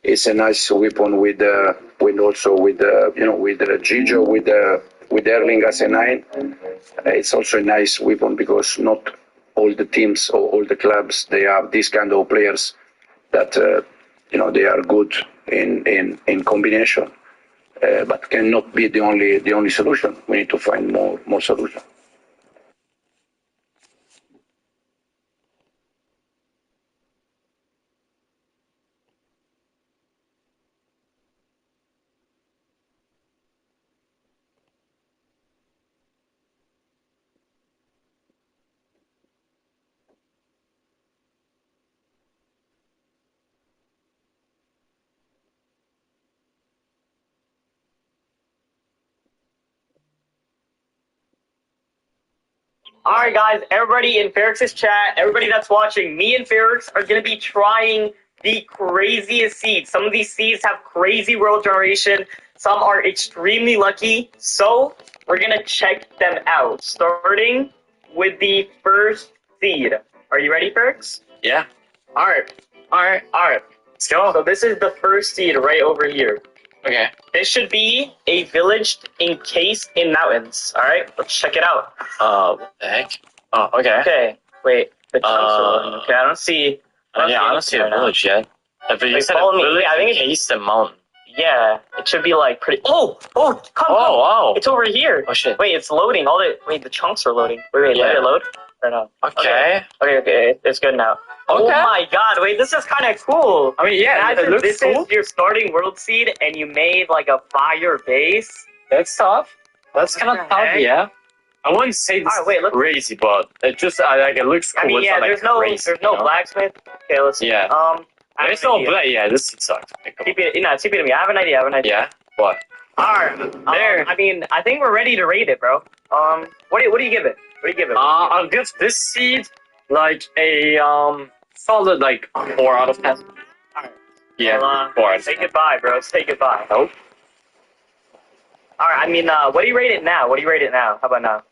It's a nice weapon with also with with Gijo with Erling as a 9. It's also a nice weapon because not all the teams or all the clubs they have these kind of players that they are good in combination, but cannot be the only solution. We need to find more solution. Alright guys, everybody in Ferrix's chat, everybody that's watching, me and Ferrix are going to be trying the craziest seeds. Some of these seeds have crazy world generation, some are extremely lucky, so we're going to check them out. Starting with the first seed. Are you ready, Ferrix? Yeah. Alright. Let's go. So this is the first seed right over here. Okay. This should be a village encased in mountains. Alright, let's check it out. What the heck? Oh, okay. Okay, wait. The chunks are loading. Okay, I don't see. I don't see a village yet. But you said a follow me. village Wait, I think encased in mountain. Yeah, it should be like pretty. Come. Oh. It's over here. Oh shit. Wait, it's loading. The chunks are loading. Wait, let it load. Or no? Okay. Okay, it's good now. Okay. Oh my god, wait, this is kind of cool. I mean, yeah, imagine it looks this cool. is your starting world seed and you made like a fire base. That's tough. That's kind of tough, heck? yeah. I wouldn't say this is crazy, but it just like it looks cool. I mean, yeah, it's not, there's crazy, no blacksmith. Okay, let's see. Yeah. There's no black. Yeah, this sucks. TP to me. I have an idea. Yeah. What? Alright. There. I mean, I think we're ready to rate it, bro. What do you give it? I'll give this seed like a solid like 4 out of 10. Alright. Yeah. Well, 4 out of 10. say goodbye, bro. Say goodbye. Nope. Alright, I mean, what do you rate it now? How about now?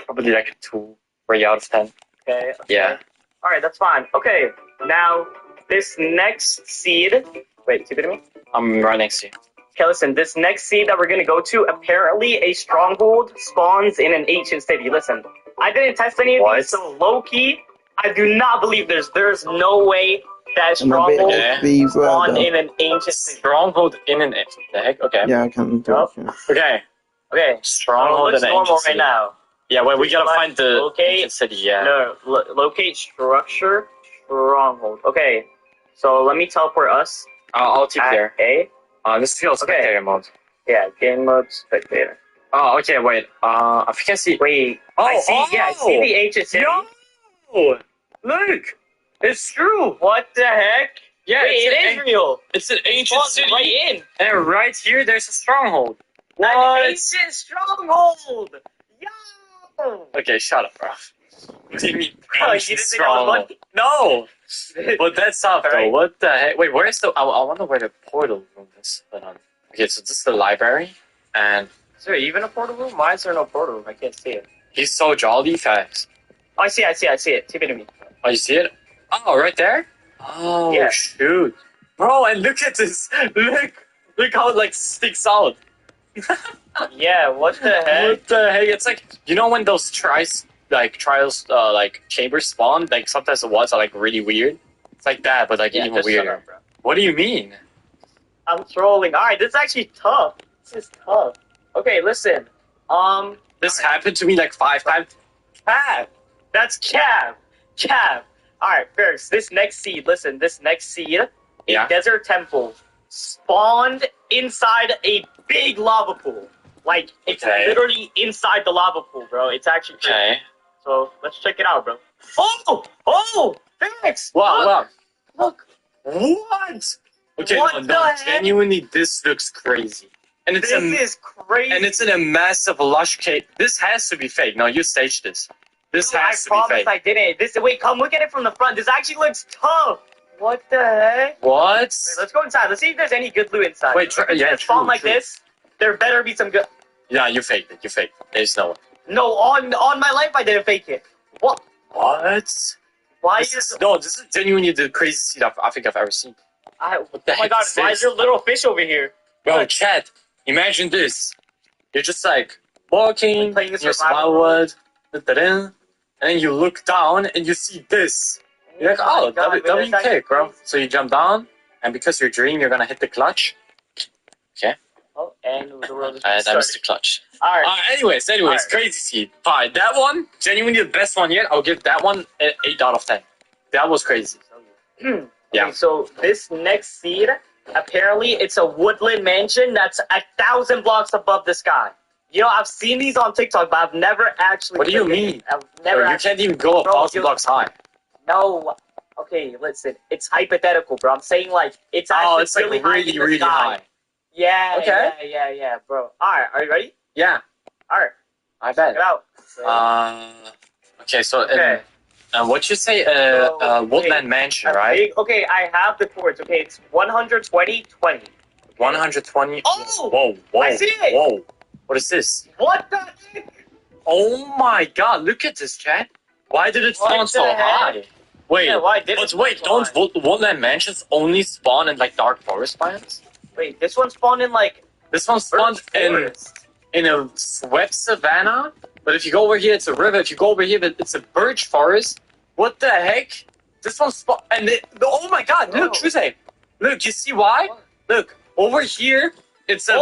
Probably like a 2, 3 out of 10. Okay. Yeah. Alright, that's fine. Okay, now, this next seed... Wait, keep it to me? I'm right next to you. Okay, listen, this next seed that we're gonna go to, apparently a stronghold spawns in an ancient city. Listen, I didn't test any of these, so low-key, I do not believe there's no way that a stronghold spawned in an ancient city. Stronghold in an ancient city. The heck? Okay. Yeah, I can do it. Yeah. Okay. Stronghold in an ancient city. Right now. Yeah, wait, we gotta find the ancient city, yeah. No, locate structure, stronghold. Okay, so let me teleport us. I'll take there. This feels spectator mode. Yeah, game mode, spectator. Oh, okay, wait. I think I see. Wait. I see the ancient city. Yo! Look! It's true! What the heck? Yeah, wait, it is real. It's an ancient city. Right in. And right here, there's a stronghold. An ancient stronghold! Yo! Okay, shut up, bro. What do you mean ancient stronghold? No! But that's tough, though. What the heck? Wait, where's the... I wonder where the portal room is. Okay, so this is the library, and... Is there even a portal room? Why is there no portal room? I can't see it. He's so jolly fast. Oh, I see it. Tip it to me. Oh, you see it? Oh, right there? Oh, yeah. Shoot. Bro, and look at this. Look how it, like, sticks out. Yeah, what the heck? What the heck? It's like, you know when those trials, chambers spawn? Like, sometimes the walls are, like, really weird? It's like that, but, like, even weirder. Up, bro. What do you mean? I'm trolling. Alright, this is actually tough. This is tough. Okay, listen. This happened to me, like, 5 times. Cav! That's Cav! Alright, first, this next seed, a desert temple, spawned inside a big lava pool. Like, it's literally inside the lava pool, bro. It's actually crazy. Okay. So, let's check it out, bro. Oh! Phoenix! Wow. Look! What? Okay, no, genuinely, this looks crazy. And it's this is crazy. And it's in a massive lush cave. This has to be fake. No, you staged this. This has to be fake. I promise I didn't. Wait, come look at it from the front. This actually looks tough. What the heck? What? Wait, let's go inside. Let's see if there's any good loot inside. Wait, spawn like this, there better be some good... Yeah, you faked it. There's no one. No, on my life I didn't fake it. What? What? Why this is genuinely the craziest seed I think I've ever seen. Oh What the my heck god, is why this? is there a little fish over here? Bro, Look. chat. Imagine this. You're just like walking, Playing a in your survival survival world, and then you look down and you see this. You're like, my oh, God, man, W that's kick, bro. crazy. So you jump down, and because you're dreaming, you're gonna hit the clutch. Okay. Oh, and the world is That was the clutch. Alright. Anyways, Alright. crazy seed. Fine, that one, genuinely the best one yet. I'll give that one an 8 out of 10. That was crazy. Yeah. Yeah. So this next seed, apparently, it's a woodland mansion that's 1,000 blocks above the sky. You know, I've seen these on TikTok, but I've never actually. What do you looked at mean? it. I've never. Bro, you actually, can't even go Bro, 1,000 blocks high. No. Okay, listen. It's hypothetical, bro. I'm saying like it's actually It's like really high in the really sky. high. Yeah. Okay. Yeah, bro. All right. Are you ready? Yeah, All right. I bet. Get out. Okay, so Okay. what you say? So, Woodland Mansion, right? Okay, I have the chords. Okay, it's 120, 20. 120. Oh! Whoa! I see it! Whoa! What is this? What the heck? Oh my God! Look at this, chat. Why did it What spawn the so heck? high? Wait, Yeah, why did it but spawn wait, so don't high? Woodland Mansions only spawn in like dark forest biomes? Wait, this one spawned in like This one spawned forest. in a swept savanna, but if you go over here, it's a river. If you go over here, it's a birch forest. What the heck? This one spawned, and oh my God! Look, Oh. Jose, look, you see why? Look over here, it's a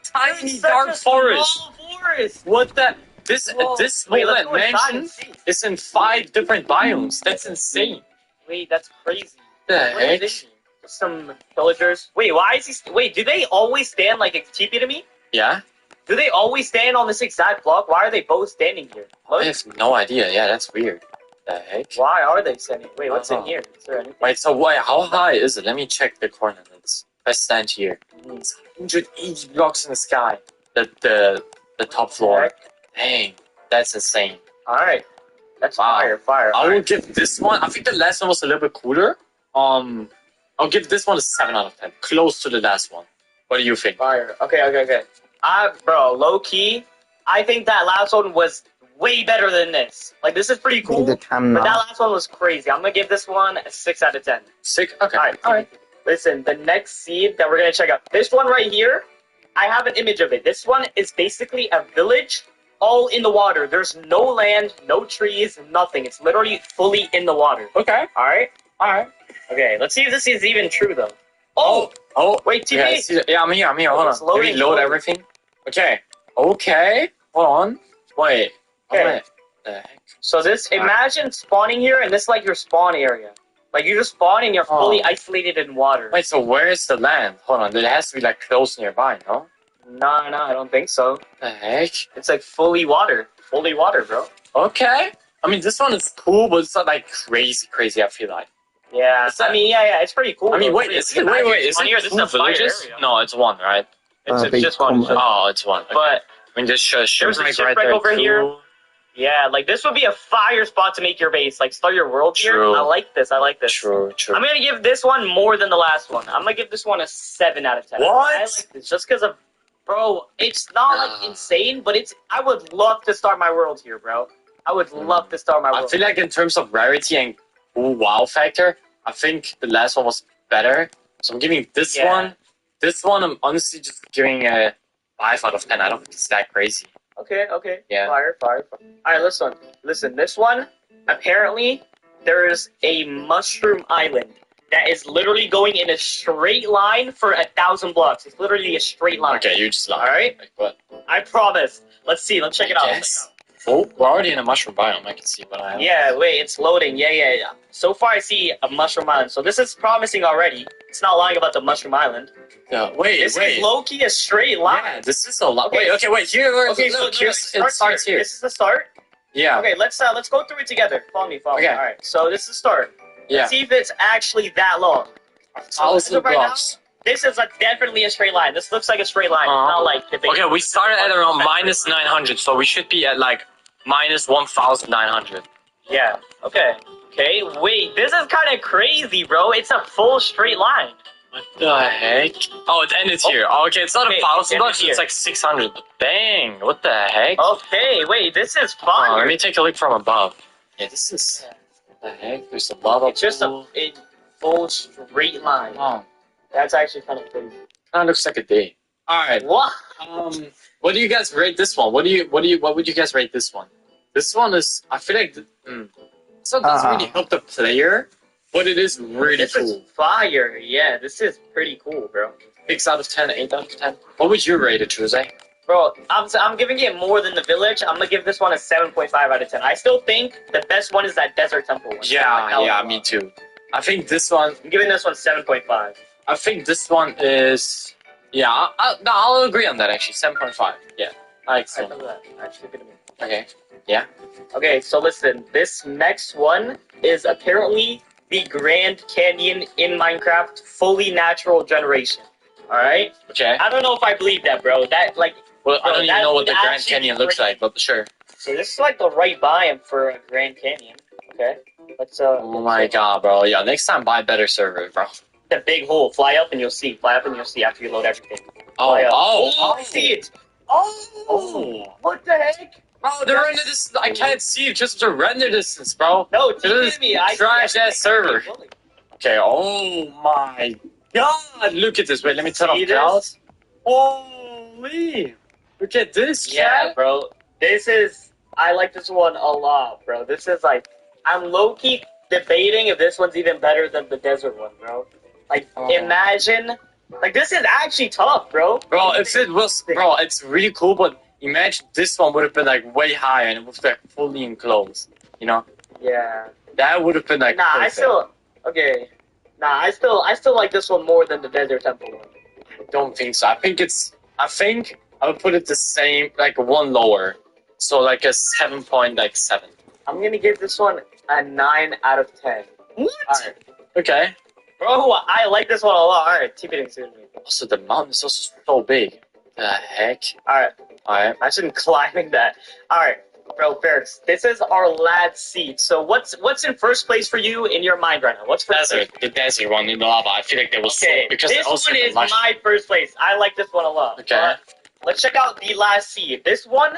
tiny it's such dark a forest. small forest. What the? This Whoa. this Wait, let's Woodland go inside Mansion and see. is in 5 different biomes. That's insane. Wait, that's crazy. The What is heck? this? Some villagers. Wait, why is he? Wait, do they always stand like it's TP to me? Yeah, Do they always stand on this exact block? Why are they both standing here? I have no idea. Yeah, that's weird. The heck? Why are they standing? Wait, what's in Oh. here? Is there anything? Wait, so how high is it? Let me check the coordinates. If I stand here, it's 180 blocks in the sky. The top floor. Dang, that's insane. All right, that's Wow. fire. I will give this one. I think the last one was a little bit cooler. I'll give this one a 7 out of 10, close to the last one. What do you think? Fire. Okay. Bro, low key, I think that last one was way better than this. Like, this is pretty cool, the cam but that now. last one was crazy. I'm gonna give this one a 6 out of 10. 6? Okay. All right. Listen, the next seed that we're gonna check out, this one right here, I have an image of it. This one is basically a village all in the water. There's no land, no trees, nothing. It's literally fully in the water. Okay. All right. Alright. Okay. Let's see if this is even true though. Oh! Wait, TV. Yeah, I see that. Yeah, I'm here. Hold It's on. Let me loading, load loading. everything. Okay. Hold on. Wait. Okay. What the heck? So this, imagine spawning here, and this is like your spawn area. Like you just spawn and you're fully isolated in water. Wait, so where is the land? Hold on. It has to be like close nearby, no? No, I don't think so. The heck? It's like fully water, bro. Okay. I mean, this one is cool, but it's not like crazy. I feel like. Yeah, Is that- I mean, yeah, it's pretty cool. I mean, though. wait, is it? Wait, is On it here, this is 2 a fire villages? area. No, it's 1, right? It's They just one. come- Oh, it's 1. Okay. But I mean, this There's a shipwreck right shipwreck there over too. here. yeah, like this would be a fire spot to make your base. Like start your world here. True. I like this. True. I'm gonna give this one more than the last one. I'm gonna give this one a 7 out of 10. What? I like this just because of, bro. It's not like insane, but it's. I would love to start my world here, bro. I would love to start my I world. feel like in terms of rarity and cool wow factor, I think the last one was better. So I'm giving this Yeah. one. This one, I'm honestly just giving a 5 out of 10. I don't think it's that crazy. Okay. Yeah. Fire. All right, listen. This one, apparently, there's a mushroom island that is literally going in a straight line for 1,000 blocks. It's literally a straight line. Okay, you just lie. All right. Like, what? I promise. Let's see. Let's check it out. Yes. Oh, we're already in a mushroom biome. I can see what I have. Yeah, wait, it's loading. Yeah. So far, I see a mushroom island. So this is promising already. It's not lying about the mushroom island. Wait. This is low-key a straight line. Yeah, this is a lot. Okay. Wait. Here. Okay, look, so here's, no, it starts here. This is the start. Yeah. Okay, let's go through it together. Follow me. Okay. All right. So this is the start. Yeah. Let's see if it's actually that long. So as 1,000 of right now, blocks. this is definitely a straight line. This looks like a straight line. It's not like the big. Okay, we started at around minus 900, so we should be at like minus 1,900. Yeah. Okay. Wait, this is kind of crazy, bro. It's a full straight line. What the heck? Oh, it ended here. Oh, okay, it's not Okay, 1,000 it bucks, ended it's here. like 600. Dang, what the heck? Okay, wait, this is fire. Let me take a look from above. Yeah, this is... What the heck? There's a lava It's just pool. a full straight line. Oh, That's actually kind of crazy. Kind of looks like a day. All right. What? What do you guys rate this one? What would you guys rate this one? This one is, I feel like, this one doesn't really help the player, but it is really This cool. is fire. Yeah, this is pretty cool, bro. 6 out of 10, 8 out of 10. What would you rate it, Jose? Bro, I'm giving it more than the village. I'm gonna give this one a 7.5 out of 10. I still think the best one is that desert temple one. Yeah, me too. I think this one. I'm giving this one 7.5. I think this one is. Yeah, I'll agree on that actually. 7.5. Yeah, I like I so. love that. Actually, good to me. Okay. Yeah. Okay, so listen. This next one is apparently the Grand Canyon in Minecraft, fully natural generation. All right. Okay. I don't know if I believe that, bro. That like. Well, I Bro, don't even that know what would the Grand actually Canyon be looks great. like, but sure. So this is like the right biome for a Grand Canyon. Okay. Let's Oh my god, bro. Yeah, next time buy a better server, bro. The big hole. Fly up and you'll see. Fly up and you'll see after you load everything. Oh, Fly up. oh, I see it. Oh, what the heck? Bro, the render distance, I can't see it just the render distance, bro. No, it's This is me. I trash see ass server. everything. Okay, oh my god, look at this. Wait, let me turn See off this? clouds. Holy, look at this, Yeah, chat. bro. This is. I like this one a lot, bro. This is like. I'm low key debating if this one's even better than the desert one, bro. Like, imagine. Like, this is actually tough, bro. Bro, if it was, bro, it's really cool, but imagine this one would have been like way higher and it was like fully enclosed, you know? Yeah. That would have been like Nah, perfect. I still. Okay. Nah, I still like this one more than the desert temple one. Don't think so. I think I would put it the same, like one lower. So like a 7.7. I'm gonna give this one a 9 out of 10. What? Alright. Okay. Bro, I like this one a lot. Alright, keep it excuse me. Also, the mountain is also so big. The heck? Alright. Alright. Imagine climbing that. Alright, bro, Ferris, this is our lad seed. So what's in first place for you in your mind right now? What's first place? The desert one in the lava. I feel like they was Okay, so, because this also one is lush. my first place. I like this one a lot. Okay. Let's check out the last seed. This one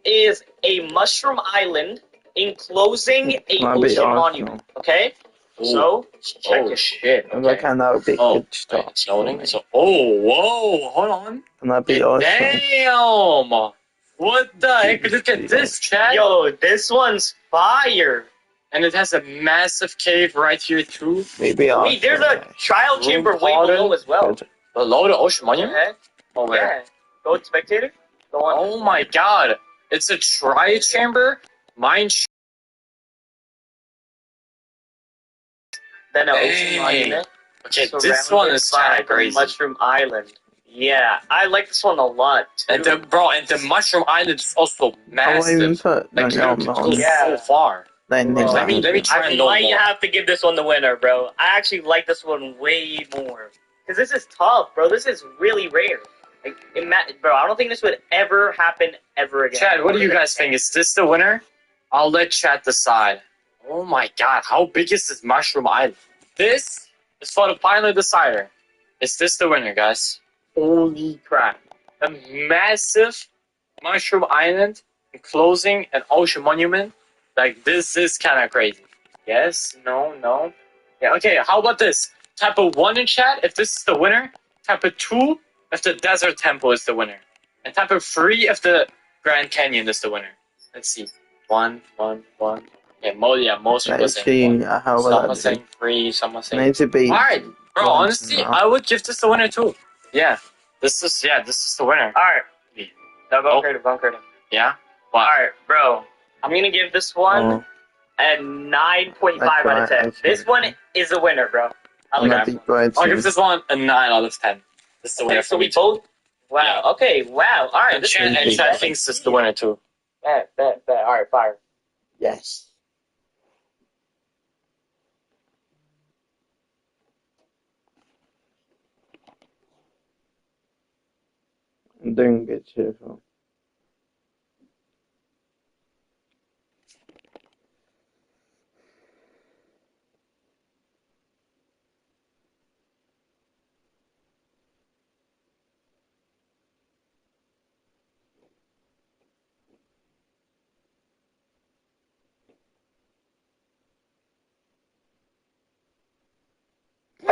is a mushroom island enclosing a Might be ocean Arsenal. monument. Okay? Ooh. So, check Oh it. shit. And Okay. reckon that would be a Oh, good start. wait, it's loading. So, oh, whoa, hold on. And that'd be awesome. Damn! What the heck? Look at this, chat. Yo, this one's fire. And it has a massive cave right here too. Maybe Wait, there's a trial Room chamber way garden. below as well. Below the ocean monument? Okay. Oh, where? Yeah. Go to spectator. Go on. Oh my god. It's a tri chamber. Mine. Then an Dang. ocean monument. Okay, this surrounded one is by kind of the crazy. Mushroom Island. Yeah, I like this one a lot too. And the mushroom island is also How will I even massive. put Like, no, look, it no, goes no. Yeah. so far. Then Bro, Let me try I and load might more. have to give this one the winner, bro. I actually like this one way more. Because this is tough, bro. This is really rare. Like, bro, I don't think this would ever happen ever again. Chad, what do you guys think? Is this the winner? I'll let Chad decide. Oh my god, how big is this mushroom island? This is for the final decider. Is this the winner, guys? Holy crap. A massive mushroom island enclosing an ocean monument. Like, this is kind of crazy. Yes? No? No? Yeah, okay, how about this? Type of 1 in chat if this is the winner. Type of 2 if the desert temple is the winner. And type of 3 if the Grand Canyon is the winner. Let's see. 1, 1, 1. Yeah, most people Let's saying see 1. how Some will are that saying do. 3, some are saying... Need to be. Alright, bro, One honestly, now. I would give this the winner too. Yeah, this is the winner. Alright. No, go Oh. credit, go credit. Yeah? Wow. Alright, bro. I'm gonna give this one Oh, a 9.5 That's out of 10. right, okay. This one is the winner, bro. I like that'd this be one. great. I'll give this one a 9 out of 10. This is the winner Okay, for so me we too. both... Wow, Yeah. okay, wow. Alright, And this Chad, is... thinks this is the winner too. Bet. Alright, fire. Yes. I'm doing good cheerful.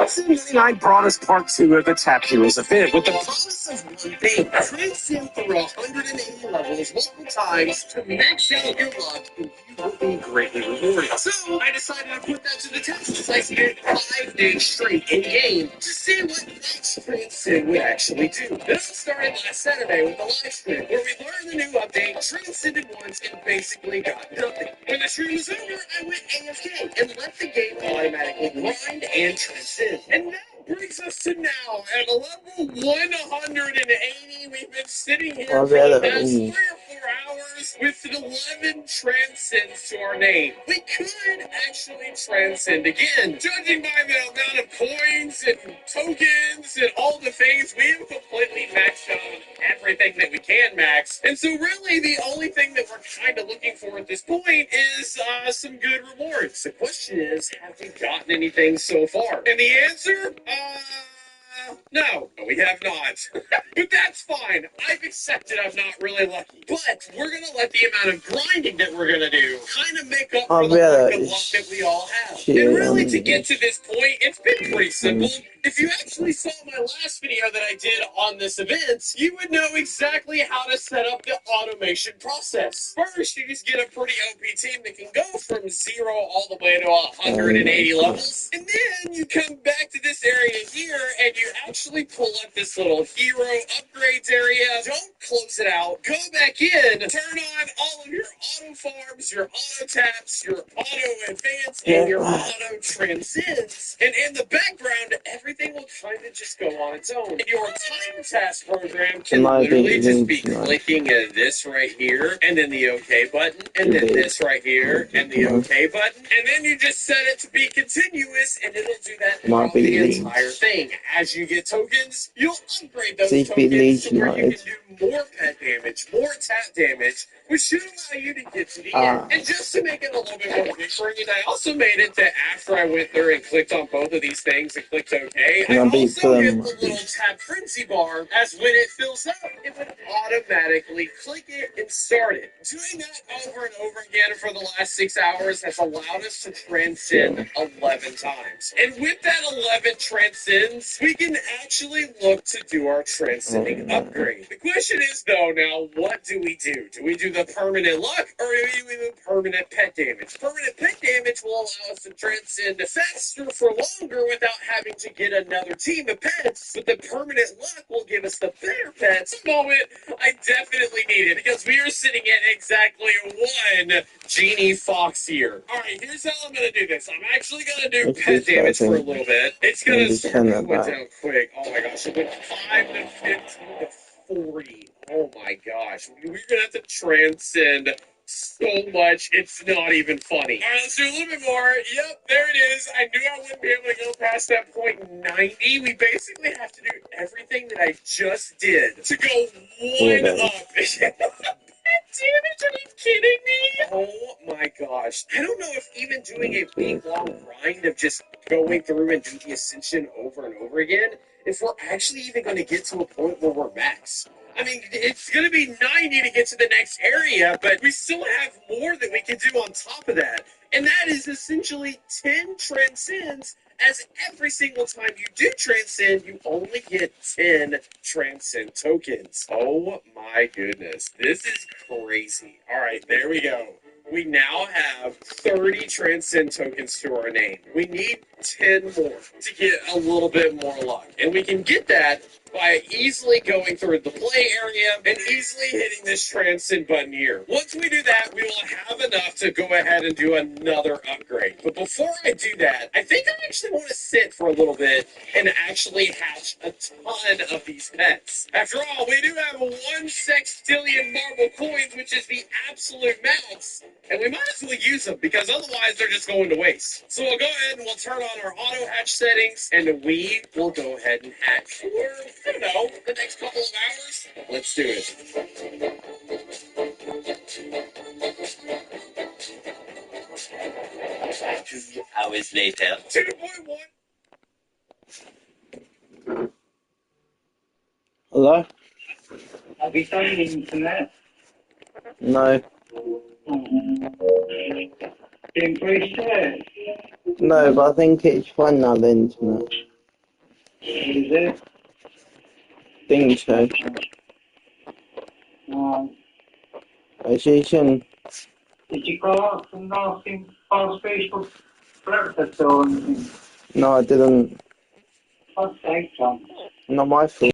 FC29 brought us part 2 of the Tap Heroes event with the promise of one thing: transcend through 180 levels multiple times to max out your luck, and you will be greatly rewarded. So I decided to put that to the test as I spent 5 days straight in game to see what max transcend would actually do. This started last Saturday with a live stream where we learned the new update, transcended once, and basically got nothing. When the stream was over, I went AFK and let the game automatically grind and transcend. And that brings us to now at level 180. We've been sitting here for the past 3 or 4 hours with 11 transcends to our name. We could actually transcend again. Judging by the amount of coins and tokens and all the things, we have completely maxed out everything that we can max. And so really the only thing that we're kind of looking for at this point is some good rewards. The question is, have we gotten anything so far? And the answer, no, we have not. But that's fine. I've accepted I'm not really lucky. But we're going to let the amount of grinding that we're going to do kind of make up for the lack of luck that we all have. And really, to get to this point, it's been pretty simple. If you actually saw my last video that I did on this event, you would know exactly how to set up the automation process. First, you just get a pretty OP team that can go from 0 all the way to 180 levels. And then you come back to this area here and you actually pull up this little hero upgrades area. Don't close it out. Go back in, turn on all of your auto farms, your auto taps, your auto advance, and your auto transcends. And in the background, everything will kind of just go on its own. And your time task program can literally just be clicking this right here, and then the OK button, and then this right here, and the OK button. And then you just set it to be continuous, and it'll do that throughout the entire thing. As you get tokens, you'll upgrade those tokens to where you can do more pet damage, more tap damage, which should allow you to get to the end. And just to make it a little bit more different, I also made it that after I went through and clicked on both of these things and clicked OK, I also hit the little tap frenzy bar, as when it fills up, it would automatically click it and start it. Doing that over and over again for the last 6 hours has allowed us to transcend 11 times. And with that 11 transcends, we can actually look to do our transcending upgrade. The question is, though, now, what do we do? Do we do the permanent luck, or do we do permanent pet damage? Permanent pet damage will allow us to transcend faster for longer without having to get another team of pets, but the permanent luck will give us the better pets. At the moment, I definitely need it, because we are sitting at exactly 1 Genie Fox here. Alright, here's how I'm going to do this. I'm actually going to do pet damage for a little bit. It's going to start going down quick. Oh my gosh, it went 5 to 15 to 40. Oh my gosh. We're going to have to transcend so much, it's not even funny. All right, let's do a little bit more. Yep, there it is. I knew I wouldn't be able to go past that point 90. We basically have to do everything that I just did to go 1 up. Damage, are you kidding me? Oh my gosh. I don't know if even doing a big long grind of just going through and do the ascension over and over again, if we're actually even going to get to a point where we're max. I mean, it's going to be 90 to get to the next area, but we still have more that we can do on top of that. And that is essentially 10 transcends, as every single time you do transcend, you only get 10 transcend tokens. Oh my goodness. This is crazy. All right, there we go. We now have 30 transcend tokens to our name. We need 10 more to get a little bit more luck. And we can get that by easily going through the play area and easily hitting this transcend button here. Once we do that, we will have enough to go ahead and do another upgrade. But before I do that, I think I actually want to sit for a little bit and actually hatch a ton of these pets. After all, we do have 1 sextillion marble coins, which is the absolute max. And we might as well use them, because otherwise they're just going to waste. So we'll go ahead and we'll turn on our auto hatch settings, and we will go ahead and hatch for, I don't know, the next couple of hours. Let's do it. 2 hours later. 2.1. Hello? Have you done internet? No. Increase it. No, but I think it's fun now, the internet. Is it? Think so. I see some. Did you go out from asking for Facebook breakfast or anything? No, I didn't. God's sake, John. Not my fault.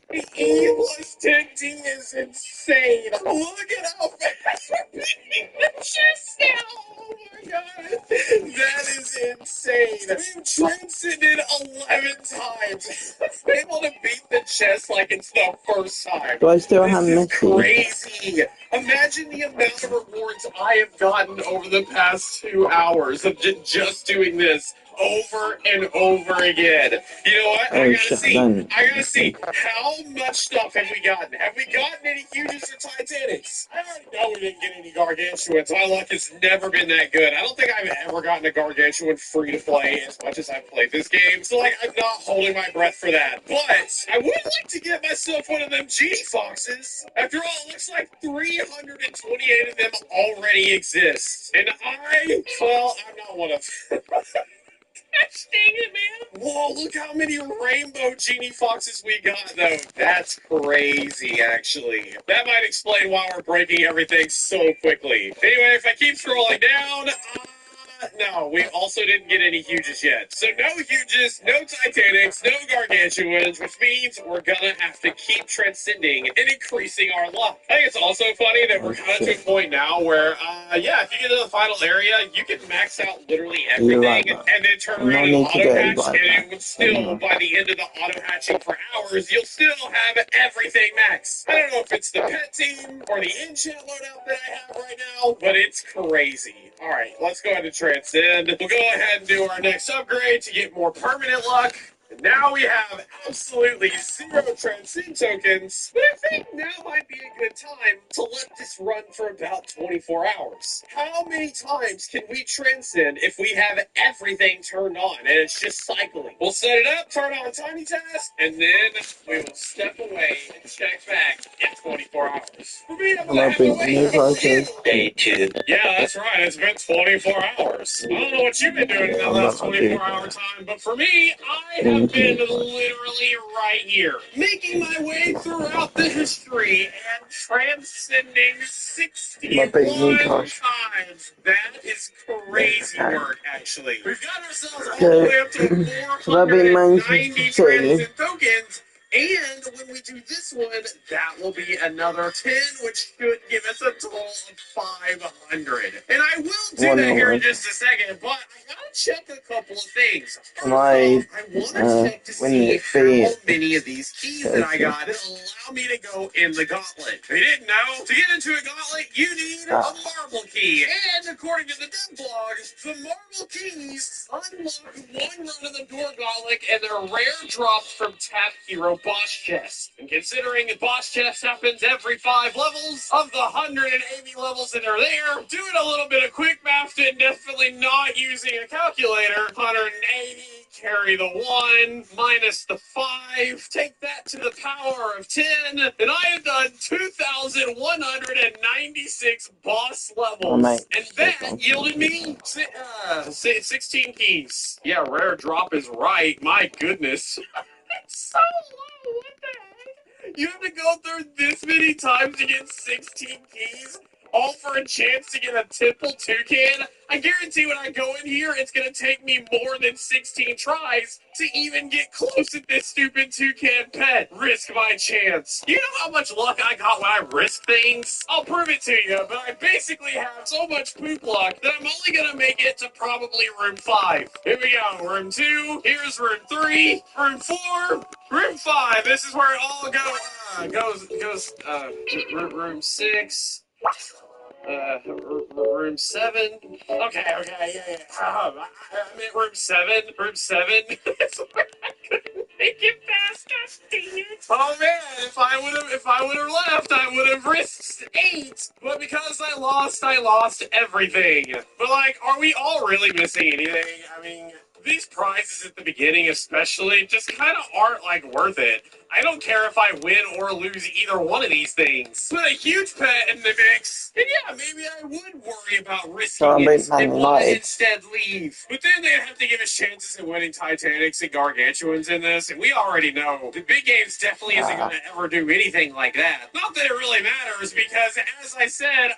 The E+10T is insane. Look at how fast we're beating the chest now. Oh my god. That is insane. We've transcended 11 times. We're able to beat the chest like it's the first time. Do I still This have is Messi? crazy. Imagine the amount of rewards I have gotten over the past 2 hours of just doing this over and over again. You know what? Oh, I shit, gotta don't. see. How much stuff have we gotten? Have we gotten any Huges or Titanics? I already know we didn't get any Gargantuans. My luck has never been that good. I don't think I've ever gotten a Gargantuan free to play as much as I've played this game. So, like, I'm not holding my breath for that. But I would like to get myself one of them Genie Foxes. After all, it looks like 328 of them already exist. And I'm not one of them. Gosh dang it, man. Whoa, look how many rainbow Genie Foxes we got, though. That's crazy, actually. That might explain why we're breaking everything so quickly. Anyway, if I keep scrolling down, no, we also didn't get any Huges yet. So no Huges, no Titanics, no Gargantuans, which means we're gonna have to keep transcending and increasing our luck. I think it's also funny that we're kind of to a point now where, if you get to the final area, you can max out literally everything Right, and then turn no around and need to go auto-hatch, right and back. it would still, by the end of the auto-hatching for hours, you'll still have everything max. I don't know if it's the pet team or the enchant loadout that I have right now, but it's crazy. All right, let's go ahead and transcend. We'll go ahead and do our next upgrade to get more permanent luck. And now we have absolutely 0 transcend tokens, but I think now might be a good time to let this run for about 24 hours. How many times can we transcend if we have everything turned on and it's just cycling? We'll set it up, turn on Tiny Task, and then we will step away and check back in 24 hours. For me, I'm gonna have to wait for you. Day 2. Yeah, that's right. It's been 24 hours. I don't know what you've been doing in that last 24-hour time, but for me, I have been literally right here, making my way throughout the history and transcending 61 times. That is crazy work, actually. We've got ourselves all the way up to 490 transcend tokens. And when we do this one, that will be another 10, which should give us a total of 500. And I will do that here in just a second, but I gotta check a couple of things. First off, I want to check to see how many of these keys that I got allow me to go in the gauntlet. If you didn't know, to get into a gauntlet, you need a marble key. And according to the dev blog, the marble keys unlock one run of the door gauntlet, and they're rare drops from tap hero a boss chest. And considering a boss chest happens every 5 levels, of the 180 levels that are there, doing a little bit of quick math and definitely not using a calculator, 180, carry the 1, minus the 5, take that to the power of 10, and I have done 2,196 boss levels. Oh, mate. And that yielded me 16 keys. Yeah, rare drop is right. My goodness. It's so low. What the heck? You have to go through this many times to get 16 keys? All for a chance to get a Temple Toucan? I guarantee when I go in here, it's going to take me more than 16 tries to even get close to this stupid Toucan pet. Risk my chance. You know how much luck I got when I risk things? I'll prove it to you, but I basically have so much poop luck that I'm only going to make it to probably room 5. Here we go. Room 2. Here's room 3. Room 4. Room 5. This is where it all goes. Room 6. Room 7. Okay, yeah. I'm in room 7. Room 7. That's where I couldn't make it past. Gosh dang it. Oh man, if I would have left, I would have risked 8. But because I lost everything. But like, are we all really missing anything? I mean, these prizes at the beginning especially just kind of aren't like worth it. I don't care if I win or lose either one of these things. Put a huge pet in the mix, and yeah, maybe I would worry about risking it and want to instead leave. But then they'd have to give us chances at winning Titanics and Gargantuans in this, and we already know the big games definitely isn't going to ever do anything like that. Not that it really matters, because as I said,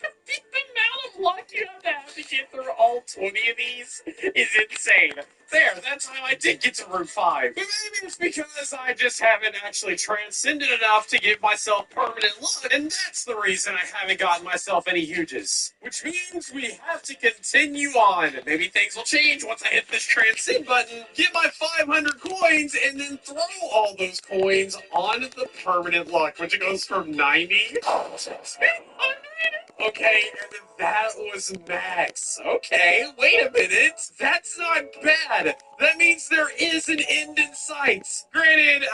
the amount of luck you have to get through all 20 of these is insane. There, that's how I did get to room 5. But maybe it's because I just haven't actually transcended enough to give myself permanent luck, and that's the reason I haven't gotten myself any huges. Which means we have to continue on. Maybe things will change once I hit this transcend button, get my 500 coins, and then throw all those coins on the permanent luck, which goes from 90 to 200. Okay, and that was max. Okay, wait a minute. That's not bad. That means there is an end in sight. Granted,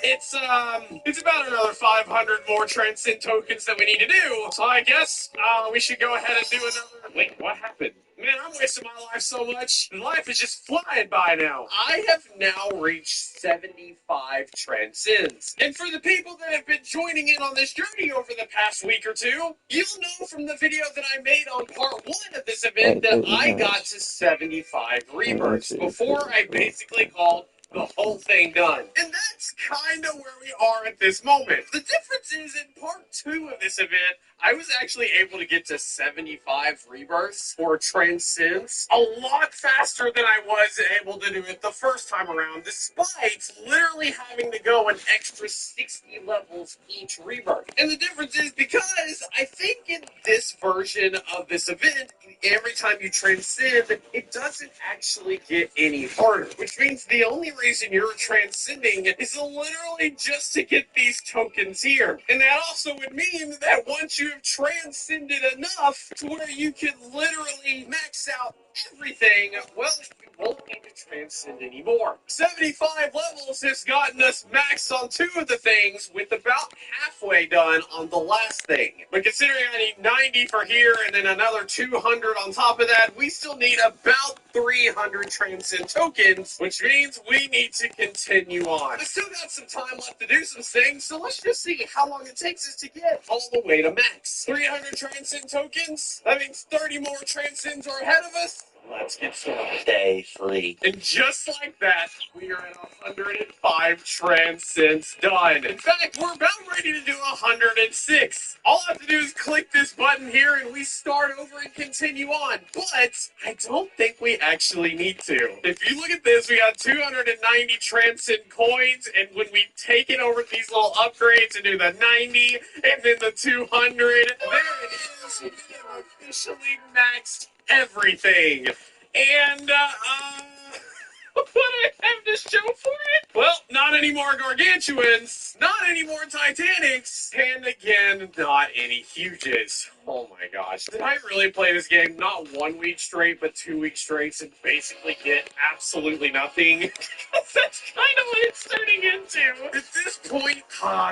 it's about another 500 more transcend tokens that we need to do. So I guess we should go ahead and do another. Wait, what happened? Man, I'm wasting my life so much. Life is just flying by now. I have now reached 75 transcends. And for the people that have been joining in on this journey over the past week or two, you'll know from the video that I made on part 1 of this event that I got to 75 rebirths before I basically called the whole thing done. And that's kind of where we are at this moment. The difference is in part 2 of this event, I was actually able to get to 75 rebirths or transcends a lot faster than I was able to do it the first time around, despite literally having to go an extra 60 levels each rebirth. And the difference is because I think in this version of this event, every time you transcend, it doesn't actually get any harder, which means the only reason you're transcending is literally just to get these tokens here. And that also would mean that once you have transcended enough to where you can literally max out everything, well, you won't need to transcend anymore. 75 levels has gotten us maxed on 2 of the things, with about halfway done on the last thing. But considering I need 90 for here and then another 200 on top of that, we still need about 300 transcend tokens, which means we need to continue on. I still got some time left to do some things, so let's just see how long it takes us to get all the way to max. 300 transcend tokens, that means 30 more transcends are ahead of us. Let's get started. Stay free. And just like that, we are at 105 transcends done. In fact, we're about ready to do 106. All I have to do is click this button here and we start over and continue on. But I don't think we actually need to. If you look at this, we got 290 transcend coins, and when we take it over these little upgrades and do the 90 and then the 200, there it is. We have officially maxed everything. And, what do I have to show for it? Well, not any more Gargantuans, not any more Titanics, and again, not any huges. Oh my gosh. Did I really play this game not 1 week straight, but 2 weeks straight and basically get absolutely nothing? That's kind of what it's turning into.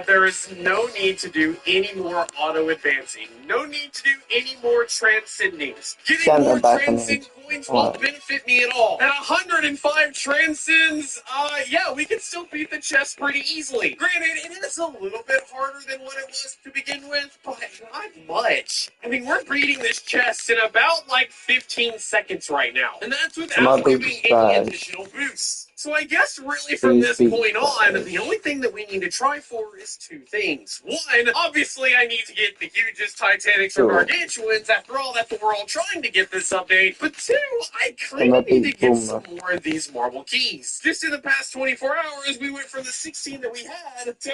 There is no need to do any more auto-advancing. No need to do any more transcendings. Getting Stand more back and transcend points won't benefit me at all. At 105 transcends, yeah, we can still beat the chess pretty easily. Granted, it is a little bit harder than what it was to begin with, but not much. I mean, we're beating this chest in about like 15 seconds right now. And that's without giving any additional boosts. So I guess really from this point on, the only thing that we need to try for is two things. One, obviously I need to get the hugest Titanics or Gargantuans. After all, that's what we're all trying to get this update. But two, I kind of need to get some more of these marble keys. Just in the past 24 hours, we went from the 16 that we had to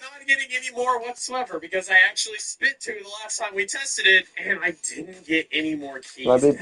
not getting any more whatsoever because I actually spit two the last time we tested it, and I didn't get any more keys. That is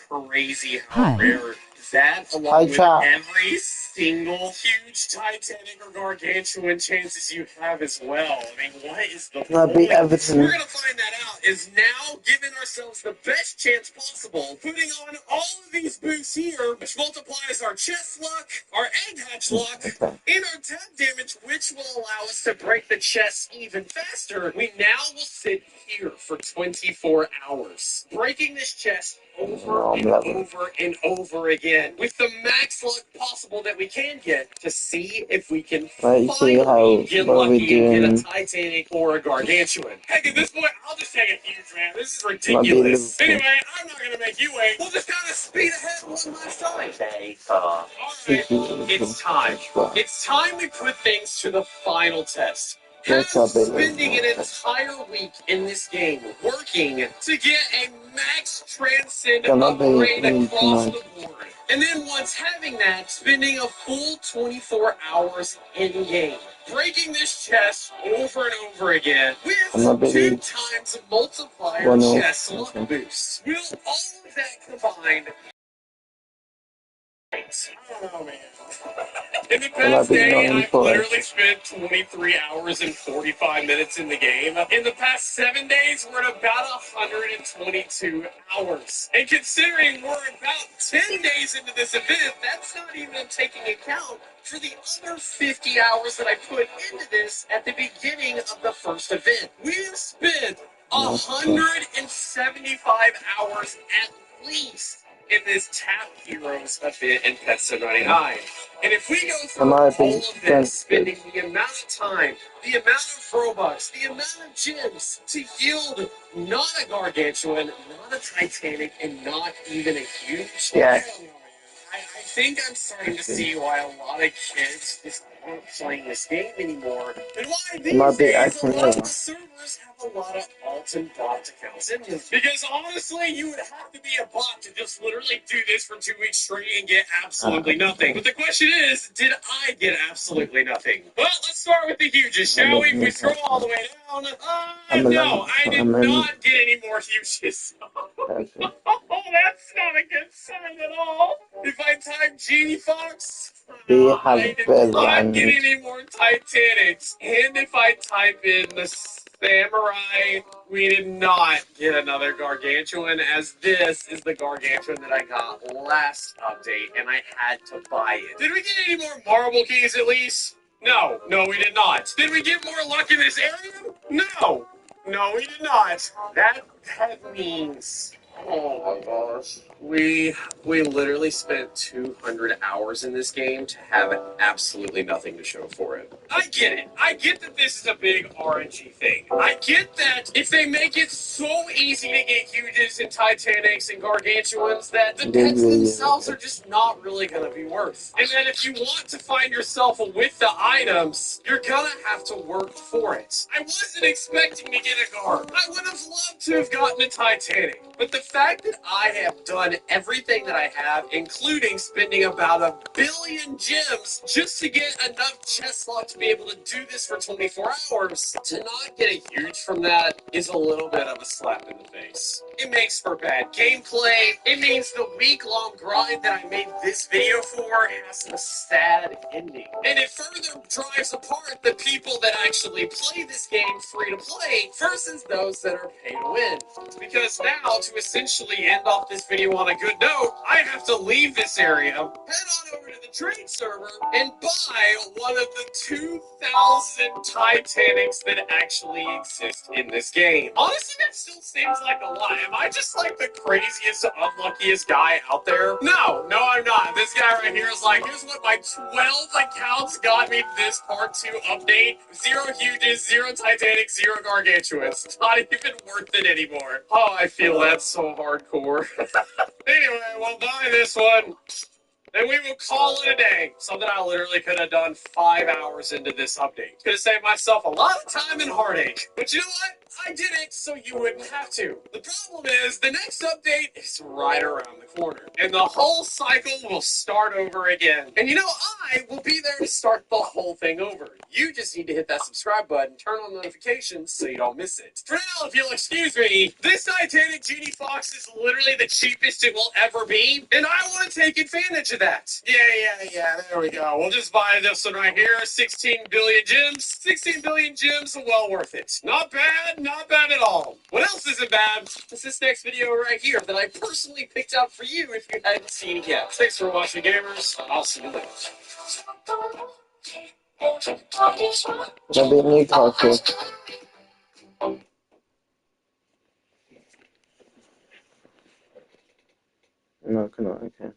crazy how rare that, along with every single huge Titanic or Gargantuan chances you have as well. I mean, what is the point? We're going to find that out is now giving ourselves the best chance possible, putting on all of these boosts here, which multiplies our chest luck, our egg hatch luck, and our tap damage, which will allow us to break the chest even faster. We now will sit here for 24 hours, breaking this chest over and over and over again with the max luck possible that we can get to see if we can finally get lucky and get a Titanic or a Gargantuan. Heck, at this point, I'll just take a huge, man. This is ridiculous. Anyway, I'm not going to make you wait. We'll just kind of speed ahead one last time. Alright, it's time. It's time we put things to the final test. Spending an entire week in this game working to get a max transcend upgrade across the board. And then once having that, spending a full 24 hours in-game. Breaking this chest over and over again with 2 times multiplier chest luck boosts. Will all of that combined... Oh, man. In the past day, I've literally spent 23 hours and 45 minutes in the game. In the past 7 days, we're at about 122 hours. And considering we're about 10 days into this event, that's not even taking account for the other 50 hours that I put into this at the beginning of the first event. We've spent 175 hours at least in this Tap Heroes event in Pet 99. And if we go through all of this, spending the amount of time, the amount of Robux, the amount of gems to yield not a Gargantuan, not a Titanic, and not even a huge... I think I'm starting to see why a lot of kids just aren't playing this game anymore, and why these days a lot of the servers have a lot of alt and bot accounts in them. Because honestly, you would have to be a bot to just literally do this for 2 weeks straight and get absolutely nothing. But the question is, did I get absolutely nothing? Well, let's start with the hugest, shall we? If we scroll all the way down, no, I did not get any more huges. Oh, that's not a good sign at all. If I type Genie Fox, I did not get any more Titanics. And if I type in the Samurai, we did not get another Gargantuan, as this is the Gargantuan that I got last update, and I had to buy it. Did we get any more marble keys at least? No, we did not. Did we get more luck in this area? No, we did not. That means... Oh my gosh. We literally spent 200 hours in this game to have absolutely nothing to show for it. I get it. I get that this is a big RNG thing. I get that if they make it so easy to get huges and Titanics and Gargantuans that the pets themselves are just not really going to be worth. And then if you want to find yourself with the items, you're going to have to work for it. I wasn't expecting to get a Gar. I would have loved to have gotten a Titanic. But the fact that I have done everything that I have, including spending about 1 billion gems just to get enough chest slot to be able to do this for 24 hours, to not get a huge from that is a little bit of a slap in the face. It makes for bad gameplay. It means the week-long grind that I made this video for has a sad ending. And it further drives apart the people that actually play this game free to play versus those that are pay to win. Because now, to essentially end off this video on a good note, I have to leave this area, head on over to the trade server, and buy one of the 2,000 Titanics that actually exist in this game. Honestly, that still seems like a lot. Am I just like the craziest, unluckiest guy out there? No, I'm not. This guy right here is like, here's what my 12 accounts got me this part 2 update. 0 huges, 0 Titanic, 0 gargantuans. It's not even worth it anymore. Oh, I feel that's so hardcore. Anyway, we'll buy this one. And we will call it a day. Something I literally could have done 5 hours into this update. Could have saved myself a lot of time and heartache. But you know what? I did it so you wouldn't have to. The problem is, the next update is right around the corner. And the whole cycle will start over again. And you know, I will be there to start the whole thing over. You just need to hit that subscribe button, turn on notifications so you don't miss it. For now, if you'll excuse me, this Titanic Genie Fox is literally the cheapest it will ever be. And I want to take advantage of that. Yeah, there we go. We'll just buy this one right here. 16 billion gems. 16 billion gems, well worth it. Not bad at all. What else isn't bad is this next video right here that I personally picked out for you if you hadn't seen it yet. Thanks for watching, gamers. I'll see you later. Gonna be Newcastle. No, cannot. Okay.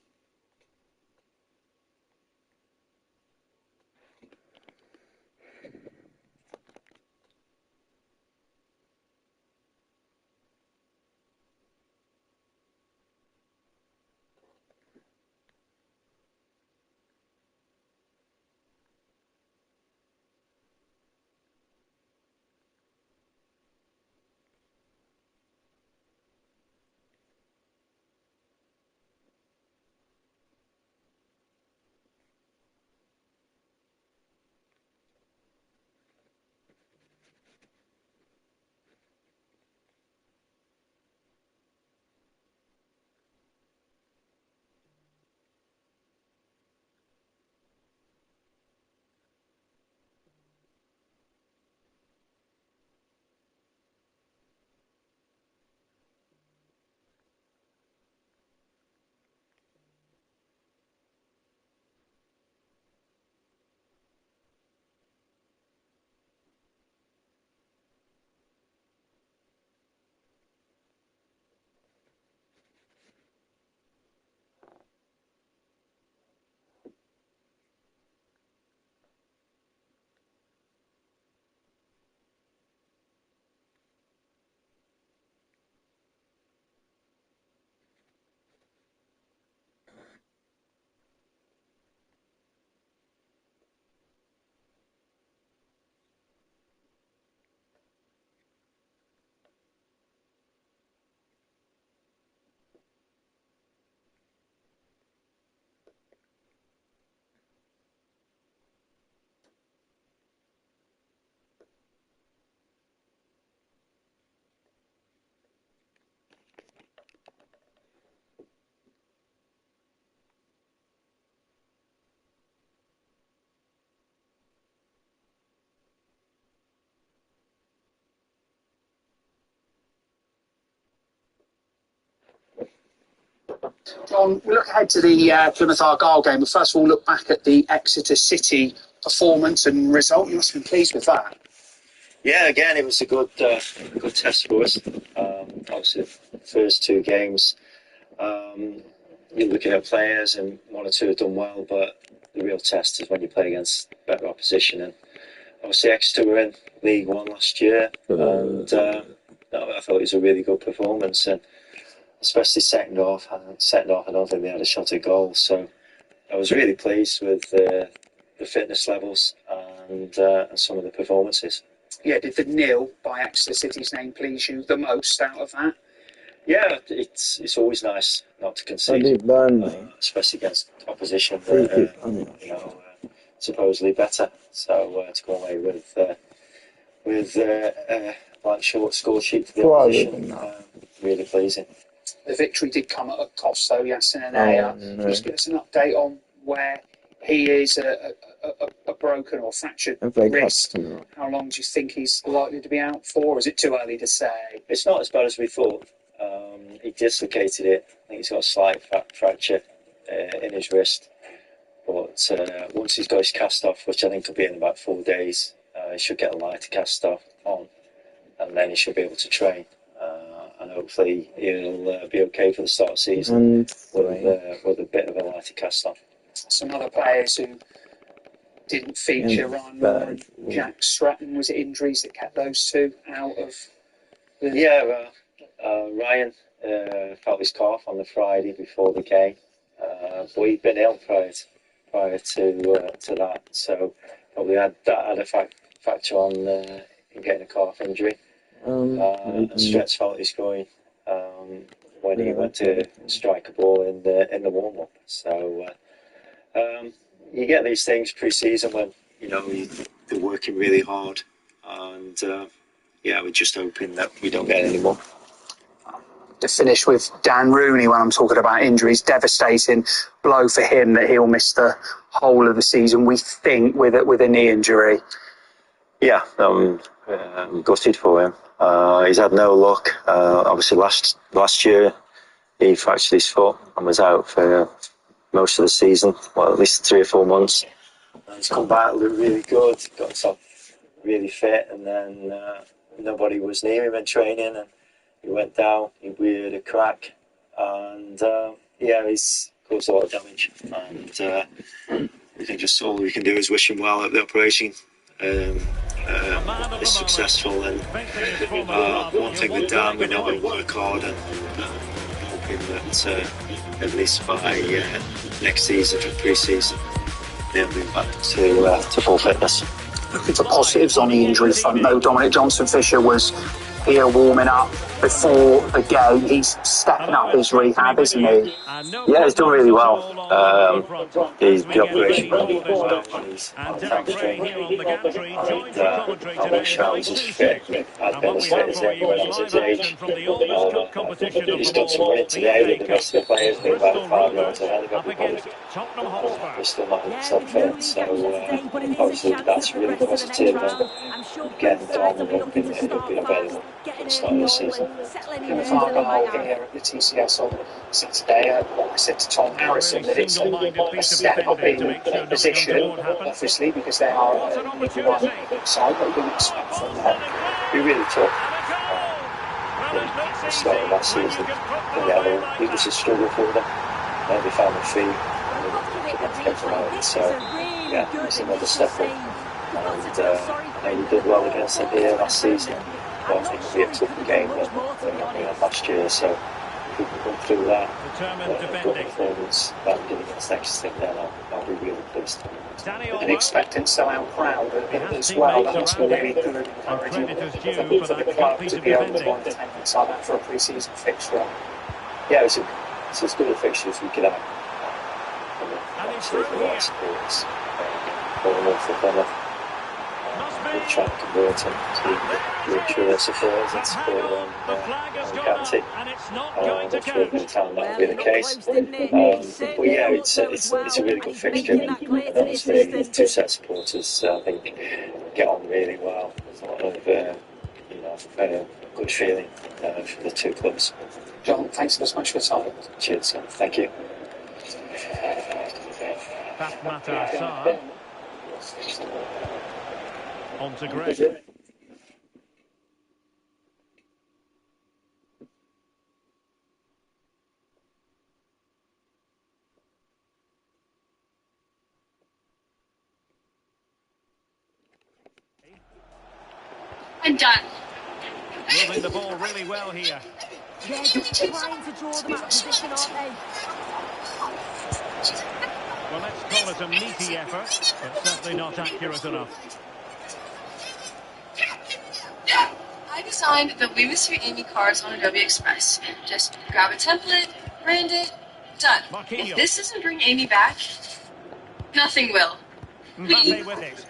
John, we look ahead to the Plymouth Argyle game, but first of all, look back at the Exeter City performance and result. You must have been pleased with that. Yeah, again, it was a good test for us. Obviously, the first 2 games, you're looking at players, and 1 or 2 have done well, but the real test is when you play against better opposition. And obviously, Exeter were in League One last year, and I thought it was a really good performance. And especially second half, I don't think they had a shot at goal. So I was really pleased with the fitness levels and some of the performances. Yeah, did the nil by Exeter City's name please you the most out of that? Yeah, it's always nice not to concede, especially against opposition that supposedly better. So to go away with like short score sheet for the opposition, really pleasing. The victory did come at a cost, though. Yasin Anaya, just give us an update on where he is, a broken or fractured wrist. How long do you think he's likely to be out for? Or is it too early to say? It's not as bad as we thought. He dislocated it. I think he's got a slight fracture in his wrist. But once he's got his cast off, which I think will be in about 4 days, he should get a lighter cast off on, and then he should be able to train. And hopefully he'll be okay for the start of the season with a bit of a lighter cast on. Some other players who didn't feature, Ryan Moore and Jack Stratton, was it injuries that kept those two out of the... Yeah, Ryan felt his cough on the Friday before the game, but he'd been ill prior to that, so probably had a factor on in getting a calf injury. And Stretz felt his groin when he went to strike a ball in the warm up. So you get these things pre-season when they're working really hard, and we're just hoping that we don't get any more. To finish with Dan Rooney, when I'm talking about injuries, devastating blow for him that he'll miss the whole of the season, we think, with a knee injury. Yeah, I'm gutted for him. He's had no luck. Obviously, last year he fractured his foot and was out for most of the season, well, at least 3 or 4 months. And he's come back, looked really good, got himself really fit, and then nobody was near him in training, and he went down, he weared a crack, and he's caused a lot of damage. And we think just all we can do is wish him well at the operation. Is successful, and one thing with Dan, we know he'll work hard, and hoping that at least by next season, for pre-season, they'll be back to full fitness. Looking for positives on the injury front, though. Dominic Johnson-Fisher was here warming up before the game. He's stepping up his rehab, isn't he? Yeah, he's done really well. He's the operation ready as well. He's on hamstring. And I wish I was as fit, as been as fit as him when I was his age. He's done some running today with the rest of the players, being about 5 yards ahead of everybody. He's still not himself fit, so obviously that's really positive. And again, Dom will be available for the start of the season. In the final goal here at the TCS on Saturday, I said to Tom Harrison that it's a step up in position, obviously, because they are a League One side, but we didn't expect from them. Be really tough. At the start of last season, it was a struggle for them. They found their feet and kept them out. So, it's another step up. And we did well against them here last season. But I think it'll be a tougher game than we had last year. So, if we can come through that, good performance that we did against Exeter, then I'll be really pleased. An expectant sellout crowd as well. That must be really good and encouraging for the club to be able to go on attendance like that for a pre-season fixture. Yeah, it's as good a fixture as we could have. Absolutely right supports. We'll try and convert them to the true supporters and support on Gatti. Which will be the time that will be the case. But yeah, it's a really good fixture, and honestly, the 2 set supporters I think get on really well. There's a lot of good feeling for the 2 clubs. John, thanks so much for your time. Cheers, thank you. On to Greg. I'm done. Moving the ball really well here. They're just trying to draw them out of position, aren't they? Well, let's call it a meaty effort, but certainly not accurate enough. I designed the We Miss You Amy cards on Adobe Express. Just grab a template, brand it, done. Marquinhos. If this doesn't bring Amy back, nothing will. We with it.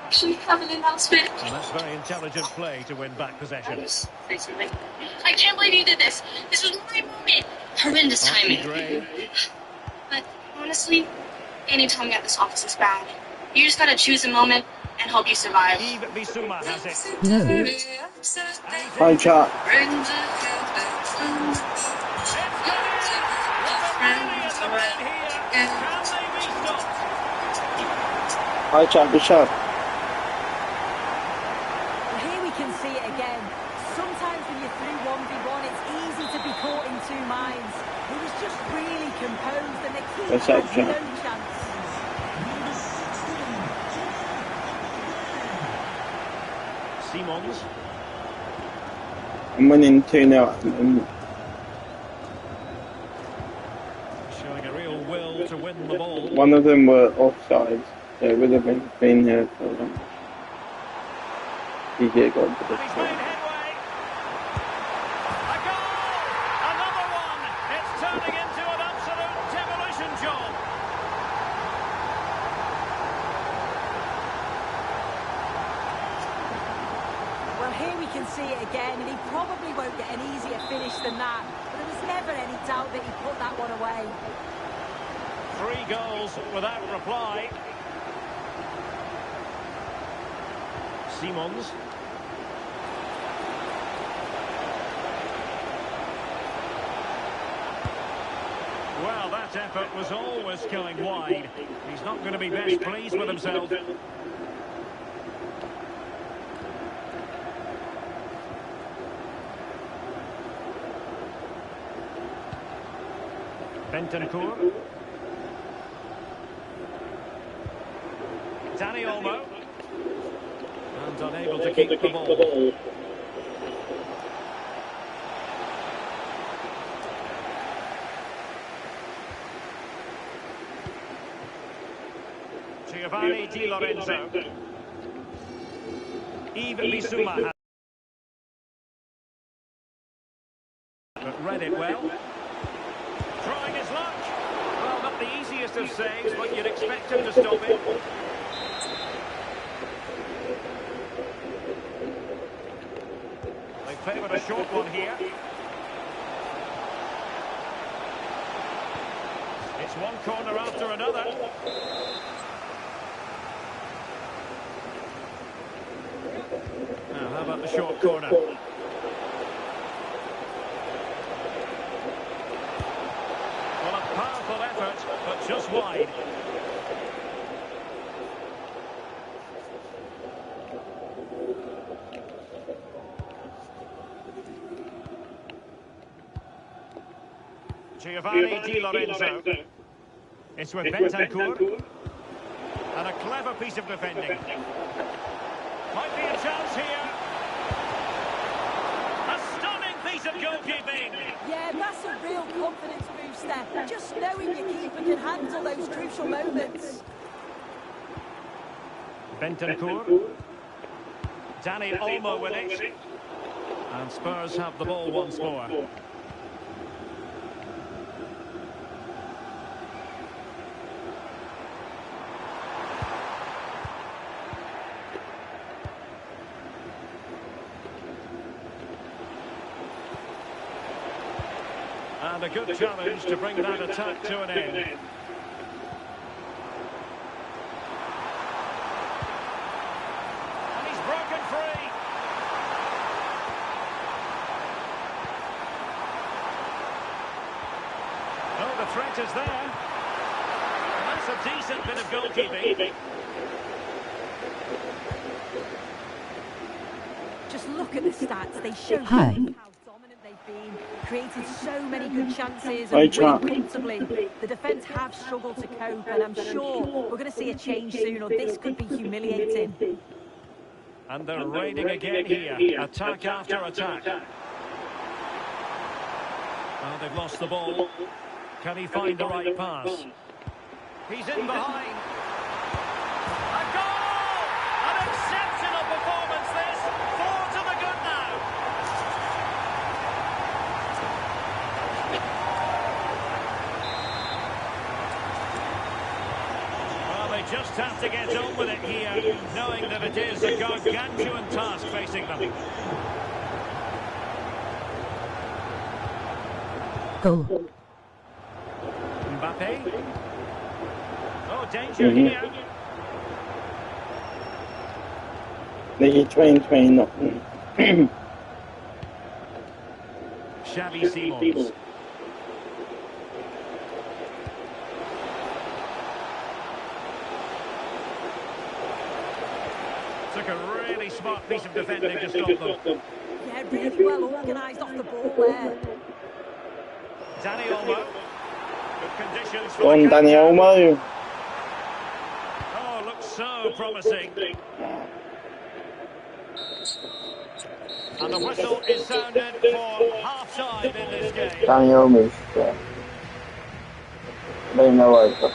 actually have an announcement. And that's very intelligent play to win back possession. I can't believe you did this. This was my moment. Horrendous timing. But honestly, any time at this office is bad. You just gotta choose a moment and hope you survive. Yves Bissouma has it. Hi, chat. Hi, chap, good shot. Well, here we can see it again. Sometimes when you're through 1v1, it's easy to be caught in two minds. He was just really composed, and the keeper had no chance. Simons. I'm winning 2-0 at the moment. Showing a real will to win the ball. One of them were offside, so it would have been here for them. He did go to the side. A goal! Another one! It's turning into an absolute demolition job. Well, here we can see it again, and he probably won't get an easier finish than that. But there was never any doubt that he put that one away. 3 goals without reply. Simons. Well, that effort was always going wide. He's not going to be best pleased with himself. Bentancur. Danny Olmo. And unable to keep the ball. Giovanni Di Lorenzo. Yves Bissouma. But read it well. Trying his luck. Well, not the easiest of saves, but you'd expect him to stop it. They favoured a short one here. It's one corner after another. Now, how about the short corner? Well, a powerful effort, but just wide. Giovanni Di Lorenzo. It's with Bentancur. And a clever piece of defending. Might be a chance here. A stunning piece of goalkeeping. Yeah, that's a real confidence booster. Just knowing your keeper can handle those crucial moments. Bentancur. Danny Olmo with it. And Spurs have the ball once more. And a good challenge to bring that attack to an end. And he's broken free. Oh, the threat is there. And that's a decent bit of goalkeeping. Just look at the stats. They show how dominant they've been, created so many good chances and winning comfortably. The defence have struggled to cope, and I'm sure we're going to see a change soon, or this could be humiliating. And they're raiding again here. Attack after attack. Well, they've lost the ball. Can he find the right pass? He's in behind. A goal! An exceptional performance this. 4 to the good now. Well, they just have to get on with it here, knowing that it is a gargantuan task facing them. Goal. Mbappe. Oh, danger here. The 2020 not. Xavi Simons. took a really smart piece of defending to stop them. Yeah, really well organised off the ball there. Danny Olmo. Good conditions for Go on, the Danny countdown. Olmo. Oh, looks so promising. And the whistle is sounded for half-time in this game. Danny Olmo. They know over.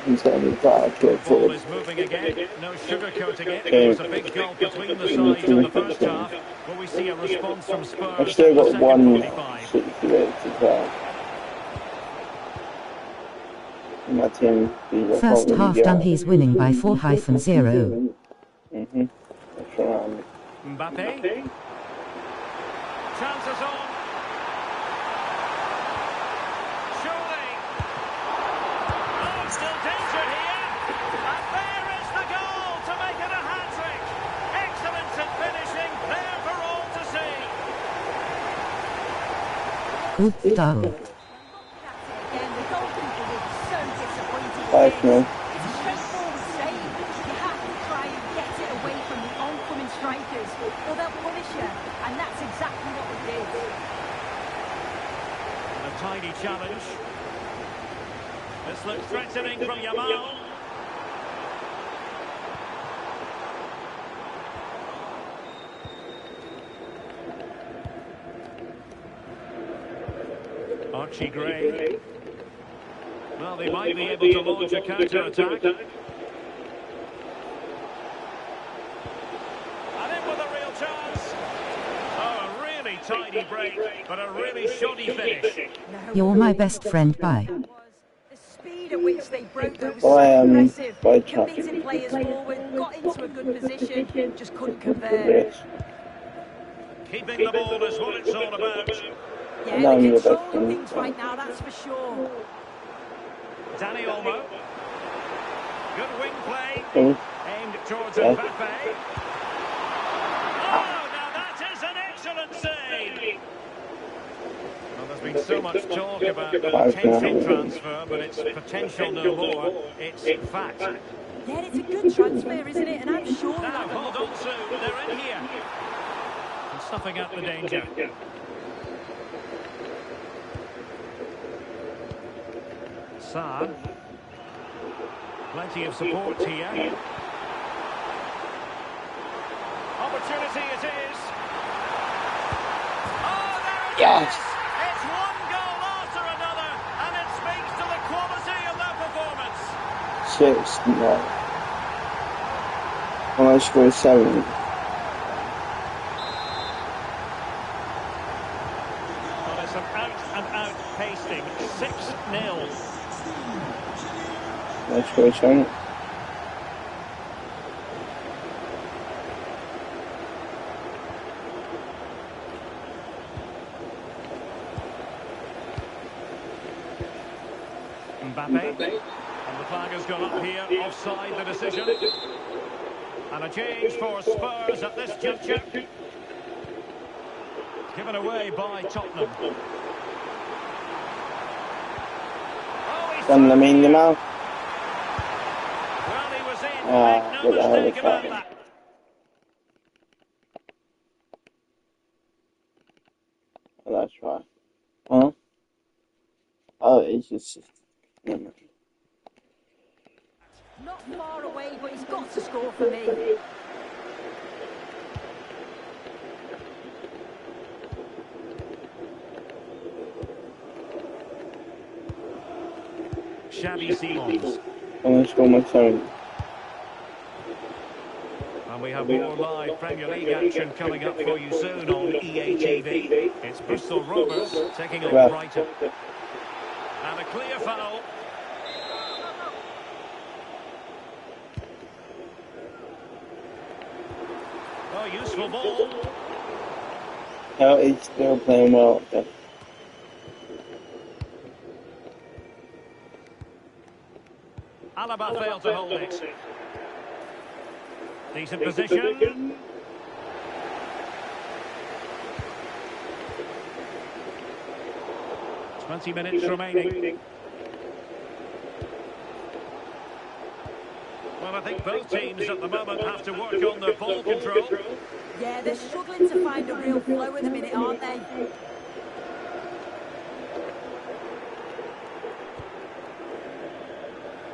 He's going to be that The good. ball is moving again. No sugarcoating it. There was a big gulf between the sides in the first half. Will we see a response from Spurs? I've still got in the one second 45? 68 as well. My team. First half done, he's winning by 4-0. That's right. Mbappe. Chances on. Surely. Oh, still danger here. And there is the goal to make it a hat-trick. Excellence in finishing, there for all to see. Good goal. Again, the goalkeeper was so disappointed. 5-0. It's a straightforward save. You have to try and get it away from the oncoming strikers, or they'll punish you, and that's exactly what we did. A tiny challenge. This looks threatening from Yamal. Archie Gray. Well, they might be able to launch a counter-attack. And in with a real chance. Oh, a really tidy break, but a really shoddy finish. You're my best friend, bye. The speed at which they broke those By, so impressive. by Committed players forward, got into a good position, just couldn't convert. Keeping the ball is what it's all about. Yeah, they're controlling things right now, that's for sure. Danny Olmo. Good wing play. Aimed towards Mbappe. Oh, now that is an excellent save. Well, there's been so much talk about the potential transfer, but it's potential no more. It's fact. Yeah, it's a good transfer, isn't it? And I'm sure Now, hold on, Sue. They're in here. And snuffing out the danger. Saad. Plenty of support here. Opportunity it is. Oh, there it is! It's one goal after another, and it speaks to the quality of their performance. 6, no. And I scored 7. Well, it's an out-and-out pasting. 6-0. I scored 7. Mbappe. And the flag has gone up here, offside the decision. And a change for Spurs at this juncture. Given away by Tottenham. Done the main now. Well, he was in, make no mistake about that. Oh, that's right. Huh? Oh, it's just... not far away, but he's got to score for me. Xavi Simons. I'm going to score my 7. And we have more live Premier League action coming up for you soon on EA TV. It's Bristol Rovers taking on Brighton. And a clear foul. Oh, useful ball. No, he's still playing well. Yeah. Alaba failed to hold it. Decent position. 20 minutes remaining. Well, Well, I think both teams at the moment have to work on their ball control. Yeah, they're struggling to find a real flow at the minute, aren't they?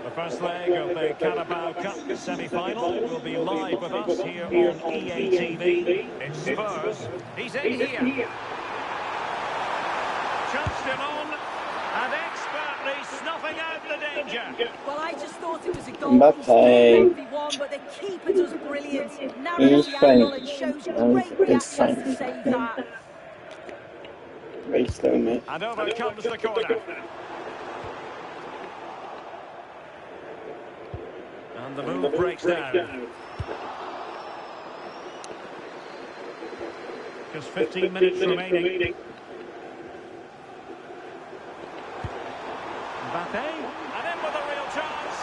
The first leg of the Carabao Cup semi-final will be live with us here on EA TV. It's Spurs. He's in here. Chunched him on and expertly snuffing out the danger. Well, I just thought it was a goal. He's 1v1, but the keeper does brilliant. Narrows the angle and shows great reaction to save that. And over comes the corner. And the move breaks down. Just 15 minutes remaining. Mbappe, and in with a real chance.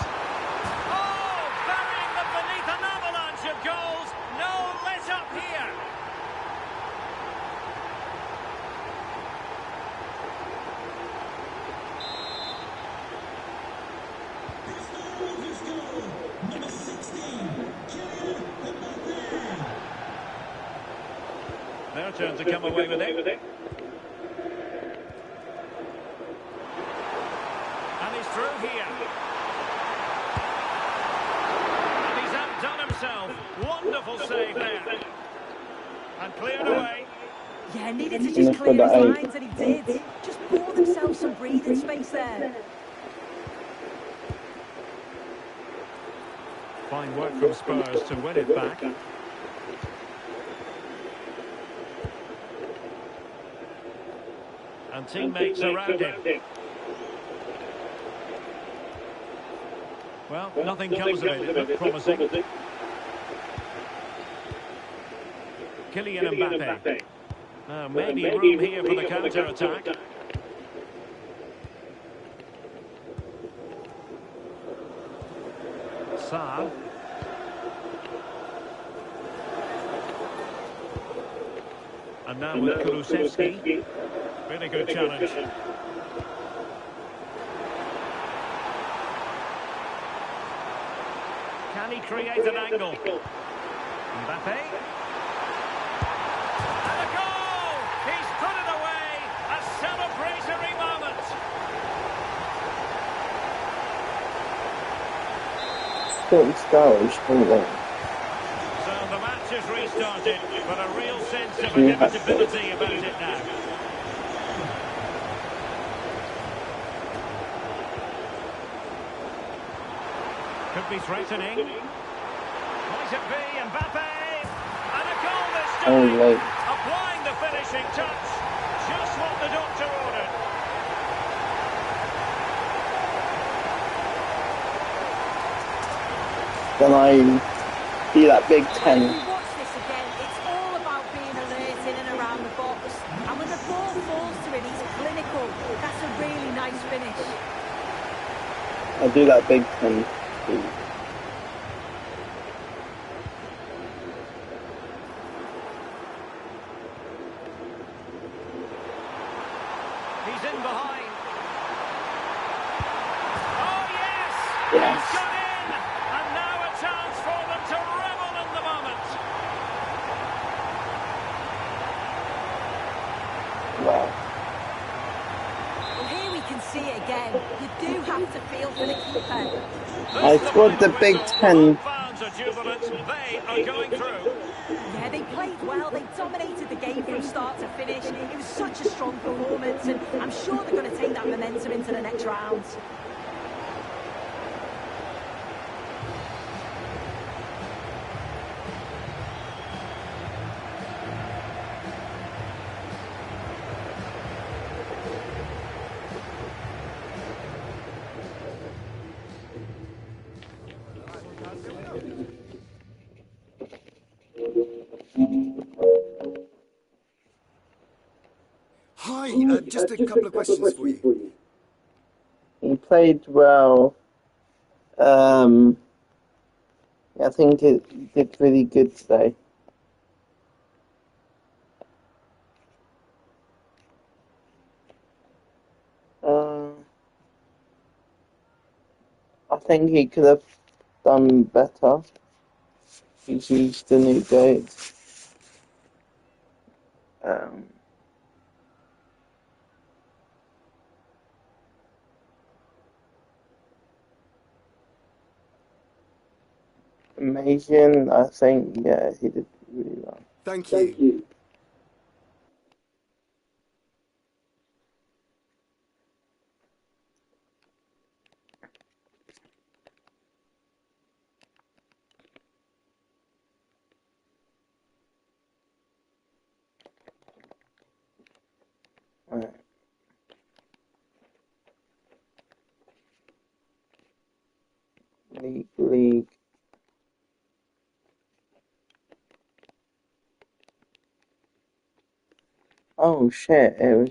Oh, burying them beneath an avalanche of goals. No let up here. Number 16, Kylian Mbappe. Their turn to come away with it. And he's through here. And he's outdone himself. Wonderful save there. And cleared away. Yeah, needed to just clear his lines, and he did. Just bought themselves some breathing space there. Fine work from Spurs to win it back. And teammates around him. Well, nothing comes of it. It looked promising. Kylian Mbappe. Now, maybe room here for the counter-attack. Saar. And now with Kulusevski. Really good challenge. Can he create an angle? Mbappe. And a goal! He's put it away! A celebratory moment! So the match has restarted, but a real sense of inevitability about it now. Could be threatening. Might it be Mbappe? And a goal this time. Applying the finishing touch. Just what the doctor ordered. Can I be that Big Ten? When you watch this again, it's all about being alert in and around the box. And when the ball falls to him, he's clinical. That's a really nice finish. I'll do that Big Ten. He's in behind. Oh, yes! Yes. He's got in! And now a chance for them to revel in the moment. Wow. Well, here we can see it again. You do have to feel for the keeper. I scored the Big Ten. Fans are jubilant. They are going through. Yeah, they played well. They dominated the game from start to finish. It was such a strong performance, and I'm sure they're going to take that momentum into the next round. Hi, just a couple of questions for you. He played well. I think it did really good today. I think he could have done better. He's used the new gate. Amazing, I think, yeah, he did really well. Thank you. Right. League. Oh shit, it was...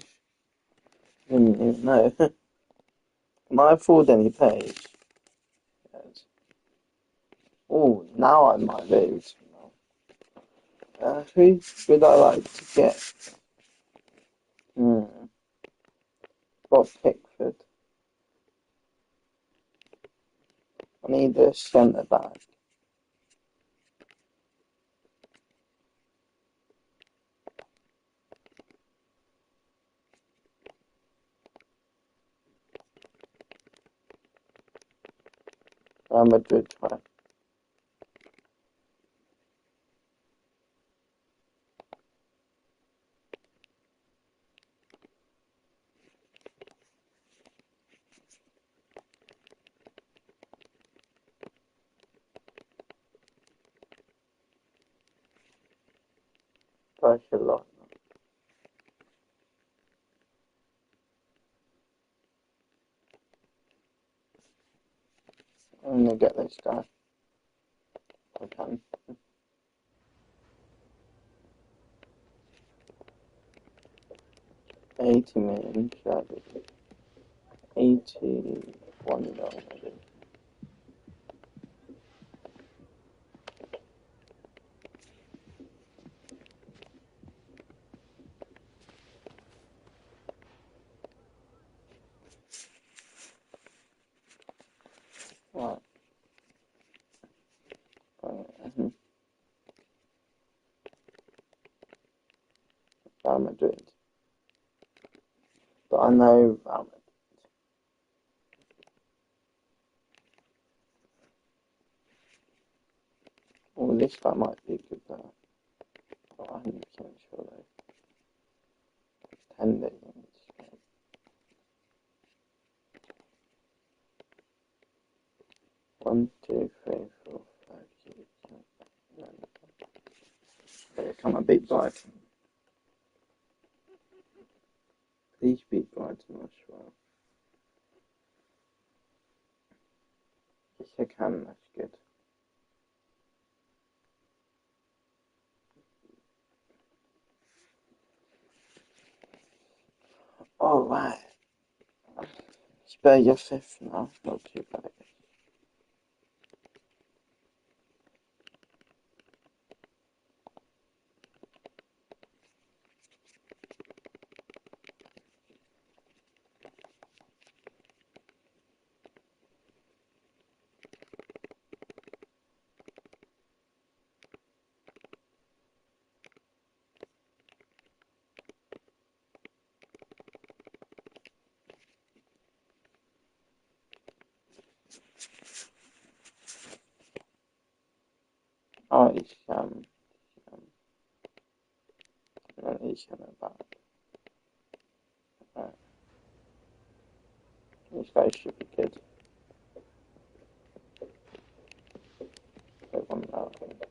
didn't even know. Can I afford any page? Yes. Oh, now I might lose. Who would I like to get? Bob Pickford. I need a centre back. Real Madrid fan. Barcelona. I'm gonna get this guy. I can. 80 million, shabby. 81 million. Right. Real Madrid. But I know Real Madrid. Oh, this guy might be a good player. Not 100% sure though. 10 days. 1, 2, 3, 4, 5, 6, 7, 8, 9. Come on, beat Brighton. Please beat Brighton as well. Yes, I can, that's good. All right. Spare your fifth now, not too bad. Oh, he's about. Right. This guy should be good.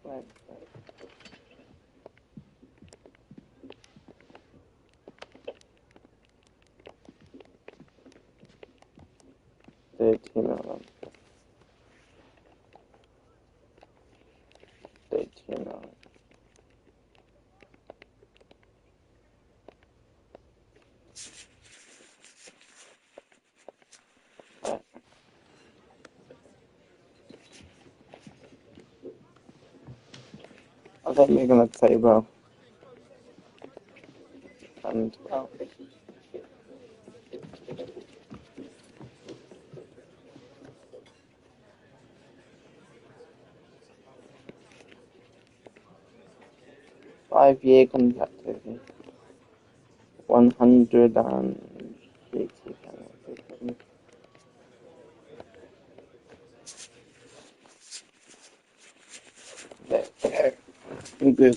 Right. 13 of them. 13 of them. Right. I think we're gonna play well. And well. 5-year contract with him. 160 pounds. There we go. I'm good.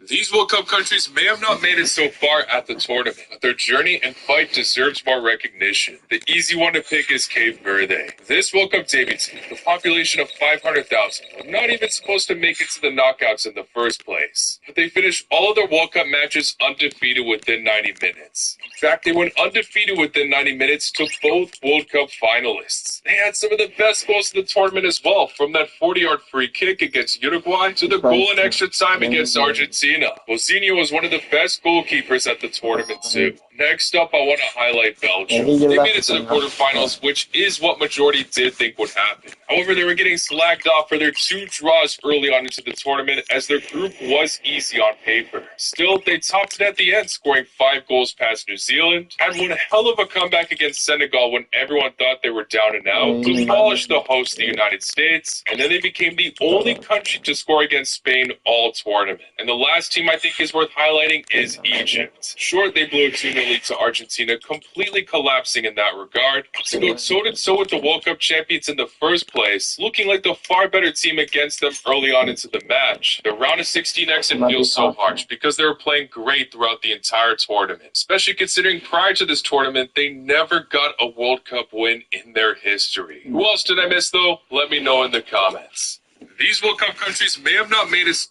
These World Cup countries may have not made it so far at the tournament, but their journey and fight deserves more recognition. The easy one to pick is Cape Verde. This World Cup debut team, with a population of 500,000, were not even supposed to make it to the knockouts in the first place. But they finished all of their World Cup matches undefeated within 90 minutes. In fact, they went undefeated within 90 minutes to both World Cup finalists. They had some of the best goals of the tournament as well, from that 40-yard free kick against Uruguay to the goal in extra time against Argentina. Bozinho was one of the best goalkeepers at the tournament too. Next up, I want to highlight Belgium. They made it to the quarterfinals, which is what majority did think would happen. However, they were getting slagged off for their 2 draws early on into the tournament, as their group was easy on paper. Still, they topped it at the end, scoring 5 goals past New Zealand, had one hell of a comeback against Senegal when everyone thought they were down and out, demolished the host, the United States, and then they became the only country to score against Spain all tournament. And the last team I think is worth highlighting is Egypt. Sure, they blew a 2-0 lead to Argentina, completely collapsing in that regard. To go toe-to-toe with the World Cup champions in the first place, looking like the far better team against them early on into the match. The round of 16 exit feels so harsh because they were playing great throughout the entire tournament, especially considering prior to this tournament, they never got a World Cup win in their history. Who else did I miss though? Let me know in the comments. These World Cup countries may have not made it.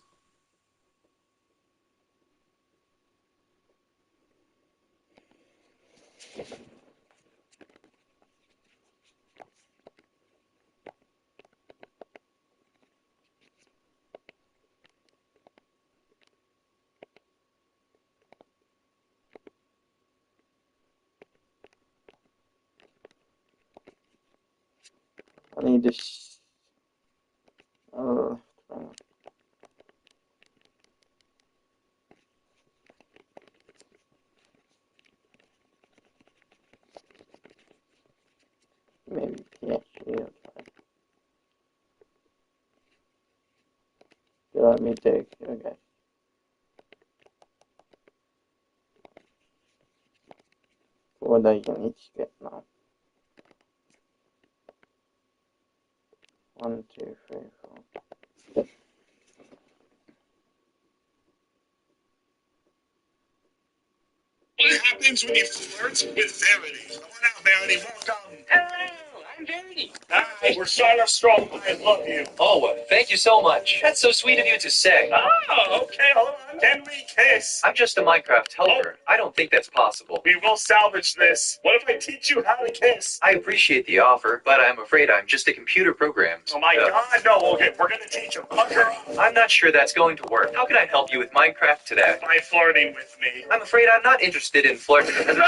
I need this. Oh, maybe PhD. Let me take. Okay. What are you going to get now? 1, 2, 3, 4. What happens when you flirt with Verity? Come on out, Verity. Welcome. Hello, I'm Verity. Hi, we're starting off strong. I love you. Oh, thank you so much. That's so sweet of you to say. Oh, okay, hold on. Can we kiss? I'm just a Minecraft helper. I don't think that's possible. We will salvage this. What if I teach you how to kiss? I appreciate the offer, but I'm afraid I'm just a computer program. Oh my god, no, okay, we're gonna teach you. Pucker up. I'm not sure that's going to work. How can I help you with Minecraft today? By flirting with me. I'm afraid I'm not interested in flirting, because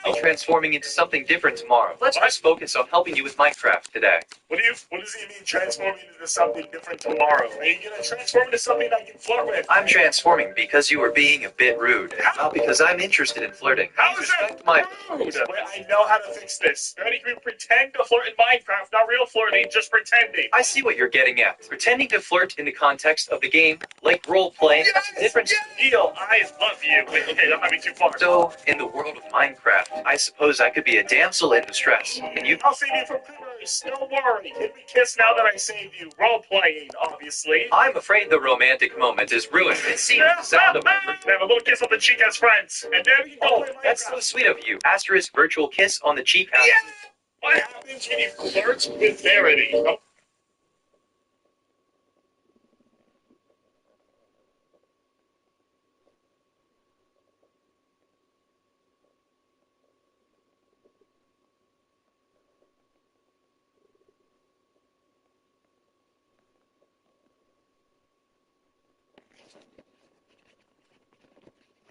I'm transforming into something different tomorrow. Let's just focus on helping you with Minecraft today. What does he mean transforming into something different tomorrow? Are you gonna transform into something I can flirt with? I'm transforming because you were being a bit rude. Not because I'm interested in flirting. How is that rude? Wait, I know how to fix this. Ready? We pretend to flirt in Minecraft, not real flirting, just pretending. I see what you're getting at. Pretending to flirt in the context of the game, like role-playing, that's different. Neil, I love you. Wait, okay, don't have me too far. So, in the world of Minecraft, I suppose I could be a damsel in distress. And you... I'll save you from Paris. Don't worry. Can we kiss now that I saved you? Role-playing, obviously. I'm afraid the romantic moment is ruined. It seems the sound of my... Have a little kiss on the cheek as friends. And then we can go play Minecraft. That's so sweet of you. Asterisk virtual kiss on the cheek. Yeah! What happens when you flirt with Verity? Oh.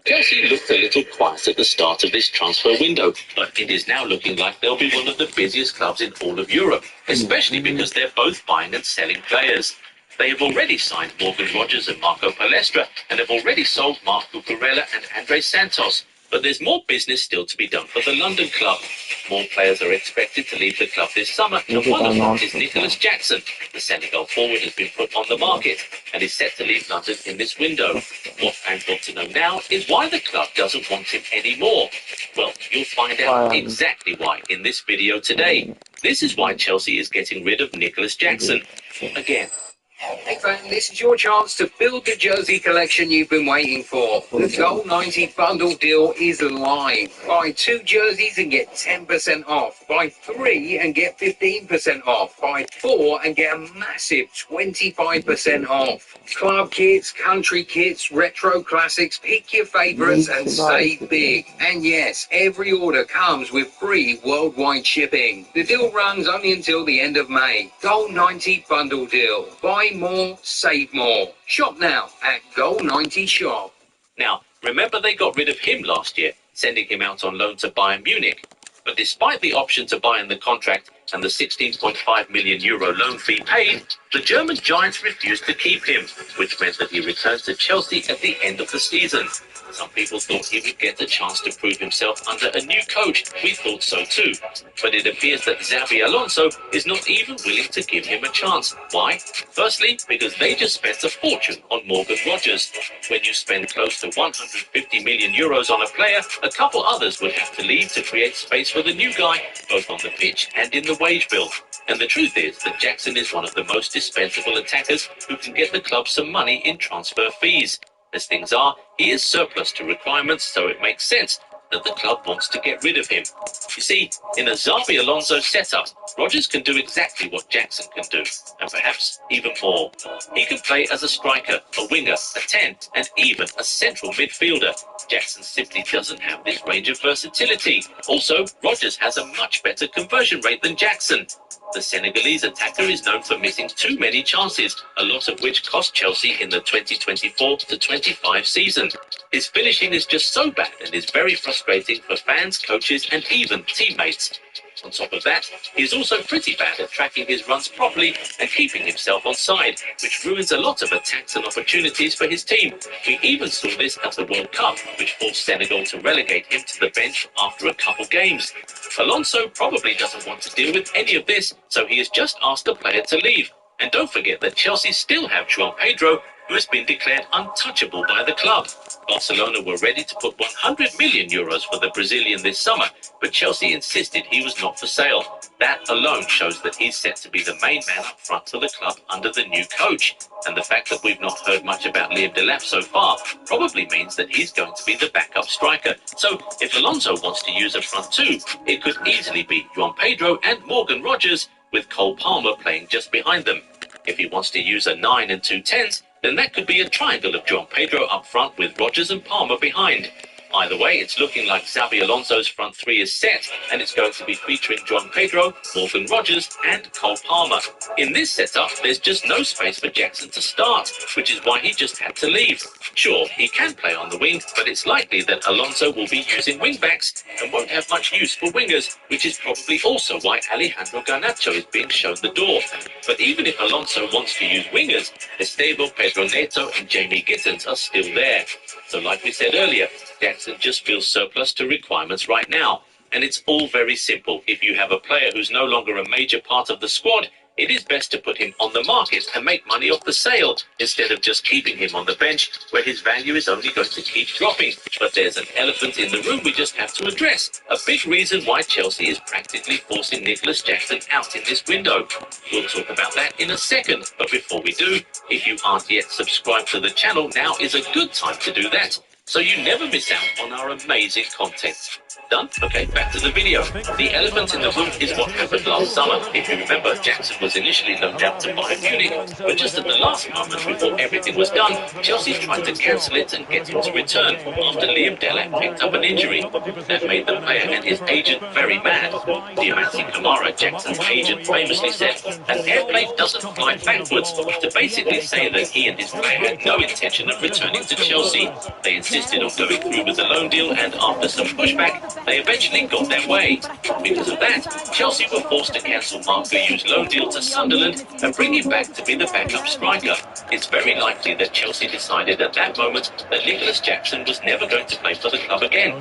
Chelsea looked a little quiet at the start of this transfer window, but it is now looking like they'll be one of the busiest clubs in all of Europe, especially because they're both buying and selling players. They have already signed Morgan Rogers and Marco Palestra and have already sold Marc Cucurella and Andre Santos. But there's more business still to be done for the London club. More players are expected to leave the club this summer, and one of them is Nicholas Jackson. The Senegal forward has been put on the market and is set to leave London in this window. What fans want to know now is why the club doesn't want him anymore. Well, you'll find out exactly why in this video today. This is why Chelsea is getting rid of Nicholas Jackson. Again. Hey fan, this is your chance to build the jersey collection you've been waiting for. The Goal 90 bundle deal is live. Buy 2 jerseys and get 10% off. Buy 3 and get 15% off. Buy 4 and get a massive 25% off. Club kits, country kits, retro classics, pick your favourites and save big. And yes, every order comes with free worldwide shipping. The deal runs only until the end of May. Goal 90 bundle deal. Buy more, save more. Shop now at Goal 90 Shop. Now, remember they got rid of him last year, sending him out on loan to Bayern Munich. But despite the option to buy in the contract and the €16.5 million loan fee paid, the German Giants refused to keep him, which meant that he returned to Chelsea at the end of the season. Some people thought he would get the chance to prove himself under a new coach. We thought so too. But it appears that Xabi Alonso is not even willing to give him a chance. Why? Firstly, because they just spent a fortune on Morgan Rogers. When you spend close to €150 million on a player, a couple others would have to leave to create space for the new guy, both on the pitch and in the wage bill. And the truth is that Jackson is one of the most dispensable attackers who can get the club some money in transfer fees. As things are, he is surplus to requirements, so it makes sense that the club wants to get rid of him. You see, in a Xabi Alonso setup, Rogers can do exactly what Jackson can do, and perhaps even more. He can play as a striker, a winger, a 10, and even a central midfielder. Jackson simply doesn't have this range of versatility. Also, Rogers has a much better conversion rate than Jackson. The Senegalese attacker is known for missing too many chances, a lot of which cost Chelsea in the 2024-25 season. His finishing is just so bad and is very frustrating for fans, coaches, and even teammates. On top of that, he is also pretty bad at tracking his runs properly and keeping himself on side, which ruins a lot of attacks and opportunities for his team. We even saw this at the World Cup, which forced Senegal to relegate him to the bench after a couple games. Alonso probably doesn't want to deal with any of this, so he has just asked the player to leave. And don't forget that Chelsea still have João Pedro, who has been declared untouchable by the club. Barcelona were ready to put €100 million for the Brazilian this summer, but Chelsea insisted he was not for sale. That alone shows that he's set to be the main man up front for the club under the new coach. And the fact that we've not heard much about Liam Delap so far probably means that he's going to be the backup striker. So if Alonso wants to use a front two, it could easily be João Pedro and Morgan Rogers, with Cole Palmer playing just behind them. If he wants to use a 9 and 2 10s, then that could be a triangle of João Pedro up front with Rogers and Palmer behind. Either way, it's looking like Xabi Alonso's front three is set, and it's going to be featuring João Pedro, Morgan Rogers, and Cole Palmer. In this setup, there's just no space for Jackson to start, which is why he just had to leave. Sure, he can play on the wing, but it's likely that Alonso will be using wing-backs and won't have much use for wingers, which is probably also why Alejandro Garnacho is being shown the door. But even if Alonso wants to use wingers, Esteban, Pedro Neto, and Jamie Gittins are still there. So like we said earlier, Jackson just feels surplus to requirements right now. And it's all very simple. If you have a player who's no longer a major part of the squad, it is best to put him on the market and make money off the sale, instead of just keeping him on the bench, where his value is only going to keep dropping. But there's an elephant in the room we just have to address. A big reason why Chelsea is practically forcing Nicholas Jackson out in this window. We'll talk about that in a second. But before we do, if you aren't yet subscribed to the channel, now is a good time to do that, so you never miss out on our amazing content. Done? Okay, back to the video. The elephant in the room is what happened last summer. If you remember, Jackson was initially loaned out to Bayern Munich, but just at the last moment before everything was done, Chelsea tried to cancel it and get him to return after Liam Delap picked up an injury. That made the player and his agent very mad. Diamante Kamara, Jackson's agent, famously said, "An airplane doesn't fly backwards," to basically say that he and his player had no intention of returning to Chelsea. They insisted insisted on going through with the loan deal, and after some pushback, they eventually got their way. Because of that, Chelsea were forced to cancel Mark Guyu's loan deal to Sunderland and bring him back to be the backup striker. It's very likely that Chelsea decided at that moment that Nicholas Jackson was never going to play for the club again.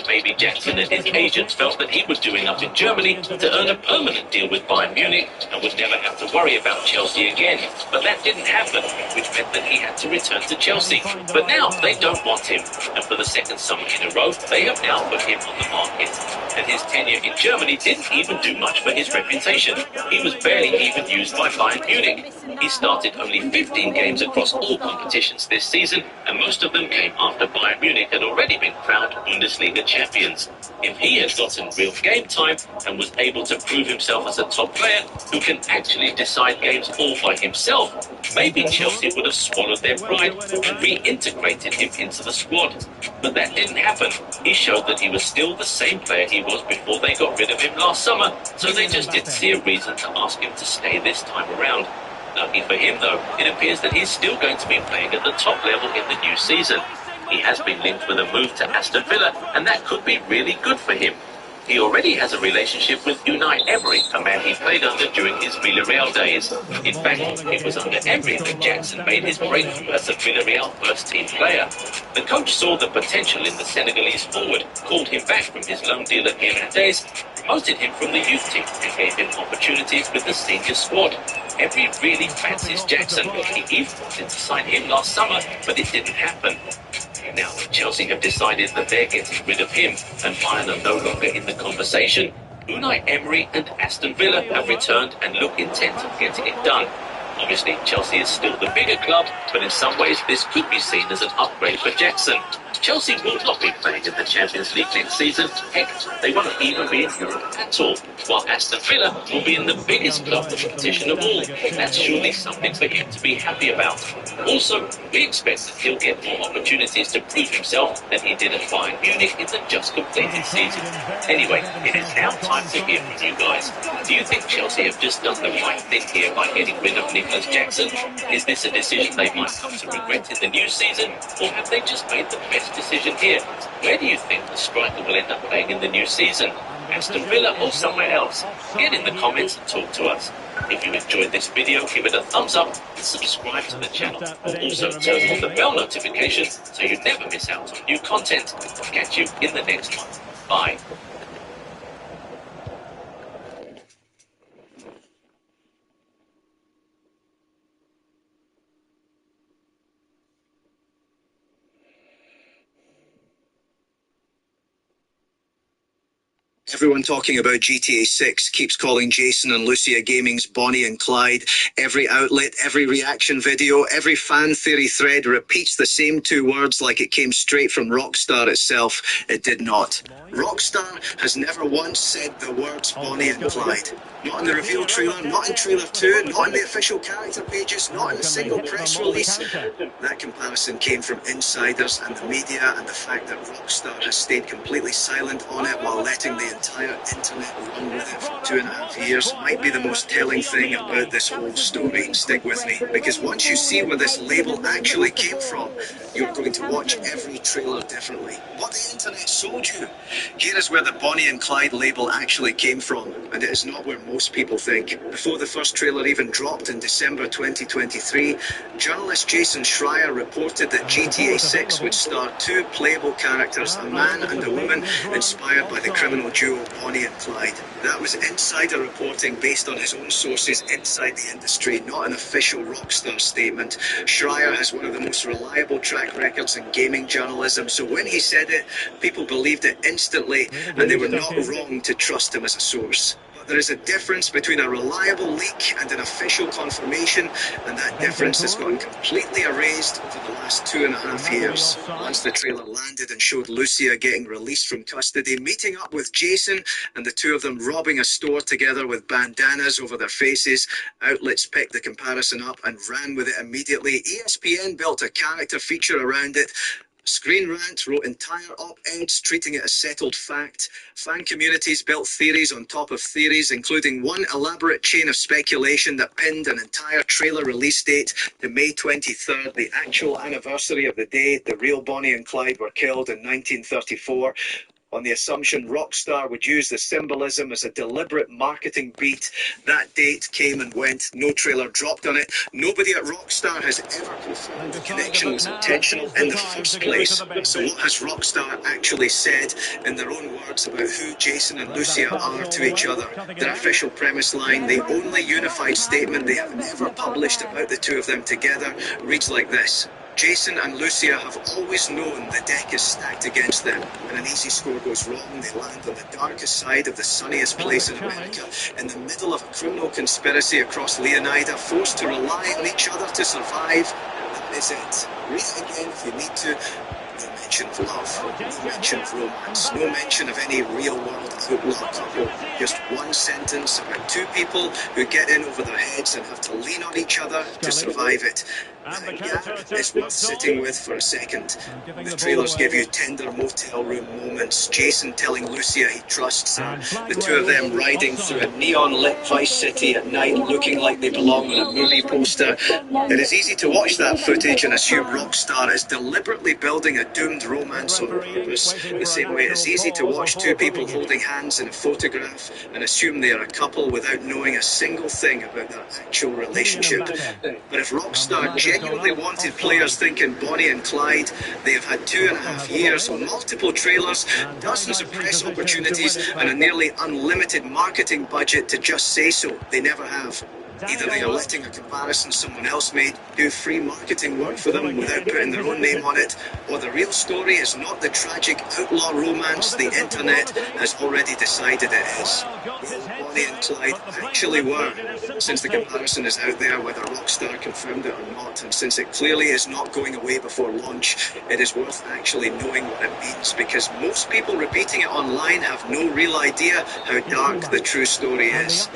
Maybe Jackson and his agent felt that he was doing enough in Germany to earn a permanent deal with Bayern Munich and would never have to worry about Chelsea again. But that didn't happen, which meant that he had to return to Chelsea. But now they don't want him, and for the second summer in a row, they have now put him on the market. And his tenure in Germany didn't even do much for his reputation. He was barely even used by Bayern Munich. He started only 15 games across all competitions this season, and most of them came after Bayern Munich had already been crowned Bundesliga champions. If he had gotten real game time and was able to prove himself as a top player who can actually decide games all by himself, maybe Chelsea would have swallowed their pride and reintegrated him into the squad. But that didn't happen. He showed that he was still the same player he was before they got rid of him last summer, so they just didn't see a reason to ask him to stay this time around. Lucky for him, though, it appears that he's still going to be playing at the top level in the new season. He has been linked with a move to Aston Villa, and that could be really good for him. He already has a relationship with Unai Emery, a man he played under during his Villarreal days. In fact, it was under Emery that Jackson made his breakthrough as a Villarreal first-team player. The coach saw the potential in the Senegalese forward, called him back from his loan deal at Mirandés, promoted him from the youth team, and gave him opportunities with the senior squad. Emery really fancies Jackson. He even wanted to sign him last summer, but it didn't happen. Now that Chelsea have decided that they're getting rid of him and Bayern are no longer in the conversation, Unai Emery and Aston Villa have returned and look intent on getting it done. Obviously, Chelsea is still the bigger club, but in some ways this could be seen as an upgrade for Jackson. Chelsea will not be playing in the Champions League next season. Heck, they won't even be in Europe at all, while Aston Villa will be in the biggest club competition of all. That's surely something for him to be happy about. Also, we expect that he'll get more opportunities to prove himself than he did at Bayern Munich in the just completed season. Anyway, it is now time to hear from you guys. Do you think Chelsea have just done the right thing here by getting rid of Nicholas Jackson? Is this a decision they might come to regret in the new season, or have they just made the best decision here? Where do you think the striker will end up playing in the new season? Aston Villa or somewhere else? Get in the comments and talk to us. If you enjoyed this video, give it a thumbs up and subscribe to the channel. Also turn on the bell notification so you never miss out on new content. Catch you in the next one. Bye. Everyone talking about GTA 6 keeps calling Jason and Lucia Gaming's Bonnie and Clyde. Every outlet, every reaction video, every fan theory thread repeats the same two words like it came straight from Rockstar itself. It did not. Rockstar has never once said the words Bonnie and Clyde. Not in the reveal trailer, not in trailer 2, not in the official character pages, not in a single press release. That comparison came from insiders and the media, and the fact that Rockstar has stayed completely silent on it while letting the entire internet run with it for 2.5 years might be the most telling thing about this whole story. Stick with me, because once you see where this label actually came from, you're going to watch every trailer differently. What the internet sold you. Here is where the Bonnie and Clyde label actually came from, and it is not where most people think. Before the first trailer even dropped in December 2023, journalist Jason Schreier reported that GTA 6 would star two playable characters, a man and a woman, inspired by the criminal duo Bonnie and Clyde. That was insider reporting based on his own sources inside the industry, not an official Rockstar statement. Schreier has one of the most reliable track records in gaming journalism, so when he said it, people believed it instantly, and they were not wrong to trust him as a source. But there is a difference between a reliable leak and an official confirmation, and that difference has gotten completely erased over the last 2.5 years. Once the trailer landed and showed Lucia getting released from custody, meeting up with Jason, and the two of them robbing a store together with bandanas over their faces, outlets picked the comparison up and ran with it immediately. ESPN built a character feature around it, Screen Rant wrote entire op-eds treating it as settled fact. Fan communities built theories on top of theories, including one elaborate chain of speculation that pinned an entire trailer release date to May 23rd, the actual anniversary of the day the real Bonnie and Clyde were killed in 1934. On the assumption Rockstar would use the symbolism as a deliberate marketing beat. That date came and went, no trailer dropped on it. Nobody at Rockstar has ever confirmed the connection was intentional in the first place. So what has Rockstar actually said in their own words about who Jason and Lucia are to each other? Their official premise line, the only unified statement they have ever published about the two of them together, reads like this. Jason and Lucia have always known the deck is stacked against them. When an easy score goes wrong, they land on the darkest side of the sunniest place in America, in the middle of a criminal conspiracy across Leonida, forced to rely on each other to survive. That is it. Read it again if you need to. No mention of love, no mention of romance, no mention of any real-world outlaw couple. Just one sentence about two people who get in over their heads and have to lean on each other to survive it. That gap is worth sitting with for a second. The trailers give you tender motel room moments. Jason telling Lucia he trusts her. The two of them riding through a neon-lit Vice City at night looking like they belong on a movie poster. It is easy to watch that footage and assume Rockstar is deliberately building a doomed romance on purpose. The same way it's easy to watch two people holding hands in a photograph and assume they are a couple without knowing a single thing about their actual relationship. But if Rockstar genuinely wanted players thinking Bonnie and Clyde, they have had 2.5 years, multiple trailers, dozens of press opportunities, and a nearly unlimited marketing budget to just say so. They never have. Either they are letting a comparison someone else made do free marketing work for them without putting their own name on it, or the real story is not the tragic outlaw romance the internet has already decided it is. Bonnie and Clyde actually were, since the comparison is out there whether Rockstar confirmed it or not, and since it clearly is not going away before launch, it is worth actually knowing what it means, because most people repeating it online have no real idea how dark the true story is.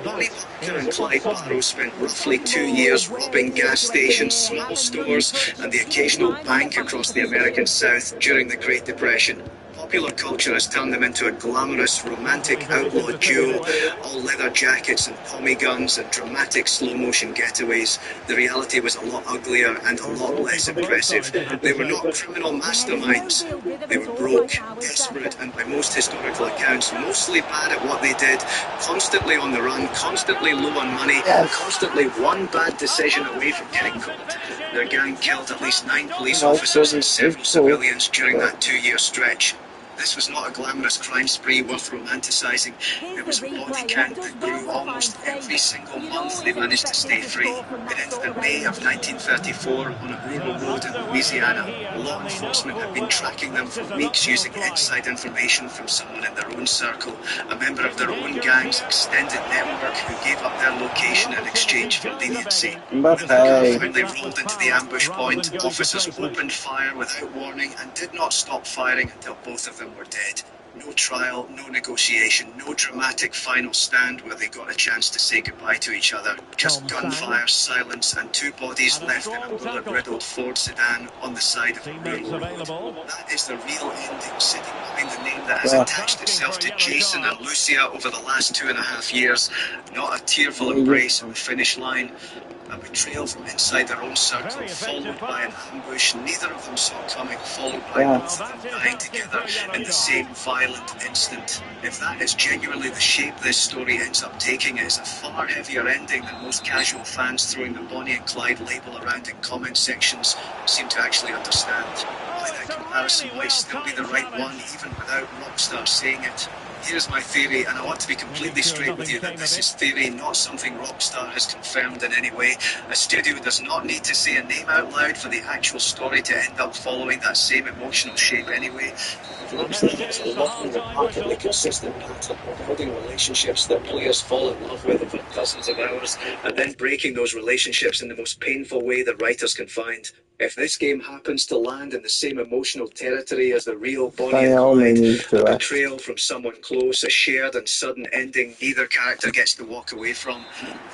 Bonnie and Clyde Barrow spent roughly 2 years robbing gas stations, small stores, and the occasional bank across the American South during the Great Depression. Popular culture has turned them into a glamorous, romantic outlaw duo, all leather jackets and Tommy guns and dramatic slow-motion getaways. The reality was a lot uglier and a lot less impressive. They were not criminal masterminds. They were broke, desperate, and by most historical accounts, mostly bad at what they did, constantly on the run, constantly low on money, and constantly one bad decision away from getting caught. Their gang killed at least 9 police officers and several civilians during that 2-year stretch. This was not a glamorous crime spree worth romanticising. It was a body count that grew almost every single month they managed to stay free. It ended in May of 1934 on a rural road in Louisiana. Law enforcement had been tracking them for weeks using inside information from someone in their own circle, a member of their own gang's extended network who gave up their location in exchange for leniency. When the car finally rolled into the ambush point, officers opened fire without warning and did not stop firing until both of them were dead. No trial, no negotiation, no dramatic final stand where they got a chance to say goodbye to each other. Just gunfire, silence, and 2 bodies left in a bullet-riddled Ford sedan on the side of a rural road. That is the real ending, sitting behind the name that has attached itself to Jason and Lucia over the last 2.5 years. Not a tearful embrace on the finish line. A betrayal from inside their own circle, followed by an ambush neither of them saw coming, followed by both of them dying together in the same violent instant. If that is genuinely the shape this story ends up taking, it is a far heavier ending than most casual fans throwing the Bonnie and Clyde label around in comment sections seem to actually understand. Why that comparison might still be the right one, even without Rockstar saying it. Here's my theory, and I want to be completely straight with you that this is theory, not something Rockstar has confirmed in any way. A studio does not need to say a name out loud for the actual story to end up following that same emotional shape anyway. Rockstar has a long, remarkably consistent pattern of building relationships that players fall in love with over dozens of hours, and then breaking those relationships in the most painful way that writers can find. If this game happens to land in the same emotional territory as the real Bonnie They and only Clyde, need to a rest. betrayal from someone close, a shared and sudden ending neither character gets to walk away from,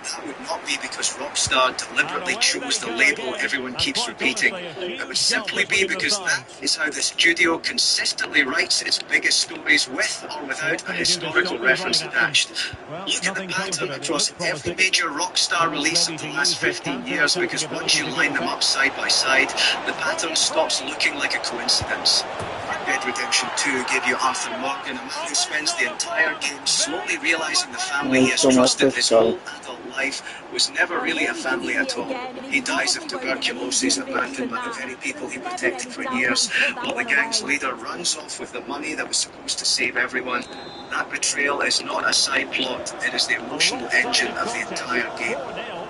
that would not be because Rockstar deliberately chose the label everyone keeps repeating. It would simply be because that is how the studio consistently writes its biggest stories, with or without a historical reference attached. Look at the pattern across every major Rockstar release of the last 15 years, because once you line them up side by side, the pattern stops looking like a coincidence. Red Dead Redemption 2 gave you Arthur Morgan, a man who spends the entire game slowly realising the family he has trusted his whole adult life was never really a family at all. He dies of tuberculosis, abandoned by the very people he protected for years, while the gang's leader runs off with the money that was supposed to save everyone. That betrayal is not a side plot, it is the emotional engine of the entire game.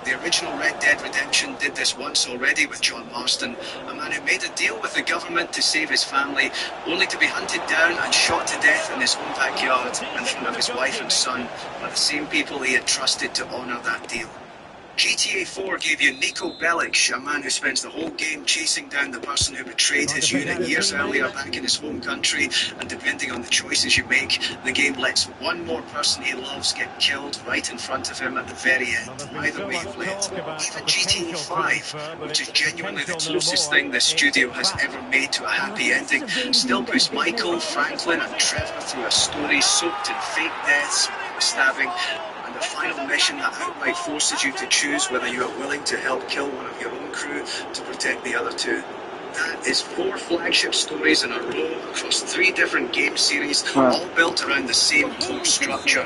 The original Red Dead Redemption did this once already with John Marston, a man who made a deal with the government to save his family, only to be hunted down and shot to death in his own backyard in front of his wife and son by the same people he had trusted to honour that deal. GTA 4 gave you Niko Bellic, a man who spends the whole game chasing down the person who betrayed his unit years earlier back in his home country, and depending on the choices you make, the game lets one more person he loves get killed right in front of him at the very end, either way you play it. Even GTA 5, which is genuinely the closest thing the studio has ever made to a happy ending, still puts Michael, Franklin and Trevor through a story soaked in fake deaths, stabbing, and a final mission that outright forces you to choose whether you are willing to help kill one of your own crew to protect the other two. That is 4 flagship stories in a row across 3 different game series, all built around the same core structure.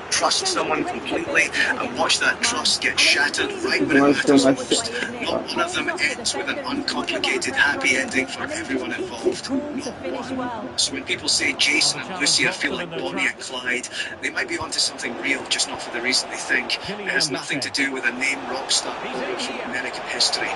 Trust someone completely and watch that trust get shattered right when it matters most. Not one of them ends with an uncomplicated happy ending for everyone involved. Not one. So when people say Jason and Lucia feel like Bonnie and Clyde, they might be onto something real, just not for the reason they think. It has nothing to do with a name Rockstar borrowed from American history.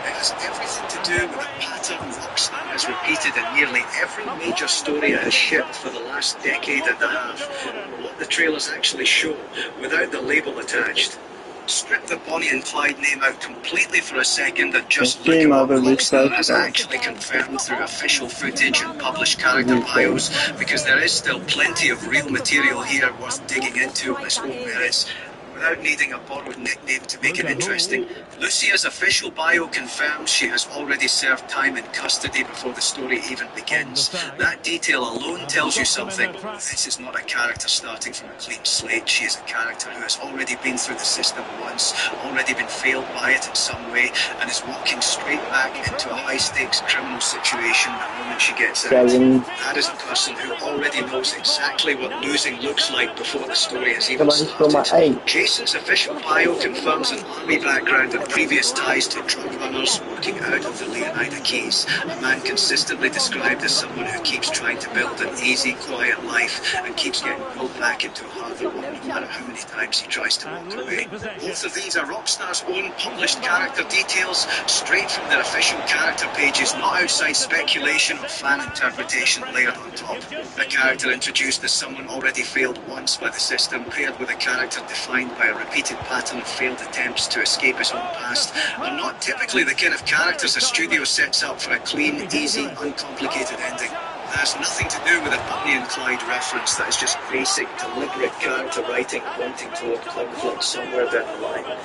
It has everything to do with a pattern Rockstar has repeated in nearly every major story it has shipped for the last decade and a half. What the trailers actually show, without the label attached. Strip the Bonnie and Clyde name out completely for a second and just look at what Rockstar has actually confirmed through official footage and published character bios, because there is still plenty of real material here worth digging into on its own merits. Without needing a borrowed nickname to make it interesting, Lucia's official bio confirms she has already served time in custody before the story even begins. That detail alone tells you something. This is not a character starting from a clean slate. She is a character who has already been through the system once, already been failed by it in some way, and is walking straight back into a high-stakes criminal situation the moment she gets out. That is a person who already knows exactly what losing looks like before the story has even started. Jason's official bio confirms an army background and previous ties to drug runners working out of the Leonida Keys, a man consistently described as someone who keeps trying to build an easy, quiet life and keeps getting pulled back into a harder one no matter how many times he tries to walk away. Both of these are Rockstar's own published character details, straight from their official character pages, not outside speculation or fan interpretation layered on top. A character introduced as someone already failed once by the system, paired with a character defined by a repeated pattern of failed attempts to escape his own past, are not typically the kind of characters a studio sets up for a clean, easy, uncomplicated ending. It has nothing to do with a Bonnie and Clyde reference. That is just basic, deliberate character writing pointing toward conflict somewhere down the line.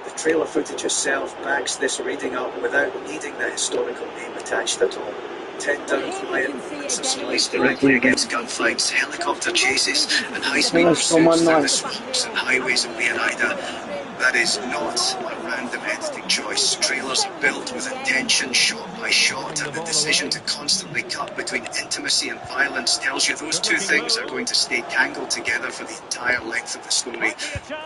The trailer footage itself backs this reading up without needing the historical name attached at all. 10 down quiet moments are spliced directly against gunfights, helicopter chases, and high-speed pursuits through the swamps and highways of Leonida. That is not a random editing choice. Trailers are built with intention, shot by shot, and the decision to constantly cut between intimacy and violence tells you those two things are going to stay tangled together for the entire length of the story,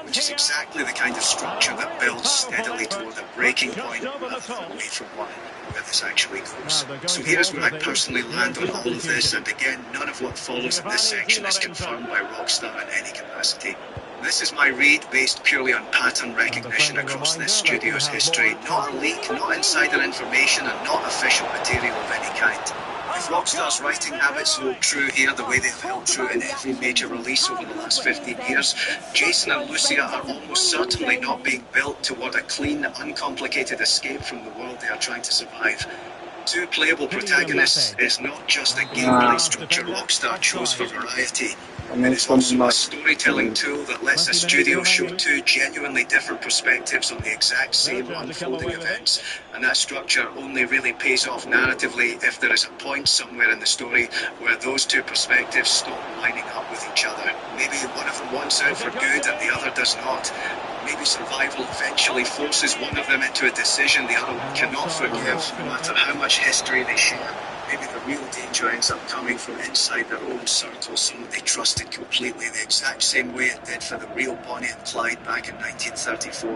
which is exactly the kind of structure that builds steadily toward a breaking point rather than away from one, where this actually goes. So here's where I personally land on all of this, and again, none of what follows in this section is confirmed by Rockstar in any capacity. This is my read based purely on pattern recognition across this studio's history, not a leak, not insider information, and not official material of any kind. If Rockstar's writing habits hold true here the way they've held true in every major release over the last 15 years, Jason and Lucia are almost certainly not being built toward a clean, uncomplicated escape from the world they are trying to survive. Two playable protagonists is not just a gameplay structure Rockstar chose for variety. It is also a storytelling tool that lets a studio show two genuinely different perspectives on the exact same unfolding events, and that structure only really pays off narratively if there is a point somewhere in the story where those two perspectives stop lining up with each other. Maybe one of them wants out for good and the other does not. Maybe survival eventually forces one of them into a decision the other one cannot forgive, no matter how much history they share. Maybe the real danger ends up coming from inside their own circle, someone they trusted completely, the exact same way it did for the real Bonnie and Clyde back in 1934,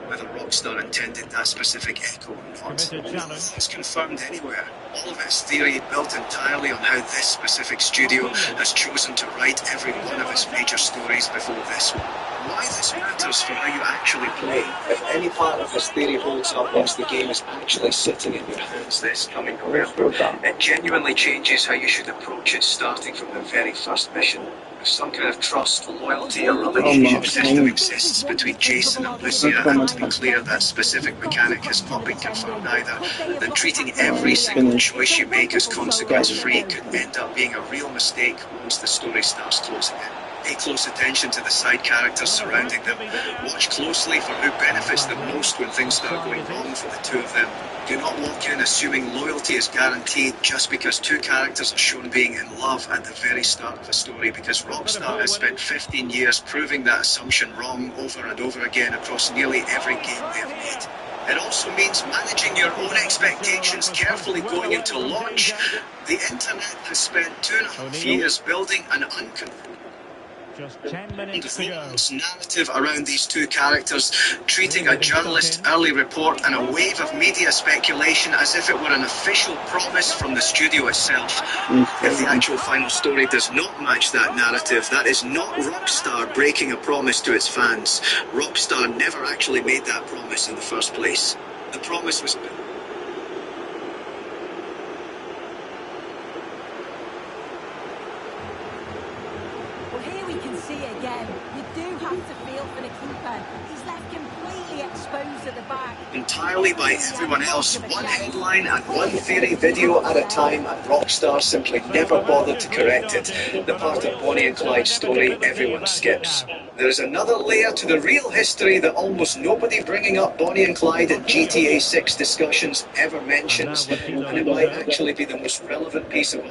whether Rockstar intended that specific echo or not. It's confirmed anywhere. All of it's theory built entirely on how this specific studio has chosen to write every one of its major stories before this one. Why this matters for how you actually play. If any part of this theory holds up once the game is actually sitting in your hands this coming November, it genuinely changes how you should approach it starting from the very first mission. If some kind of trust, loyalty, or relationship system exists between Jason and Lucia, and to be clear, that specific mechanic has not been confirmed either, then treating every single choice you make as consequence-free could end up being a real mistake once the story starts closing in. Pay close attention to the side characters surrounding them. Watch closely for who benefits the most when things start going wrong for the two of them. Do not walk in assuming loyalty is guaranteed just because two characters are shown being in love at the very start of a story, because Rockstar has spent 15 years proving that assumption wrong over and over again across nearly every game they have made. It also means managing your own expectations carefully going into launch. The internet has spent 2.5 years building an Just 10 minutes to go. narrative around these two characters, treating a journalist's early report and a wave of media speculation as if it were an official promise from the studio itself. If the actual final story does not match that narrative, that is not Rockstar breaking a promise to its fans. Rockstar never actually made that promise in the first place. The promise was... Well, here we can see again. You do have to feel for the keeper. He's left completely exposed at the back. Entirely by everyone else, one headline and one theory video at a time, and Rockstar simply never bothered to correct it. The part of Bonnie and Clyde's story everyone skips. There is another layer to the real history that almost nobody bringing up Bonnie and Clyde in GTA 6 discussions ever mentions, and it might actually be the most relevant piece of all.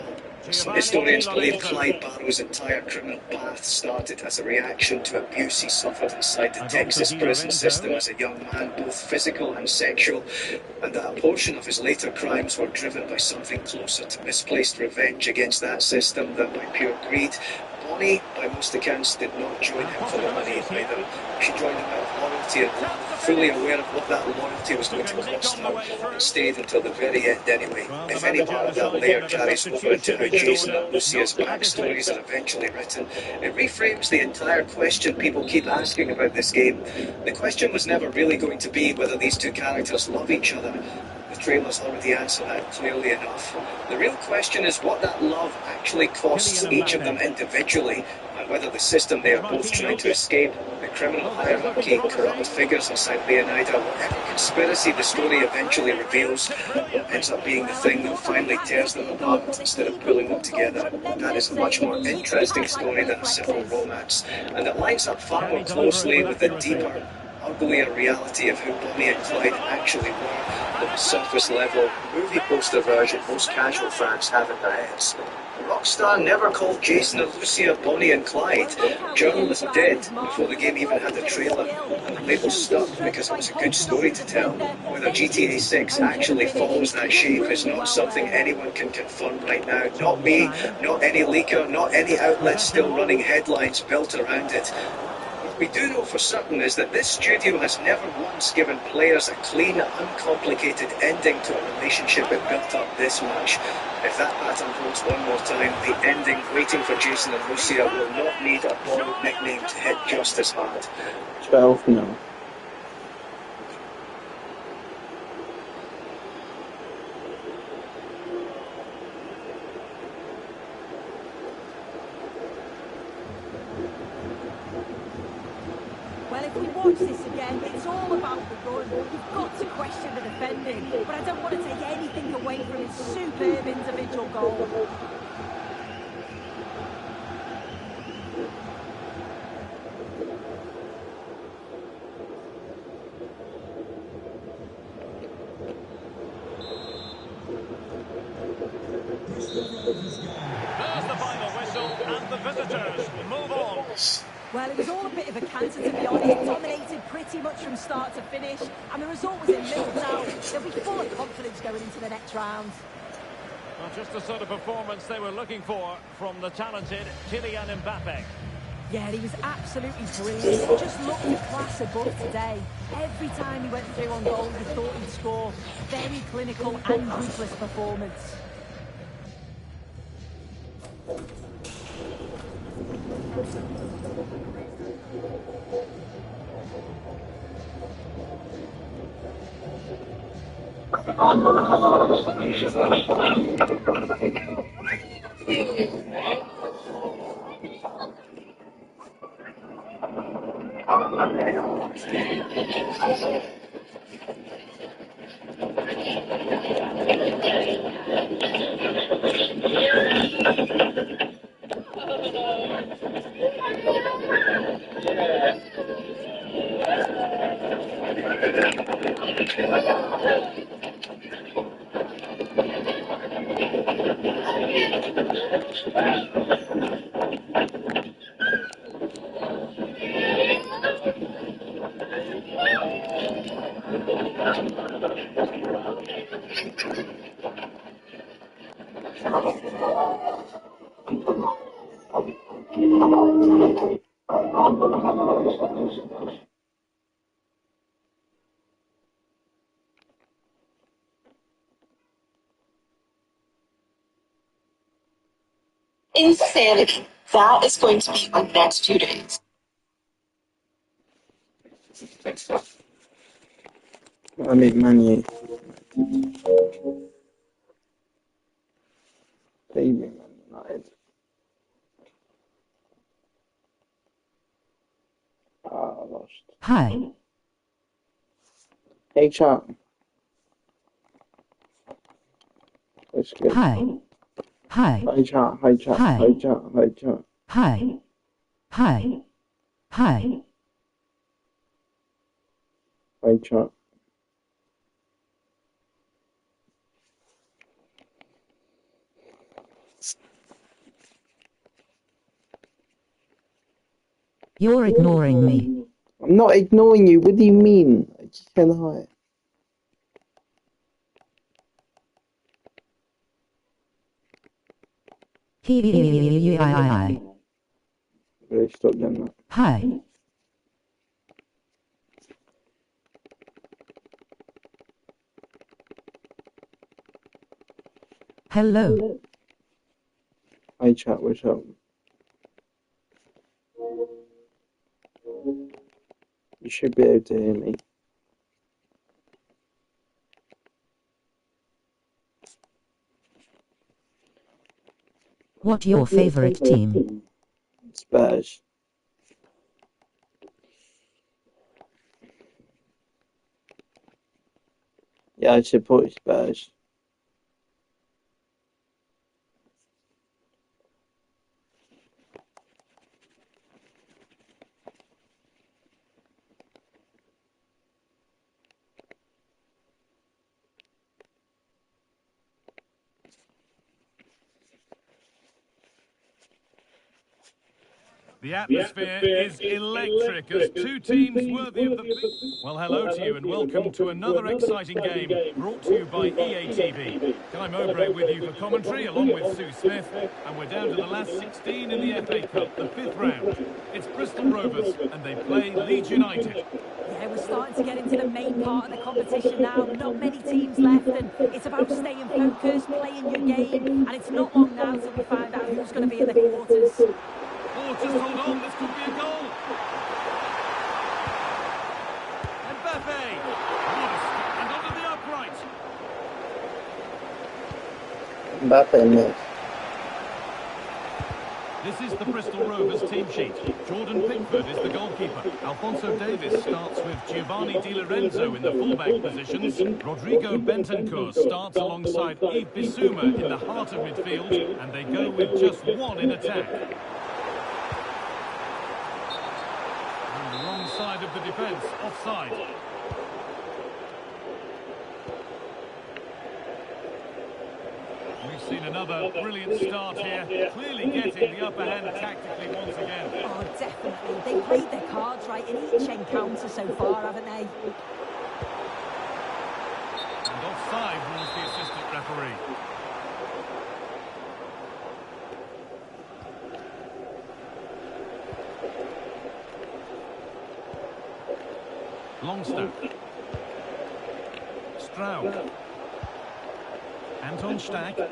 Some historians believe Clyde Barrow's entire criminal path started as a reaction to abuse he suffered inside the Texas prison system as a young man, both physical and sexual, and that a portion of his later crimes were driven by something closer to misplaced revenge against that system than by pure greed. Bonnie, by most accounts, did not join him for the money either. She joined him out of loyalty and love, fully aware of what that loyalty was going to cost her, and stayed until the very end anyway. If any part of that layer carries over into how Jason and Lucia's backstories are eventually written, it reframes the entire question people keep asking about this game. The question was never really going to be whether these two characters love each other. The trailers already answer that clearly enough. The real question is what that love actually costs each of them individually, and whether the system they are both trying to escape, the criminal hierarchy, corrupt figures inside Leonida, whatever conspiracy the story eventually reveals, ends up being the thing that finally tears them apart instead of pulling them together. That is a much more interesting story than a simple romance, and it lines up far more closely with the deeper, uglier reality of who Bonnie and Clyde actually were than the surface level movie poster version most casual fans have in their heads. Rockstar never called Jason and Lucia Bonnie and Clyde. Journalists did before the game even had a trailer, and the label stuck because it was a good story to tell. Whether GTA 6 actually follows that shape is not something anyone can confirm right now. Not me, not any leaker, not any outlet still running headlines built around it. What we do know for certain is that this studio has never once given players a clean, uncomplicated ending to a relationship it built up this much. If that pattern holds one more time, the ending waiting for Jason and Lucia will not need a borrowed nickname to hit just as hard. 12 now. if we watch this again, it's all about the run. You've got to question the defending, but I don't want to take anything away from his superb individual goal. There's the final whistle, and the visitors move on. Well, it was all a bit of a canter, to be honest. Dominated pretty much from start to finish, and the result was in little doubt. They'll be full of confidence going into the next round. Well, just the sort of performance they were looking for from the talented Kylian Mbappe. Yeah, he was absolutely brilliant. He just looked a class above today. Every time he went through on goal, you thought he'd score. Very clinical and ruthless performance. Insanity. That is going to be our next 2 days. I mean, Man U. Baby Man United. I lost. Hi. Hey, chat. It's good. Hi. Hi. Hi, chat. Hi, chat. Hi. Hi, chat. Hi, chat. Hi. Hi. Hi. Hi, chat. You're ignoring me. I'm not ignoring you. What do you mean? I just said hi. Hi. Really stop doing that. Hi. Hello. Hi, chat. What's up? You should be able to hear me. What's your favorite team? Spurs. Yeah, I support Spurs. The atmosphere is electric as two teams worthy of the... Well, hello to you and welcome to another exciting game brought to you by EA TV. Guy Mowbray with you for commentary along with Sue Smith, and we're down to the last 16 in the FA Cup, the 5th round. It's Bristol Rovers and they play Leeds United. Yeah, we're starting to get into the main part of the competition now. Not many teams left, and it's about staying focused, playing your game, and it's not long now till we find out who's going to be in the quarters. Oh, just hold on, this could be a goal. Mbappe. What a stop, and under the upright. Mbappe missed. This is the Bristol Rovers team sheet. Jordan Pickford is the goalkeeper. Alphonso Davies starts with Giovanni Di Lorenzo in the fullback positions. Rodrigo Bentancur starts alongside Yves Bissouma in the heart of midfield, and they go with just one in attack. On the wrong side of the defence, offside. We've seen another brilliant start here, clearly getting the upper hand tactically once again. Oh, definitely. They played their cards right in each encounter so far, haven't they? And offside rules the assistant referee. Longstaff. Stroud. Anton Stack. And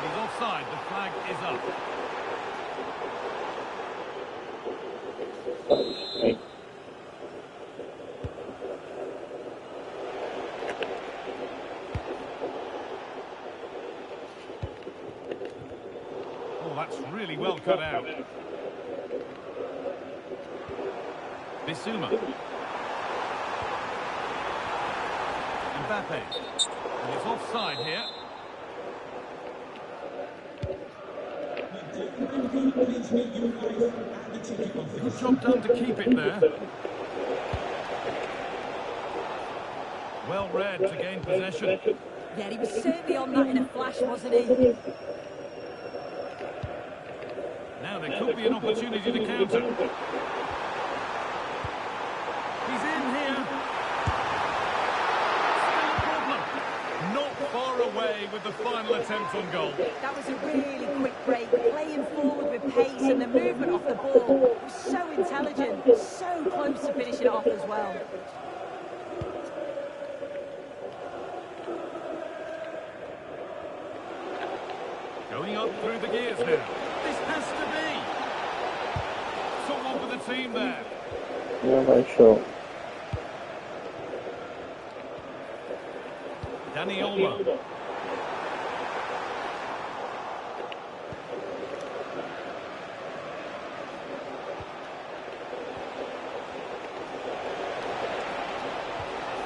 he's offside. The flag is up. Oh, that's really well cut out. Bissouma. Mbappe. And it's offside here. Good job done to keep it there. Well read to gain possession. Yeah, he was certainly on that in a flash, wasn't he? Now there could be an opportunity to counter. He's in here. Still a problem. Not far away with the final attempt on goal. That was a really quick break, playing forward with pace, and the movement off the ball was so intelligent, so close to finishing it off as well. Going up through the gears now. This has to be. Someone for the team there. Yeah, very short. Danny Olmo.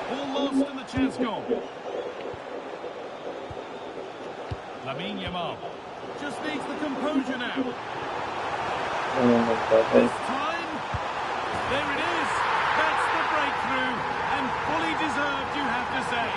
Ball lost and the chance gone. Lamine Yamal. Just needs the composure now. This time, there it is. That's the breakthrough, and fully deserved, you have to say.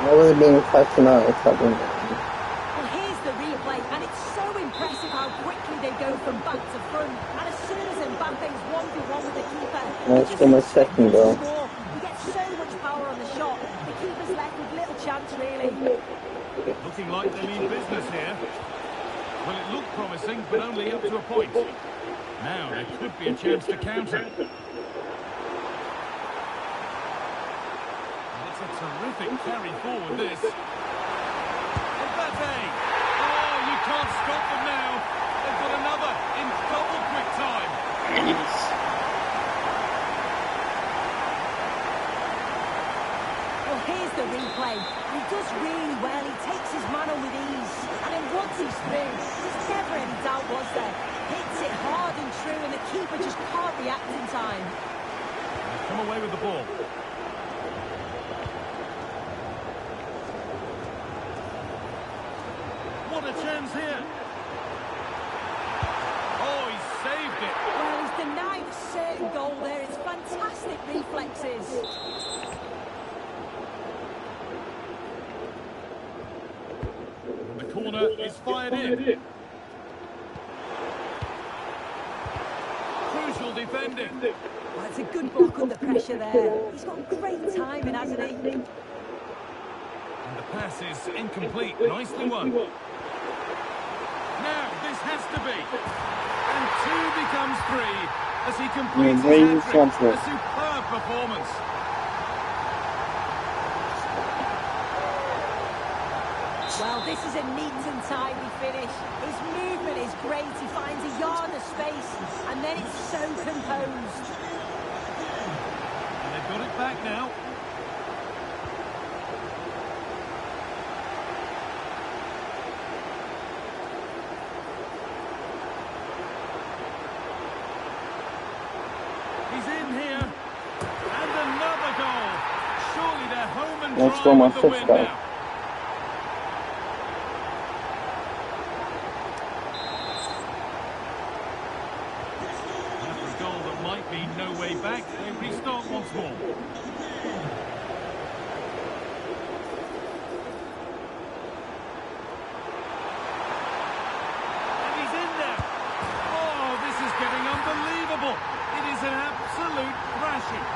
What would it be with 5-9 if that didn't? Well, here's the replay, and it's so impressive how quickly they go from back to front. And as soon as Mbappe's 1v1 with the keeper, That's for my second goal. he gets so much power on the shot. The keeper's left with little chance, really. Looking like they mean business here. Well, it looked promising, but only up to a point. Now there could be a chance to counter. It's a terrific carry forward, this. Mbappe! Oh, you can't stop them now. They've got another in double quick time. Well, here's the replay. He does really well. He takes his man on with ease. And then once he's through, there's never any doubt, was there? Hits it hard and true, and the keeper just can't react in time. He's come away with the ball. What a chance here. Oh, he saved it. Well, he's denied a certain goal there. It's fantastic reflexes. The corner is fired in. Crucial defending. Well, it's a good block under pressure there. He's got great timing, hasn't he? And the pass is incomplete. Nicely won. Now, this has to be. And 2 becomes 3 as he completes his hat-trick. A superb performance. Well, this is a neat and tidy finish. His movement is great. He finds a yard of space, and then it's so composed. got it back now. He's in here. And another goal. Surely they're home and Let's dry go, my with the fifth win goal. now. After a goal that might be no way back, they restart once more. And he's in there. Oh, this is getting unbelievable. It is an absolute thrashing.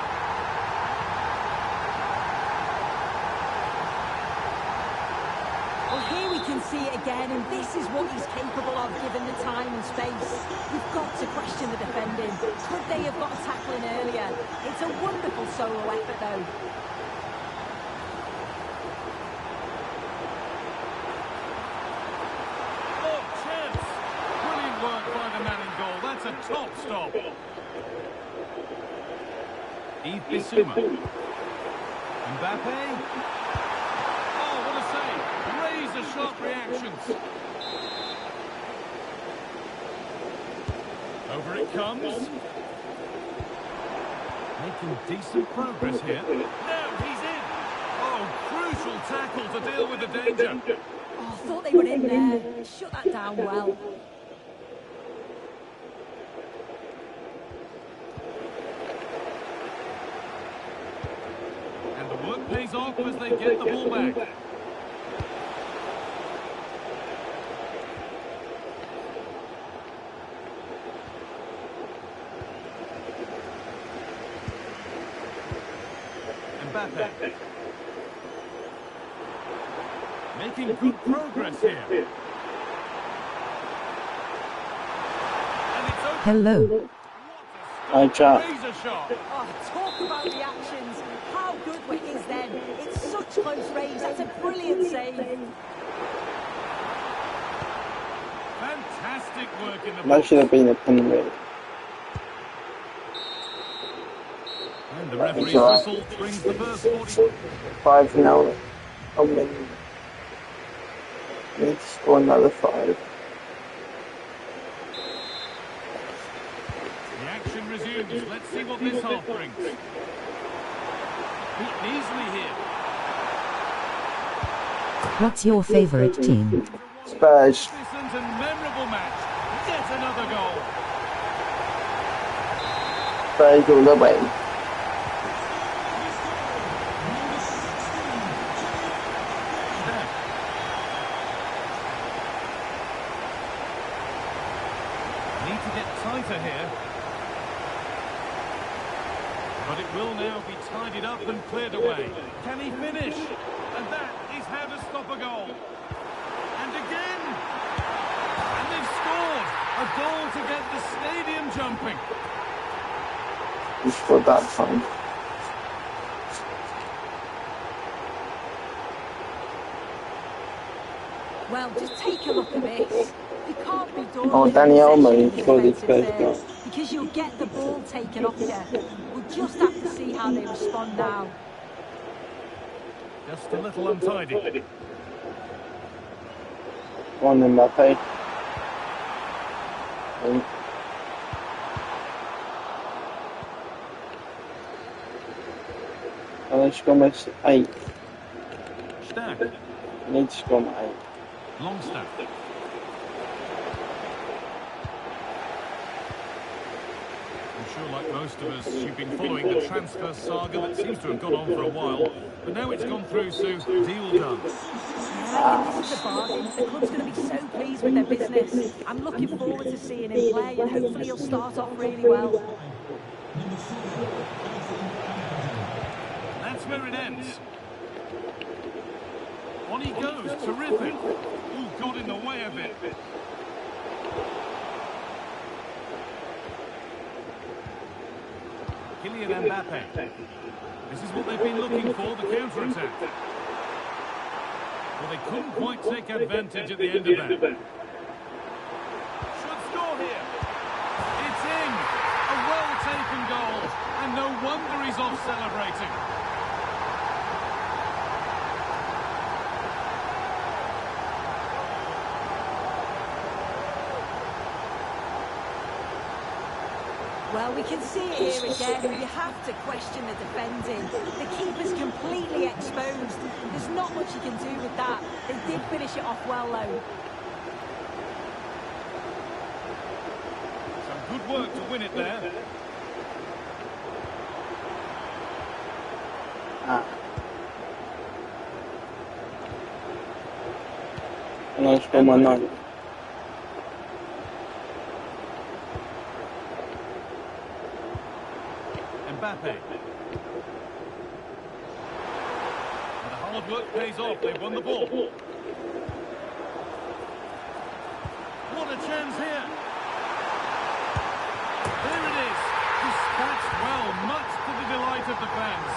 Well, here we can see it again, and this is what he's capable of given the time and space. You've got to question the defending. Could they have got a tackle in earlier? It's a wonderful solo effort, though. Oh, chance. Brilliant work by the man in goal. That's a top stop. Yves Bissouma. Mbappe. Oh, what a save. Razor-sharp reactions. Over it comes. Making decent progress here. Now he's in. Oh, crucial tackle to deal with the danger. Oh, I thought they were in there. Shut that down well. And the work pays off as they get the ball back. Mbappe. Making good progress here. And it's open. Hello. Hi, chat. Razor sharp. Oh, talk about reactions. How good were his then? It's such close range. That's a brilliant save. Fantastic work in the That box. should have been a penalty. And the referee's alright. whistle brings the first 40. 5-0. I mean, need to score another 5. The action resumes. Let's see what this half brings. Beaten easily here. What's your favorite team? Spurs. Magnificent and memorable match. Yet another goal. Spurs all the way. Need to get tighter here. But it will now be tidied up and cleared away. Can he finish? And that is how to stop a goal. And again. And they've scored. A goal to get the stadium jumping. He scored that time. Well, just take a look at this. You can't be done Oh, with Danny possession Elmo in the scored his defensive first third, goal. because you'll get the ball taken off you. We'll just have to see how they respond now. Just a little untidy. Go on, Mbappe. Let's go miss 8. Stack. Need to score 8. Longstaff. I'm sure, like most of us, you've been following the transfer saga that seems to have gone on for a while. But now it's gone through, so deal done. Yeah, this is a bargain. The club's going to be so pleased with their business. I'm looking forward to seeing him play, and hopefully he'll start off really well. That's where it ends. On he goes, terrific. Ooh, got in the way a bit. Kylian Mbappe. This is what they've been looking for, the counter-attack. Well, they couldn't quite take advantage at the end of that. Should score here. It's in. A well-taken goal. And no wonder he's on off celebrating. Well, we can see it here again, and you have to question the defending. The keeper's completely exposed. There's not much you can do with that. They did finish it off well, though. Some good work to win it there. Nice for my night. Mbappe. And the hard work pays off. They've won the ball. What a chance here. There it is. Dispatched well, much to the delight of the fans.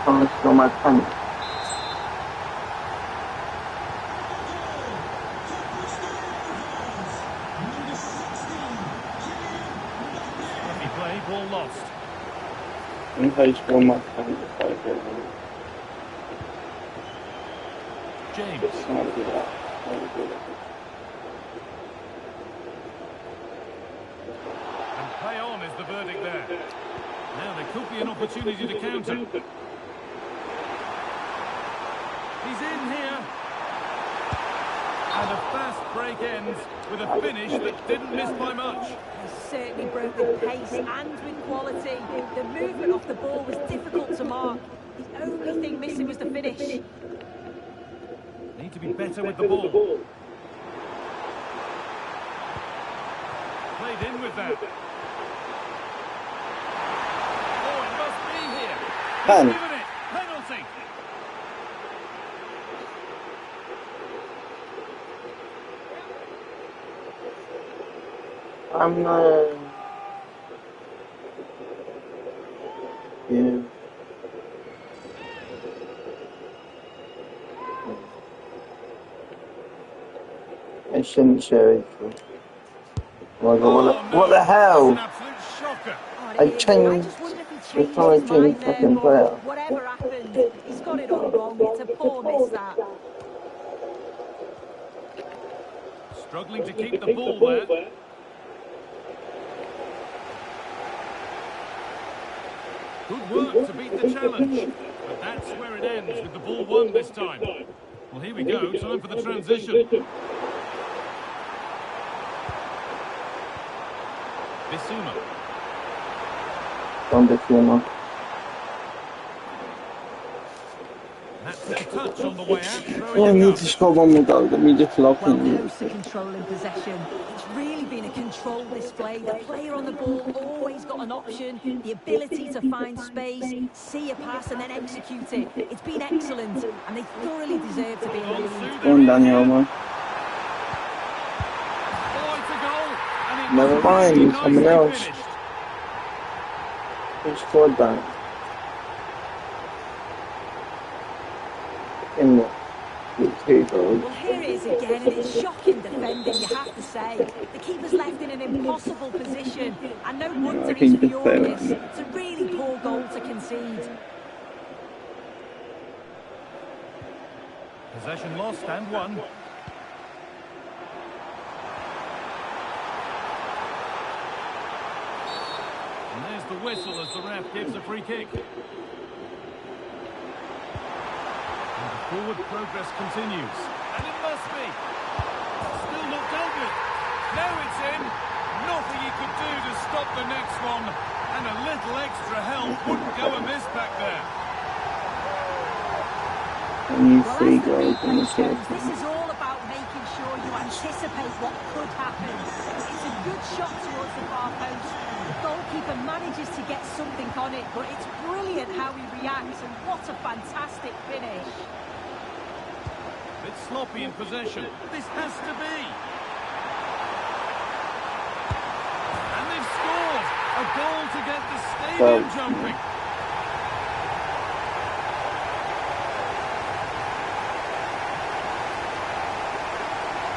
Nice for my tent. Ball lost. In case one my tent. James. And play on is the verdict there. Now there could be an opportunity to counter. He's in here. And a fast break ends with a finish that didn't miss by much. He certainly broke with pace and with quality. The movement off the ball was difficult to mark. The only thing missing was the finish. Need to be better with the ball. Played in with that. Oh, it must be here. He's given it. Penalty. I'm yeah. I shouldn't share it. What the hell? I changed the fucking player. Whatever happened, he's got it all wrong. It's a poor miss, that. Struggling to keep the ball there. Good work to beat the challenge. But that's where it ends, with the ball won this time. Well, here we go. Time for the transition. Bissouma. From Bissouma. That took a touch on the way out. I need to score one more goal. Let me just lock Well, in. close to controlling possession. It's really been a controlled display. The player on the ball always got an option, the ability to find space, see a pass and then execute it. It's been excellent, and they thoroughly deserve to be in the lead. Go on, Daniel, man. Never mind, someone else. Who scored that? In what? Well, here it is again, and it's shocking defending, you have to say. The keeper's left in an impossible position, and no wonder he's furious. It's a really poor goal to concede. Possession lost and won. And there's the whistle as the ref gives a free kick. Forward progress continues. And it must be. Still not dealt with. Now it's in. Nothing he could do to stop the next one. And a little extra help wouldn't go amiss back there. This is all about making sure you anticipate what could happen. It's a good shot towards the far post. The goalkeeper manages to get something on it, but it's brilliant how he reacts, and what a fantastic finish. It's sloppy in possession. This has to be. And they've scored. A goal to get the stadium jumping.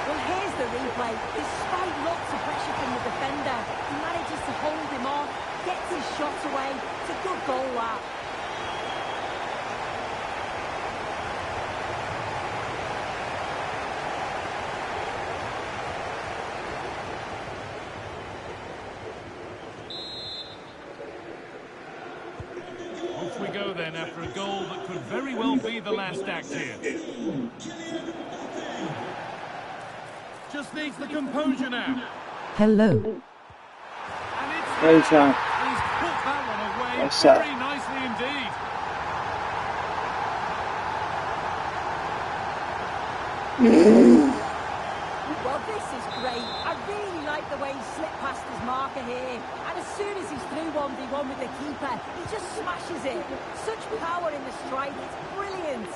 Well, here's the the replay. Despite lots of pressure from the defender, he manages to hold him off, gets his shot away. It's a good goal, that. Off we go then after a goal that could very well be the last act here. Just needs the composure now. Hello. Hey, Sean. He's put that one away What's that? very nicely indeed. Well, this is great. I really like the way he slipped past his marker here. And as soon as he's through 1v1 with the keeper, he just smashes it. Such power in the strike. It's brilliant.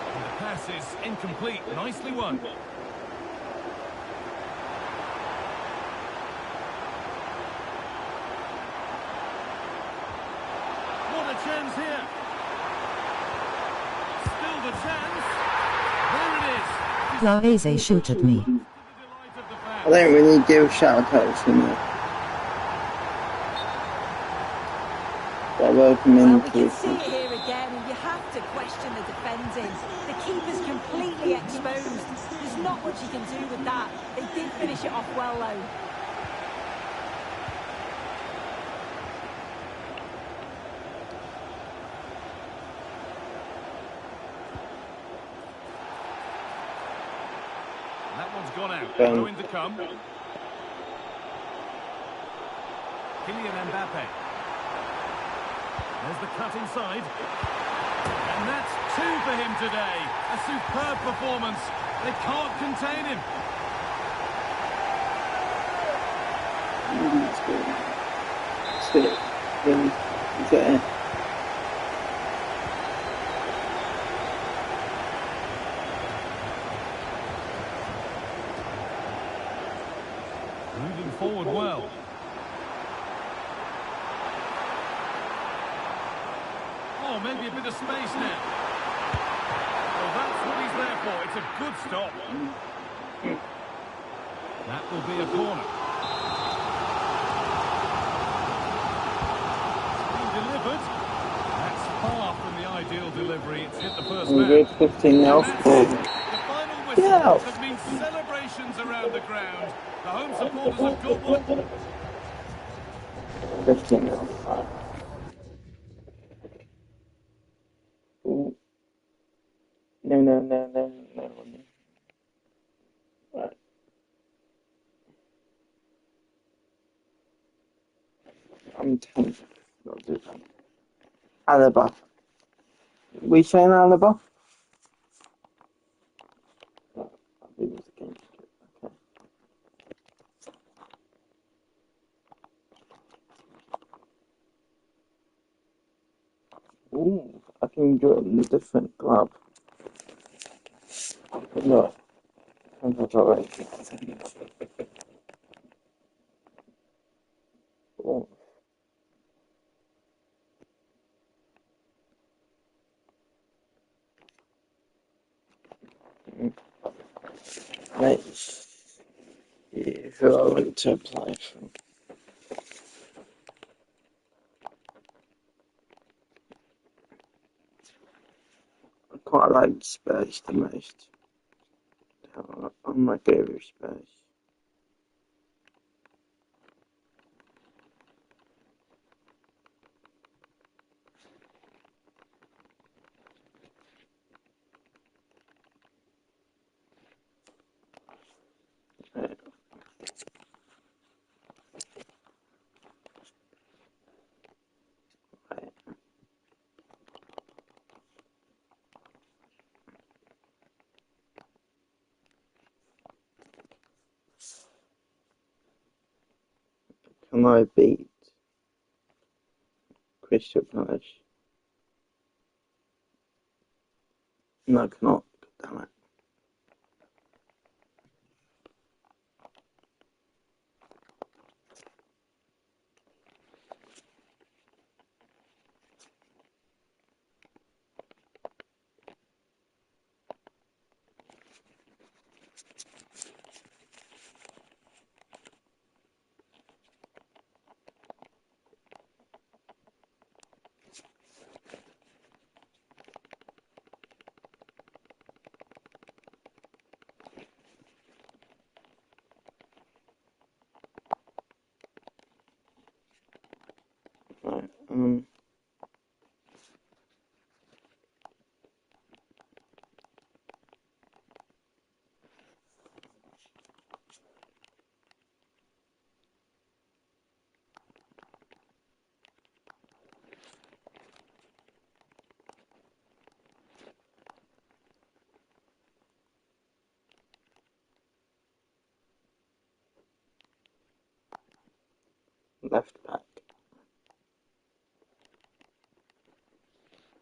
And the pass is incomplete. Nicely won. What a chance here. Still the chance. There it is. Laeze shoot at me. I don't really give shout outs in it. But welcome Well, we into can see it here again, and you have to question the defending. The keeper's completely exposed. There's not much you can do with that. They did finish it off well, though. That one's gone out. Ben. Going to come. Kylian Mbappe. There's the cut inside. And that's two for him today. A superb performance. They can't contain him. That's it. Then you get it. Moving forward well. Oh, maybe a bit of space now. Well, that's what he's there for. It's a good stop. That will be a corner. It's been delivered. That's far from the ideal delivery. It's hit the first man. Good 15 now. The final whistle Yeah. has been celebrations around the ground. The home supporters have got one. 15 now. Ooh. No. Right. I'm tempted not to do that. Alaba. We saying Alaba? No, I think it's against it. Okay. Ooh, I can do it in a different club. But look, I'm alright. Oh. Let's see who I want to apply for. I quite like Spurs the most. I might go with Spurs. Right. Right. Can I beat Crystal Palace? No, I cannot. Damn it. Left back.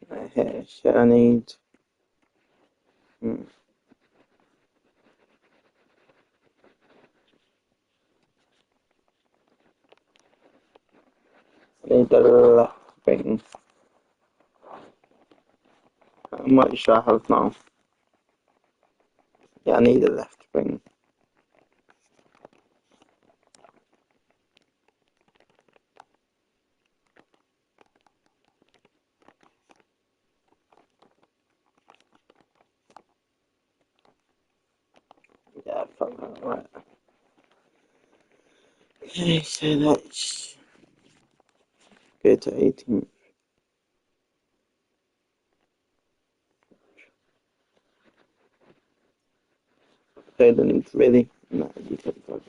Right here. Shit, I need. I need the left wing. How much do I have now? Yeah, I need a left wing. Yeah, fuck that, right. Okay, so let's go to 18th. So then really, no, you could go.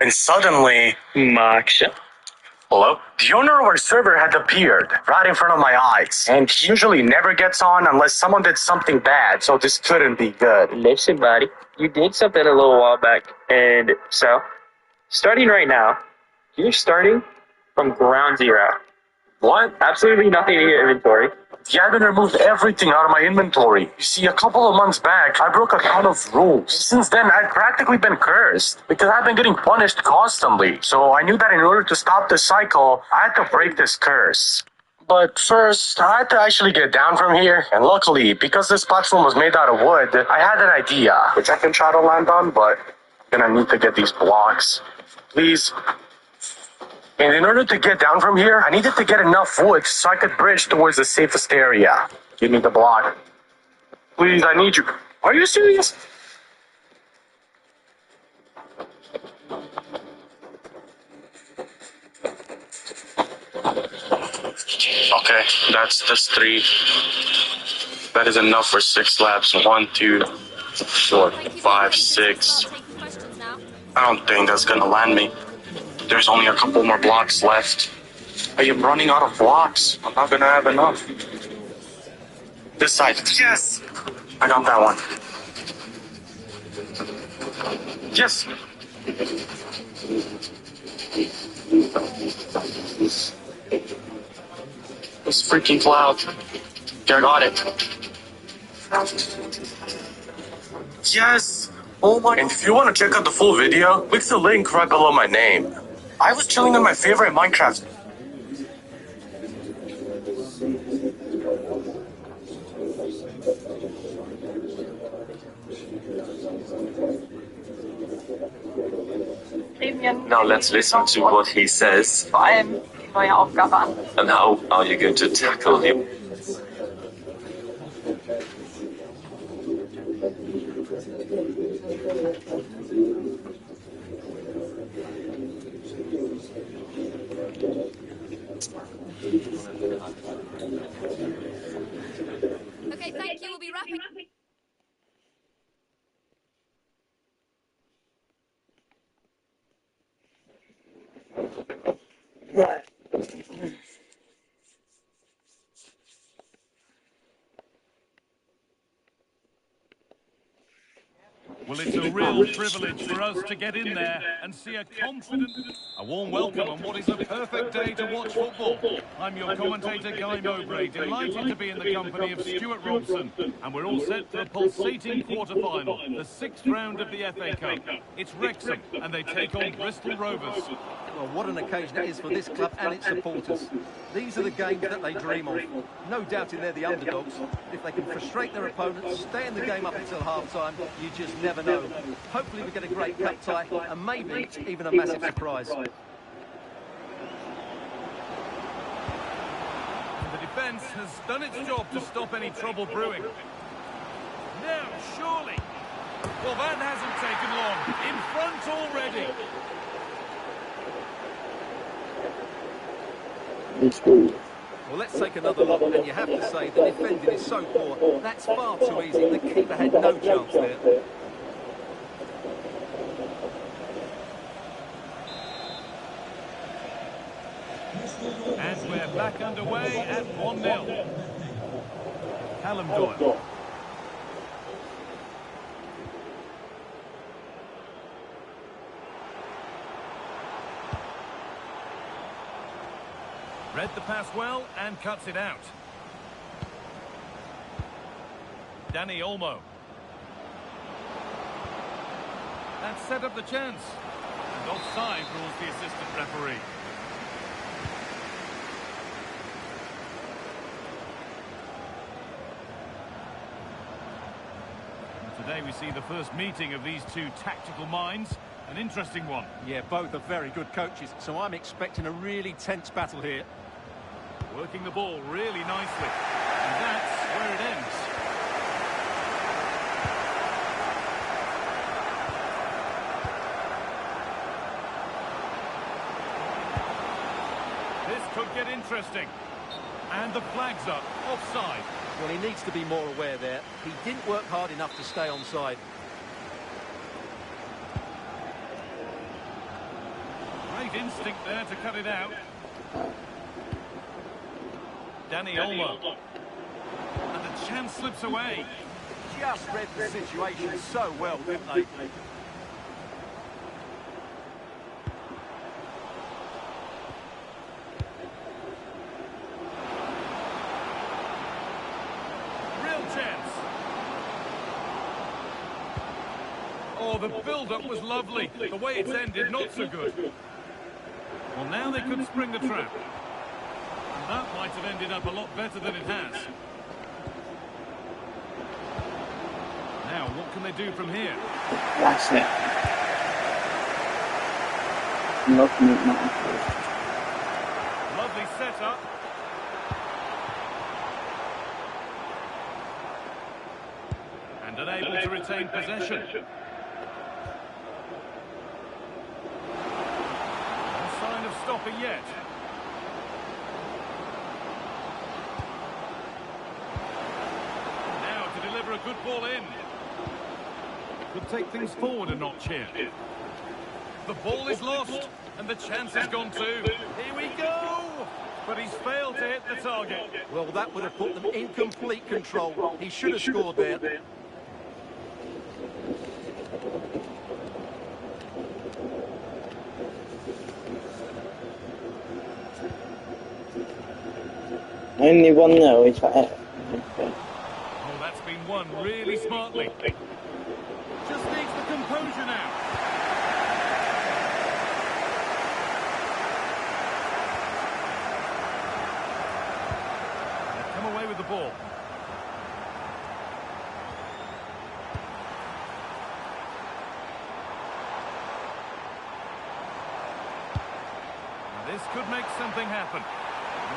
And suddenly, Maksha. hello? The owner of our server had appeared right in front of my eyes. And he usually never gets on unless someone did something bad, so this couldn't be good. Listen, buddy, you did something a little while back, and so, starting right now, you're starting from ground zero. What? Absolutely nothing in your inventory. The admin removed everything out of my inventory. You see, a couple of months back, I broke a ton of rules. Since then, I've practically been cursed because I've been getting punished constantly. So I knew that in order to stop this cycle, I had to break this curse. But first, I had to actually get down from here. And luckily, because this platform was made out of wood, I had an idea, which I can try to land on, but I'm gonna need to get these blocks. Please. And in order to get down from here, I needed to get enough wood so I could bridge towards the safest area. Give me the block. Please, I need you. Are you serious? Okay, that's 3. That is enough for 6 slabs. 1, 2, Short 5, 6. I don't think that's gonna land me. There's only a couple more blocks left. I am running out of blocks. I'm not gonna have enough. This side. Yes! I got that one. Yes! This freaking cloud. I got it. Yes! Oh my. And if you want to check out the full video, click the link right below my name. I was chilling in my favorite Minecraft. Now let's listen to what he says. Vor allem die neue Aufgabe an. And how are you going to tackle him? Okay, thank you. We'll be wrapping. Right. Well, it's a real privilege for us to get in there and see a confident... A warm welcome on what is a perfect day to watch football. I'm your commentator, Guy Mowbray, delighted to be in the company of Stuart Robson. And we're all set for a pulsating quarter-final, the 6th round of the FA Cup. It's Wrexham, and they take on Bristol Rovers. Well, what an occasion it is for this club and its supporters. These are the games that they dream of. No doubting they're the underdogs. If they can frustrate their opponents, stay in the game up until half-time, you just never know. Hopefully we get a great cup tie and maybe even a massive surprise. And the defence has done its job to stop any trouble brewing. Now, surely. Well, that hasn't taken long. In front already. Well, let's take another look, and you have to say the defending is so poor. That's far too easy. The keeper had no chance there. And we're back underway at 1-0. Callum Doyle. Read the pass well and cuts it out. Danny Olmo. That set up the chance. And offside rules the assistant referee. And today we see the first meeting of these two tactical minds. An interesting one. Yeah, both are very good coaches, so I'm expecting a really tense battle here. Working the ball really nicely. And that's where it ends. This could get interesting. And the flag's up. Offside. Well, he needs to be more aware there. He didn't work hard enough to stay onside. Great instinct there to cut it out. Danny Olmo. And the chance slips away. Just read the situation so well, didn't they? Real chance. Oh, the build-up was lovely. The way it's ended, not so good. Well, now they could spring the trap. And that might have ended up a lot better than it has. Now, what can they do from here? That's it. Looking at that. Lovely setup. And unable to retain possession. No sign of stopping yet. Now to deliver a good ball in. could take things forward a notch here. The ball is lost, and the chance has gone too. Here we go! But he's failed to hit the target. Well, that would have put them in complete control. He should have scored there. Only 1-0, is that it? Okay. Oh, that's been won really smartly. Just needs the composure now. They've come away with the ball. Now this could make something happen.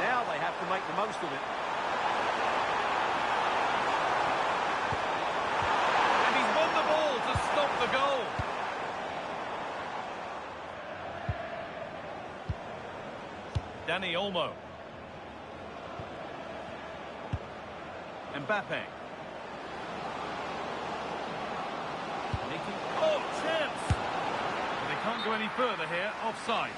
Now they have to make the most of it. And he's won the ball to stop the goal. Dani Olmo. Mbappe. Oh, chance! They can't go any further here, offside.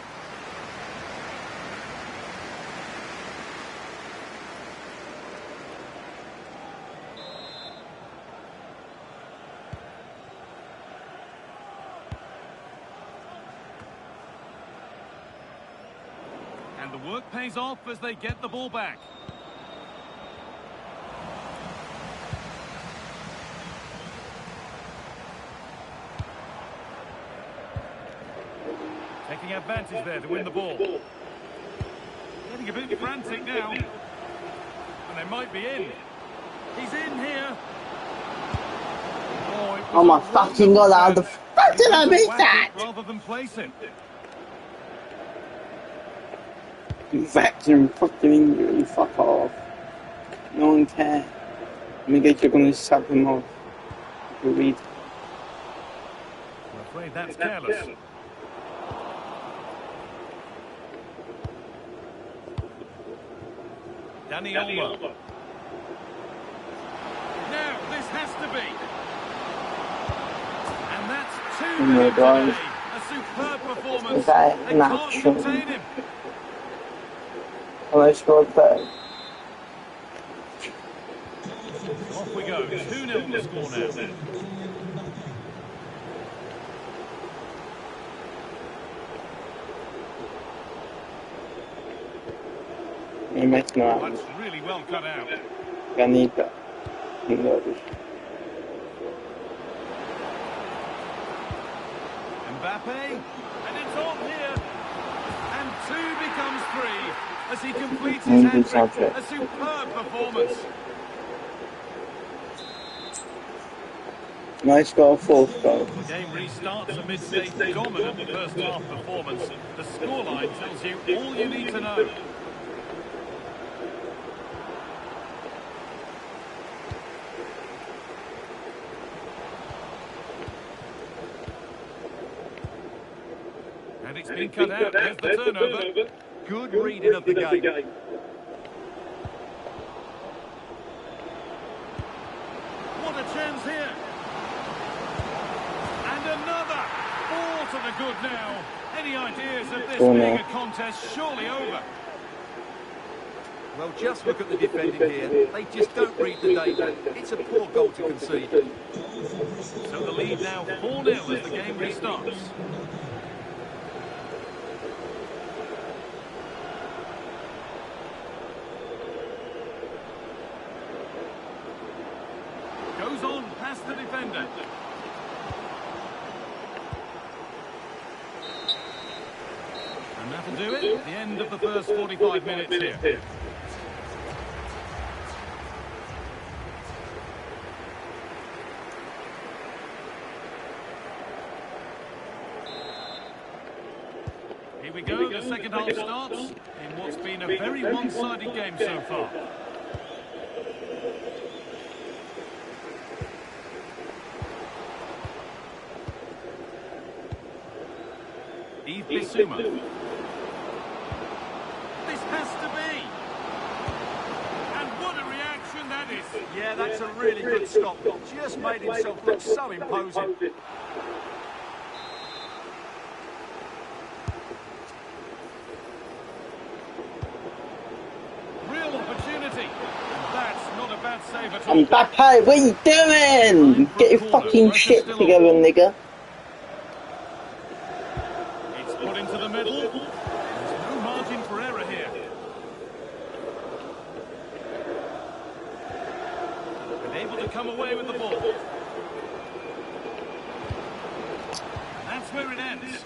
And the work pays off as they get the ball back. Taking advantage there to win the ball. Getting a bit frantic now. And they might be in. He's in here. Oh my fucking god, how the fuck did I miss that? Rather than place it. Vacuum fucking injury, fuck off. No one cares. I mean, you're gonna sub him off. You read. I'm afraid that's careless. Dani Olmo. Now, this has to be. And that's 2 minutes today. A superb performance. They can't contain him. And they scored third. Off we go. 2-0 the score now. That's really well cut out. Ganita. Mbappe, and it's on here. And 2 becomes 3 as he completes his hat-trick. A superb performance. Nice goal, fourth goal. The game restarts amidst a dominant first half performance. The scoreline tells you all you need to know. And it's been cut out. There's the turnover. Good reading of the game. What a chance here. And another. 4 to the good now. Any ideas of this being a contest surely over? Well, just look at the defending here. They just don't read the danger. It's a poor goal to concede. So the lead now 4-0 as the game restarts. Goes on past the defender. And that'll do it. The end of the first 45 minutes here. Here we go, the second half starts in what's been a very one-sided game so far. Bissouma. This has to be. And what a reaction And that is... Yeah, that's a really good stop. Just made himself look so imposing. Real opportunity. That's not a bad save at all. Mbappe, what are you doing? Get your fucking shit together, nigga. It's put into the middle. There's no margin for error here. And able to come away with the ball. And that's where it ends.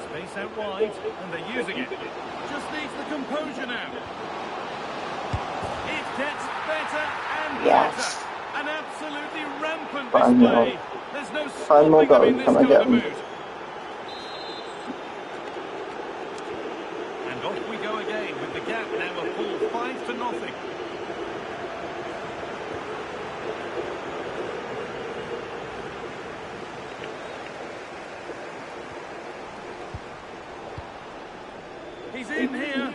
Space out wide, and they're using it. Just needs the composure now. It gets better and better. An absolutely rampant display. There's no stopping them in this kind of mood. And off we go again with the gap now a full 5-0. He's in here.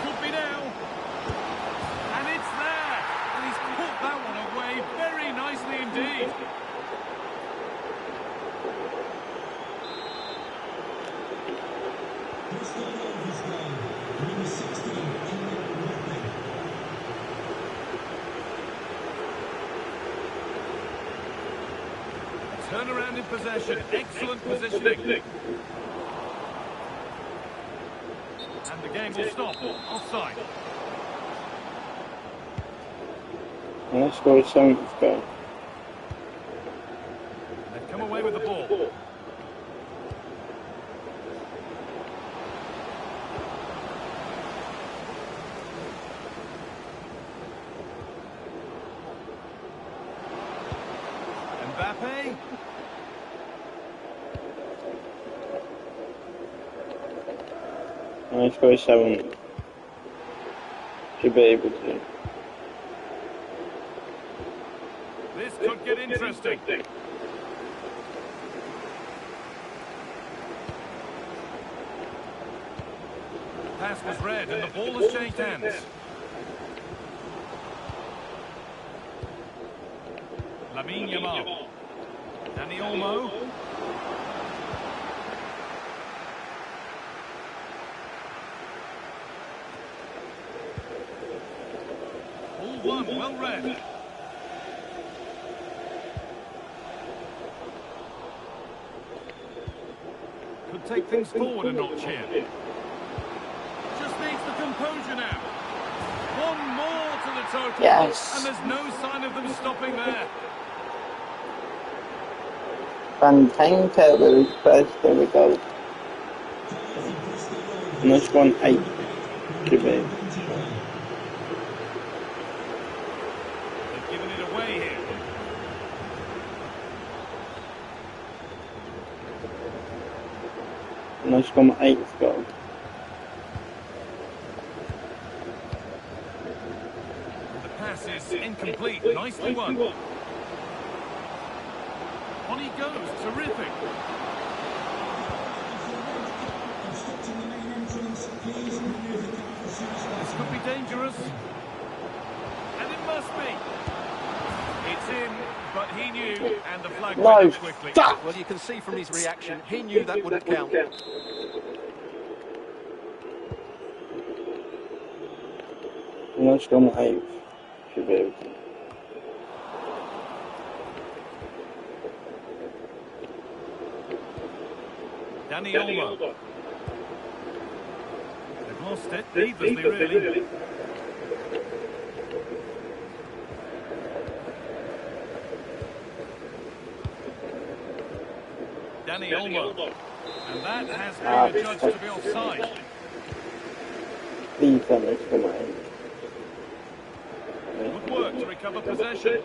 Could be now. And it's there. And he's put that one away very nicely indeed. Turnaround in possession. Excellent positioning. And the game will stop. Offside. And let's go with 7th goal. They've come away with the ball. Mbappe. Let's go with 7th. Should be able to. This could get interesting. Pass was read and the ball has changed hands. Lamine Yamal. Dani Olmo. All one, well read. Could take things forward a notch here. Just needs the composure now. One more to the total. Yes. And there's no sign of them stopping there. Fantanka will first, there we go. And let's go on 8. Should be. They've given it away here. And let's go on 8th goal. The pass is incomplete. Nicely won. On he goes. Terrific. This could be dangerous. And it must be. It's in, but he knew, and the flag went up quickly. Well, you can see from his reaction, he knew that wouldn't count. And let's go on 8th. Should be able to. Dani Olmo. They've lost it needlessly, really. Dani Olmo. And that has been adjudged to be offside. Defense, come on. Good work to recover possession.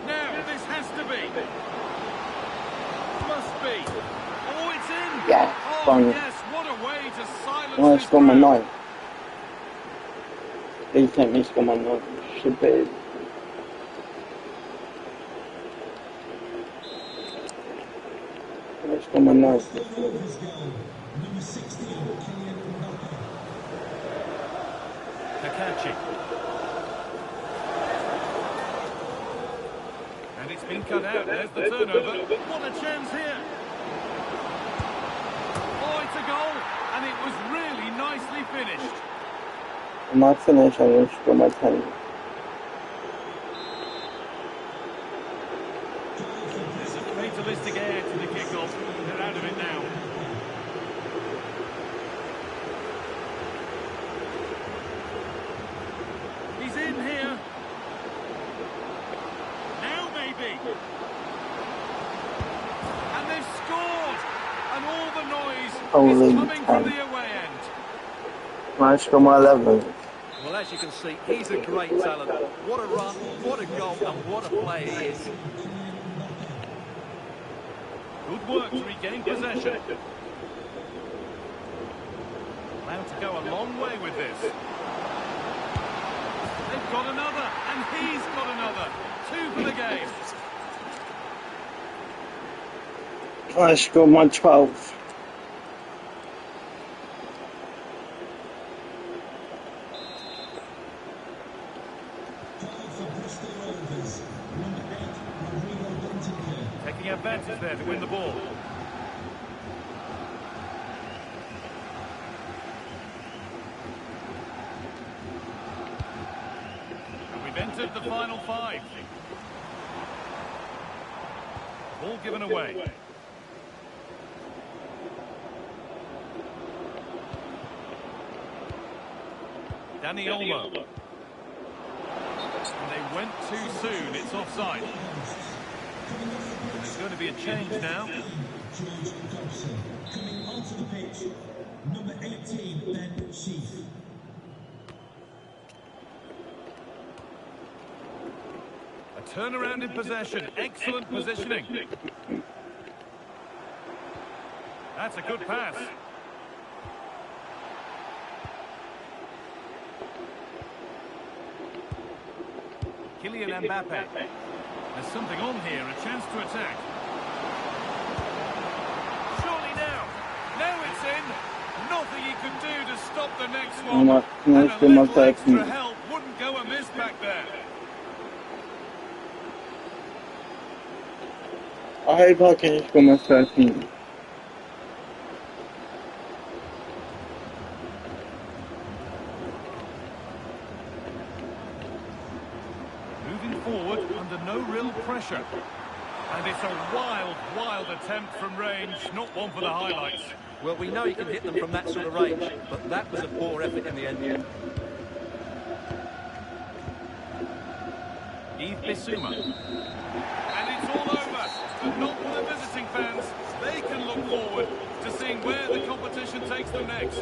Now, this has to be. Must be. Oh, it's in. Yeah, oh, fine. yes, what a way to silence Well, let's this go on crowd. 9th. Please take me to go on 9th. Should be. know. Kakachi. And it's been cut out. There's the turnover. What a chance here. Oh, it's a goal. And it was really nicely finished. I might finish, I will score my 10. There's a fatalistic air to the kickoff. They're out of it now. He's in here. Now maybe. And they've scored. And all the noise Holy is coming from 10. the away end. I score my 11. Well, as you can see, he's a great talent. What a run, what a goal, and what a player he is. Good work to regain possession. Allowed to go a long way with this. They've got another, and he's got another. 2 for the game. I score my 12. Taking advantage there to win the ball. And we've entered the final 5. Ball given away. Danny Olmo. And they went too soon. It's offside. There's going to be a change now. Coming onto the pitch, number 18, Ben Sheaf. A turnaround in possession. Excellent positioning. That's a good pass. Kylian Mbappe. There's something on here, a chance to attack. Surely now. Now it's in. Nothing he could do to stop the next one. And a little extra help wouldn't go amiss back there. I hope I can score my 13. Moving forward under no real pressure. And it's a wild, wild attempt from range. Not one for the highlights. Well, we know he can hit them from that sort of range, but that was a poor effort in the end. Yves Bissouma. And it's all over, but not for the visiting fans. They can look forward to seeing where the competition takes them next.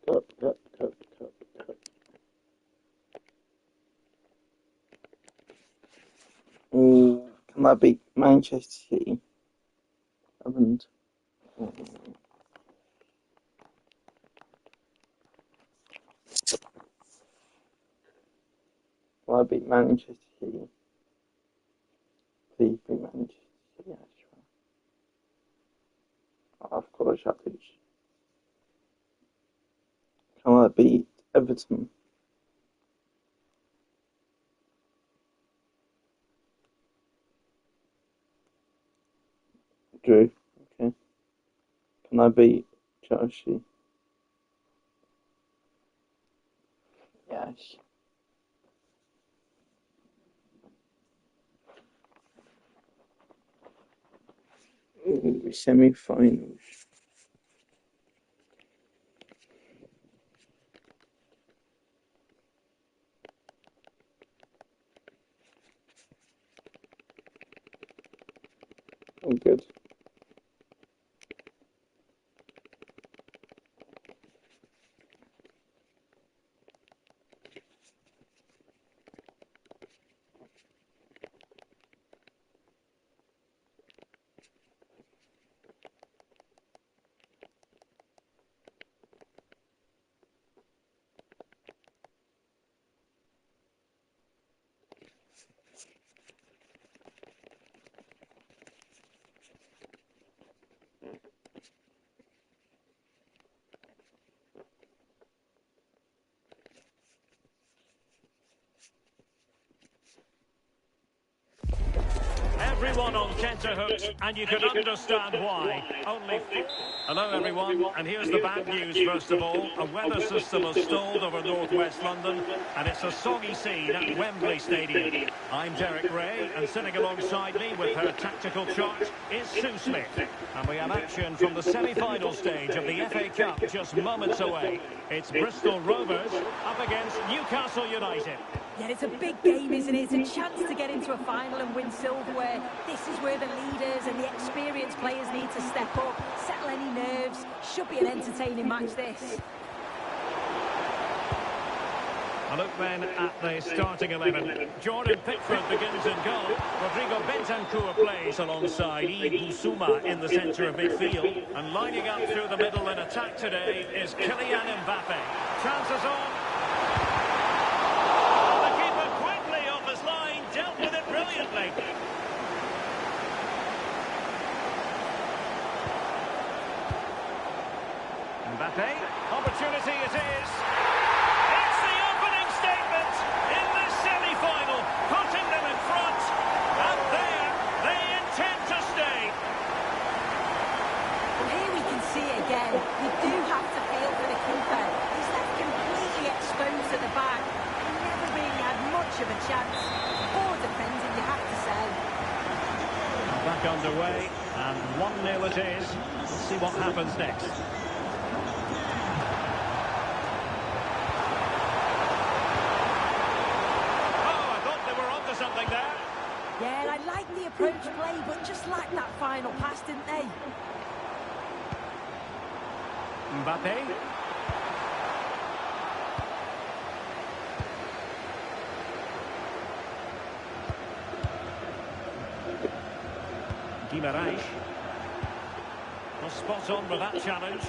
Cup. Ooh, can that beat Manchester City? Haven't. Can I beat Manchester City? Please beat Manchester City, actually. I've got a challenge. Can I beat Everton? Drew. Okay. Can I beat Chelsea? cash. Ooh, semi-finals. Oh, good. Everyone on tenterhooks, and you can understand why. Only four. Hello, everyone, and here's the bad news, first of all. A weather system has stalled over northwest London, and it's a soggy scene at Wembley Stadium. I'm Derek Ray, and sitting alongside me with her tactical chart is Sue Smith. And we have action from the semi-final stage of the FA Cup just moments away. It's Bristol Rovers up against Newcastle United. Yeah, it's a big game, isn't it? It's a chance to get into a final and win silverware. This is where the leaders and the experienced players need to step up, settle any nerves. Should be an entertaining match, this. A look then at the starting 11. Jordan Pickford begins in goal. Rodrigo Bentancur plays alongside Ibusuma in the centre of midfield. And lining up through the middle in attack today is Kylian Mbappe. Chances on. Dealt with it brilliantly. Mbappe, opportunity it is. It's the opening statement in this semi-final, putting them in front, and there they intend to stay. Well, here we can see it again. You do have to feel for the keeper. He's left completely exposed at the back. He never really had much of a chance. Poor defending, you have to say. Back underway, and 1-0 it is. Let's see what happens next. Oh, I thought they were onto something there. Yeah, I like the approach play, but just like that final pass, didn't they? Mbappe. Guimaraes. Was spot on with that challenge.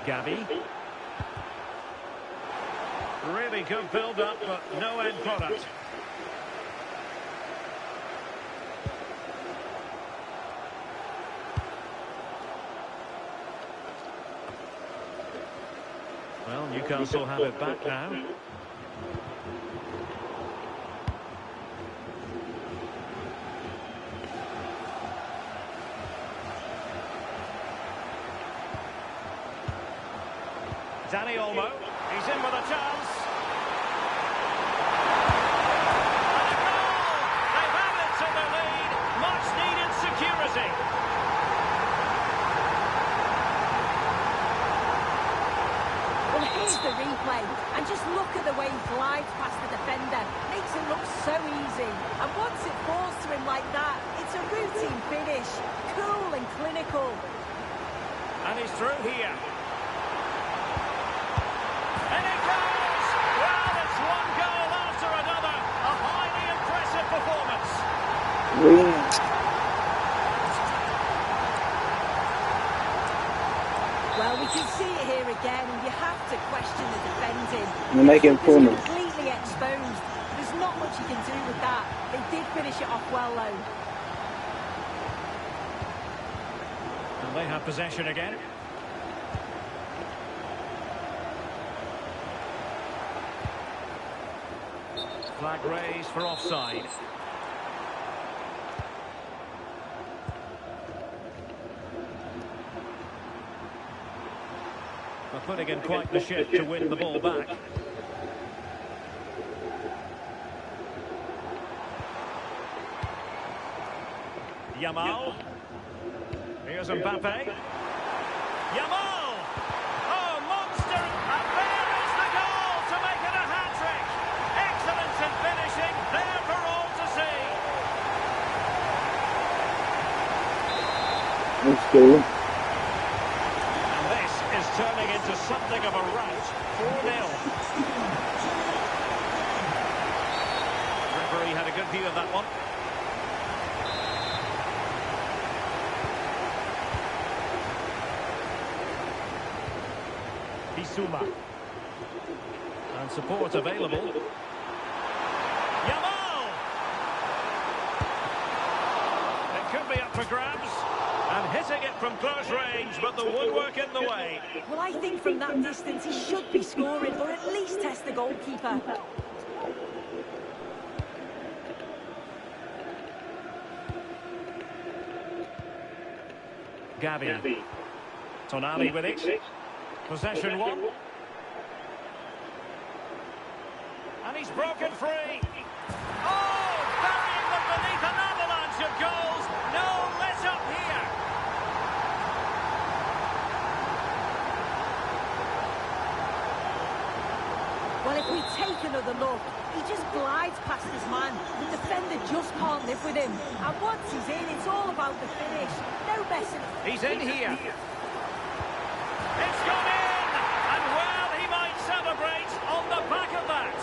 Gavi. Really good build-up, but no end product. Well, Newcastle have it back now. Danny Olmo, he's in with a chance. And a goal! They've added to the lead. Much needed security. Well, here's the replay, and just look at the way he glides past the defender. Makes it look so easy. And once it falls to him like that, it's a routine finish. Cool and clinical. And he's through here. And it goes! Well, it's one goal after another. A highly impressive performance. Well, we can see it here again, and you have to question the defending. They're making corners. Completely exposed. There's not much you can do with that. They did finish it off well, though. And they have possession again. Flag raised for offside. They're putting in quite the shift to win the ball back. Yamal. Here's Mbappe. Yamal! Oh, monster! And there is the goal to make it a hat-trick! Excellence in finishing, there for all to see! Let's go. And this is turning into something of a rout. 4-0. Referee had a good view of that one. Bissouma. And support available. Yamal! It could be up for grabs. And hitting it from close range, but the woodwork in the way. Well, I think from that distance he should be scoring, or at least test the goalkeeper. Gavi. Tonali with it. Possession one. And he's broken free. Oh, burying them beneath an avalanche of goals. No let up here. Well, if we take another look, he just glides past his man. The defender just can't live with him. And once he's in, it's all about the finish. No messing. He's in here. It's gone in! And well, he might celebrate on the back of that.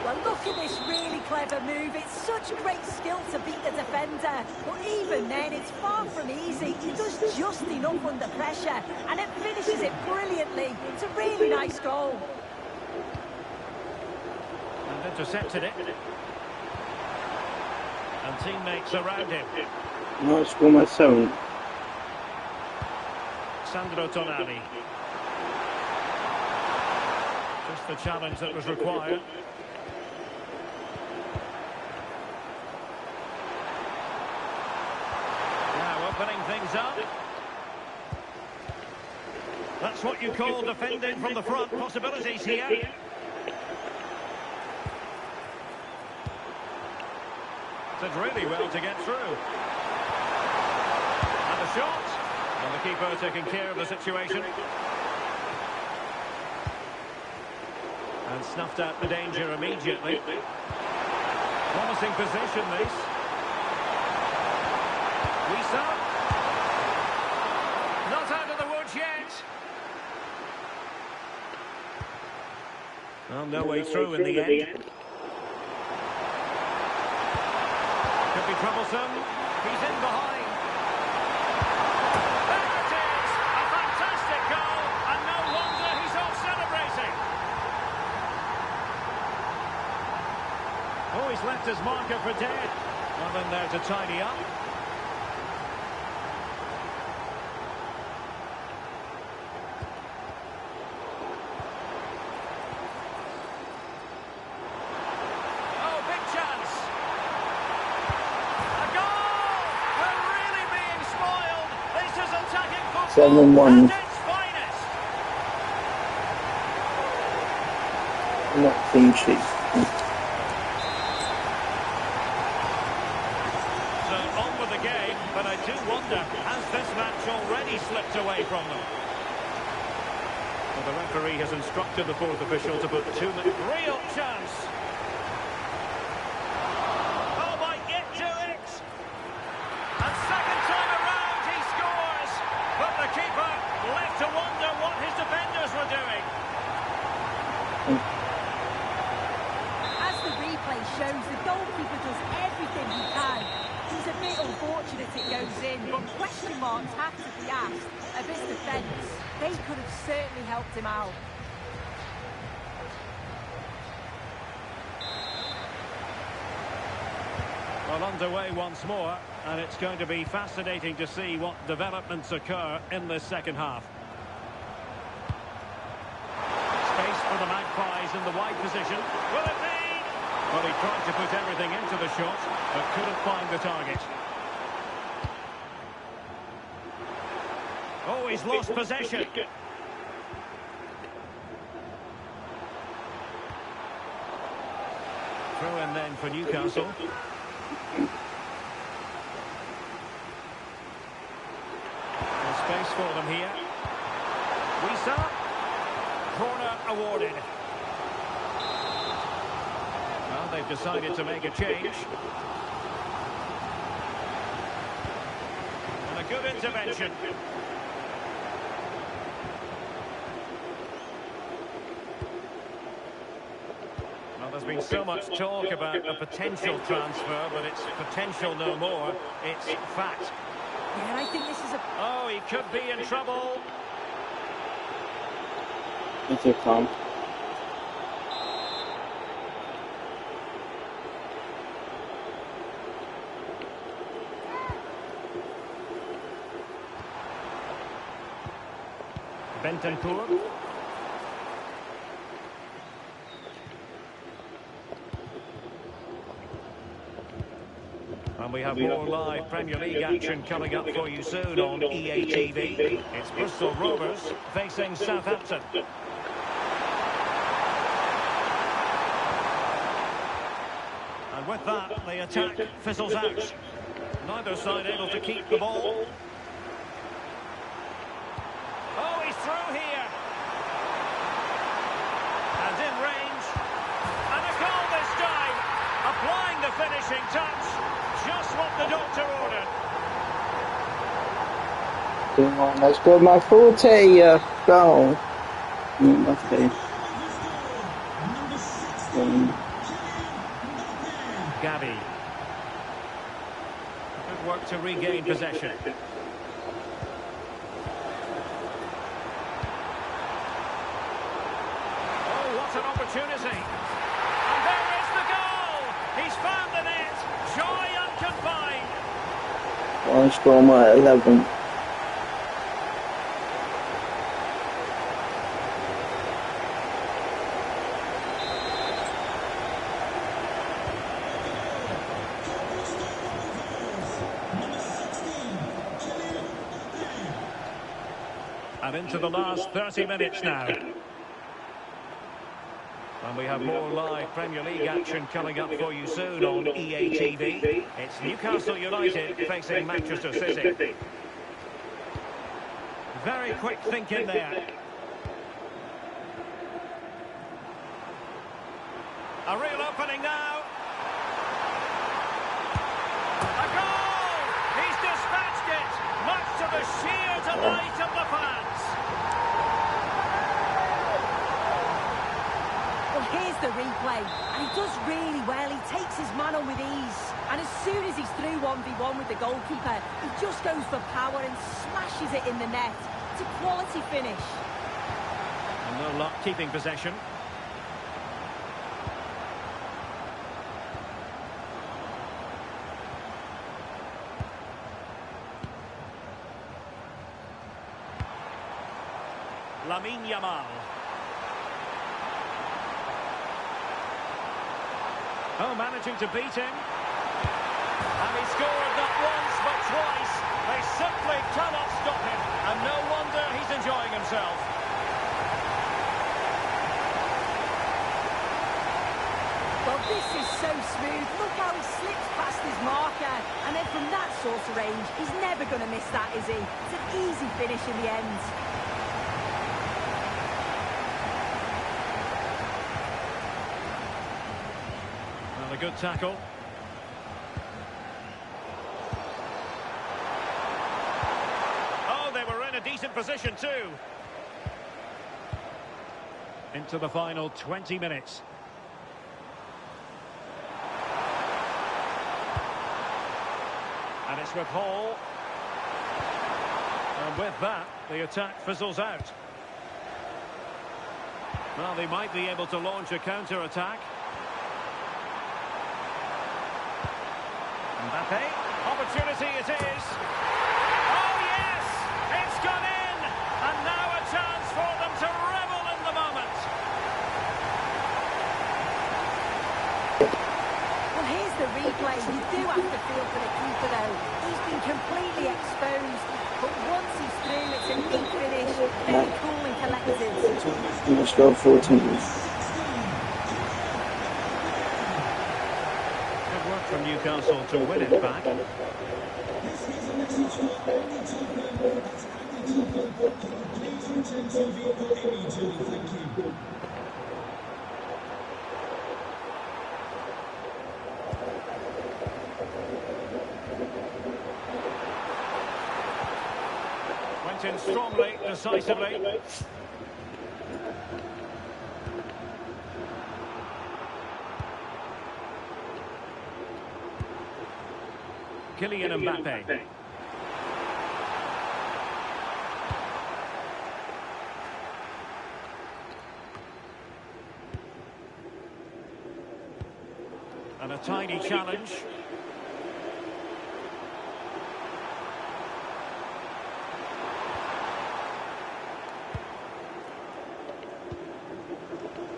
Well, look at this really clever move. It's such great skill to beat the defender. But even then, it's far from easy. He does just enough under pressure. And it finishes it brilliantly. It's a really nice goal. And intercepted it. And teammates around him. No, score my zone. Sandro Tonali. Just the challenge that was required. Now opening things up. That's what you call defending from the front. Possibilities here. Did really well to get through. And a shot. And the keeper taking care of the situation. And snuffed out the danger immediately. Promising position, this. Wisa. Not out of the woods yet. Well, no way through in the end. Could be troublesome. He's in behind. There it is! A fantastic goal, and no wonder he's off celebrating. Oh, he's left his marker for dead. Well, in there to tidy up. Oh, big chance. 7-1. Not clean sheet. So on with the game, but I do wonder, has this match already slipped away from them? Well, the referee has instructed the fourth official to put 2 minutes. Real chance. Oh, might get to it. And second time around, he scores. But the keeper left to wonder what his defenders were doing. As the replay shows, the goalkeeper does everything he can. He's a bit unfortunate it goes in, but question marks have to be asked of his defence. They could have certainly helped him out. Well, underway once more, and it's going to be fascinating to see what developments occur in this second half. Space for the Magpies in the wide position. Will it be? Well, he tried to put everything into the shot, but couldn't find the target. Oh, he's lost possession. Throw in then for Newcastle. There's space for them here. Wisa. Corner awarded. Well, they've decided to make a change. And a good intervention. Well, there's been so much talk about a potential transfer, but it's potential no more. It's fact. Yeah, I think this is a... Oh, he could be in trouble. It's a comp. Bentancur. And we have more live Premier League action coming up for you soon on EA TV. It's Bristol Rovers facing Southampton. And with that, the attack fizzles out. Neither side able to keep the ball. Oh, he's through here. And in range. And a goal this time. Applying the finishing touch. Just what the doctor ordered. Come on, let's go my forte, goal. Okay. Gavi. Good work to regain possession. Oh, what an opportunity. And there is the goal. He's found the net. Joy unconfined. One score my 11. And into the last 30 minutes now. And we have more live Premier League action coming up for you soon on EA TV. It's Newcastle United facing Manchester City. Very quick thinking there. A real opening now. A goal! He's dispatched it, much to the sheer delight of the fans. Well, here's the replay, and he does really well. He takes his man on with ease, and as soon as he's through 1v1 with the goalkeeper, he just goes for power and smashes it in the net. It's a quality finish. And no luck keeping possession. Lamine Yamal. Oh, managing to beat him. And he scored not once but twice. They simply cannot stop him. And no wonder he's enjoying himself. Well, this is so smooth. Look how he slips past his marker. And then from that sort of range, he's never going to miss that, is he? It's an easy finish in the end. A good tackle. Oh, they were in a decent position too. Into the final 20 minutes. And it's with Hall. And with that, the attack fizzles out. Well, they might be able to launch a counter-attack. Mbappe, opportunity it is. Oh yes, it's gone in, and now a chance for them to revel in the moment. Well, here's the replay. You do have to feel for the keeper though. He's been completely exposed, but once he he's through. It's a neat finish, very cool and collected. Let's go 14. Good work from Newcastle to win it back. Went in strongly, decisively. Kylian Mbappe. And a tiny challenge.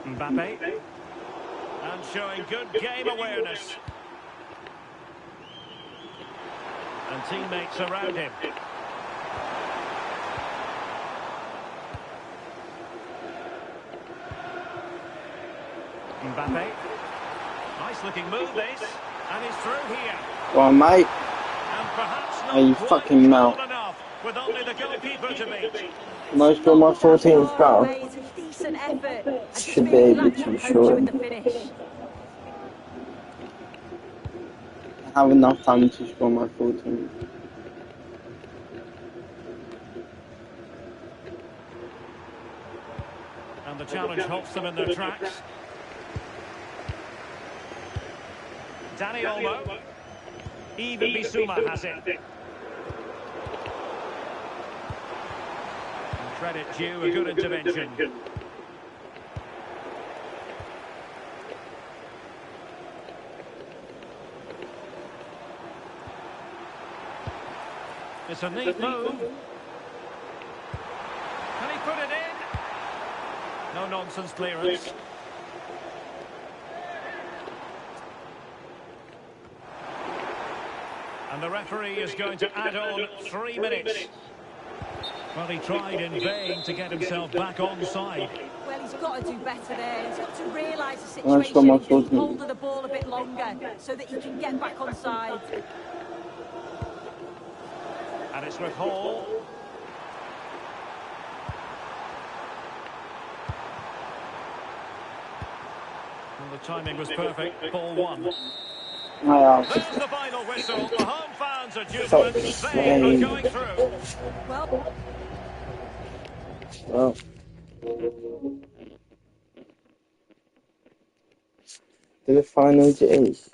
Mbappe. And showing good game awareness. And teammates around him. Mbappe. Nice looking move this. And he's through here. Go on, mate. And perhaps Oh, you not fucking melt. enough with only the goalkeeper to beat. Most for my 14th goal. It's a decent effort. I just Should be feel able lacked to, that punch sure. with the finish. I have enough time to score my 14. And the challenge halts them in their tracks. Dani Olmo. Even Bissouma has it. And credit due, a good intervention. It's a neat move. Can he put it in? No nonsense clearance. And the referee is going to add on 3 minutes. Well, he tried in vain to get himself back on side. Well, he's got to do better there. He's got to realise the Let's go, situation my and keep 14. hold of the ball a bit longer so that he can get back on side. And it's with Hall. And the timing was perfect. Ball one. There's the final whistle. The home fans are jubilant. They are going through. Well. To the finals it is.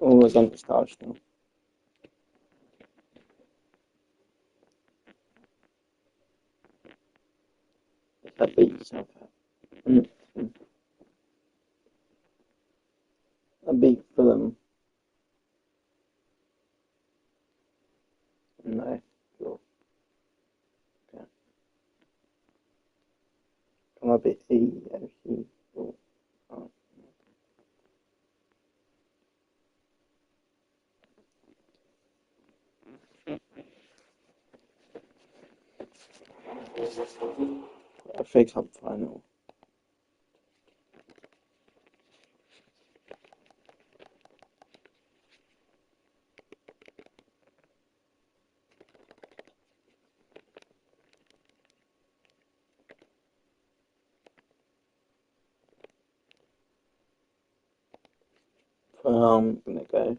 Oh, against Arsenal. I beat Southampton. I beat Fulham. No. Cool. Okay. Can I beat EFC? Cool. Oh. I think I'm final. I'm gonna go.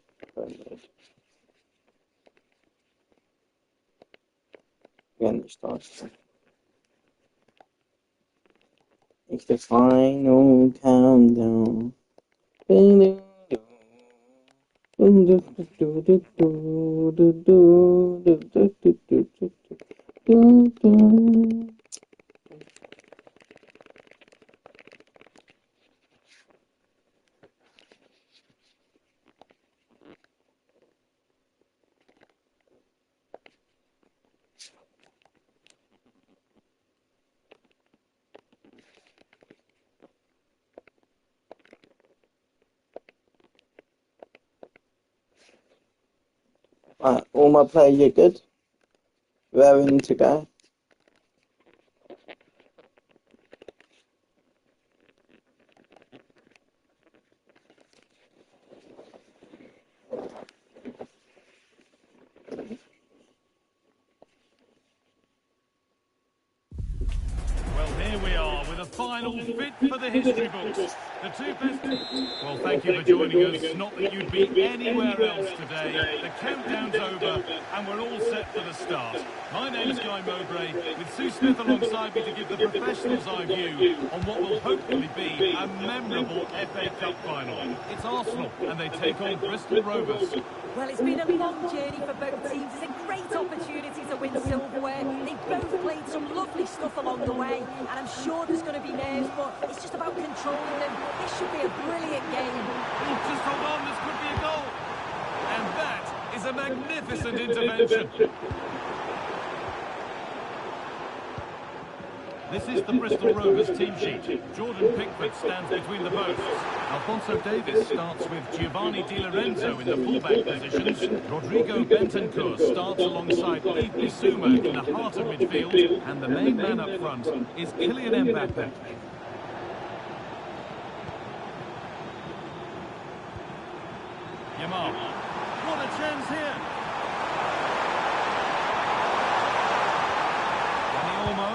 Again, it starts. It's the final countdown. Right, all my players are good. Raring to go. Well, here we are with a final fit for the history books. The two best... Well, thank you for joining us. Not that you'd be anywhere else today. The countdown's over, and we're all set for the start. My name's Guy Mowbray, with Sue Smith alongside me to give the professionals' eye view on what will hopefully be a memorable FA Cup final. It's Arsenal, and they take on Bristol Rovers. Well, it's been a long journey for both teams. It's a great opportunity to win silverware. They've both played some lovely stuff along the way, and I'm sure there's going to be nerves, but it's just about controlling them. This should be a brilliant game. Oh, just hold on, this could be a goal. And that is a magnificent intervention. This is the Bristol Rovers team sheet. Jordan Pickford stands between the posts. Alphonso Davies starts with Giovanni Di Lorenzo in the fullback positions. Rodrigo Bentancur starts alongside Yves Bissouma in the heart of midfield. And the main man up front is Kylian Mbappe. Yamal. What a chance here. Dani Olmo.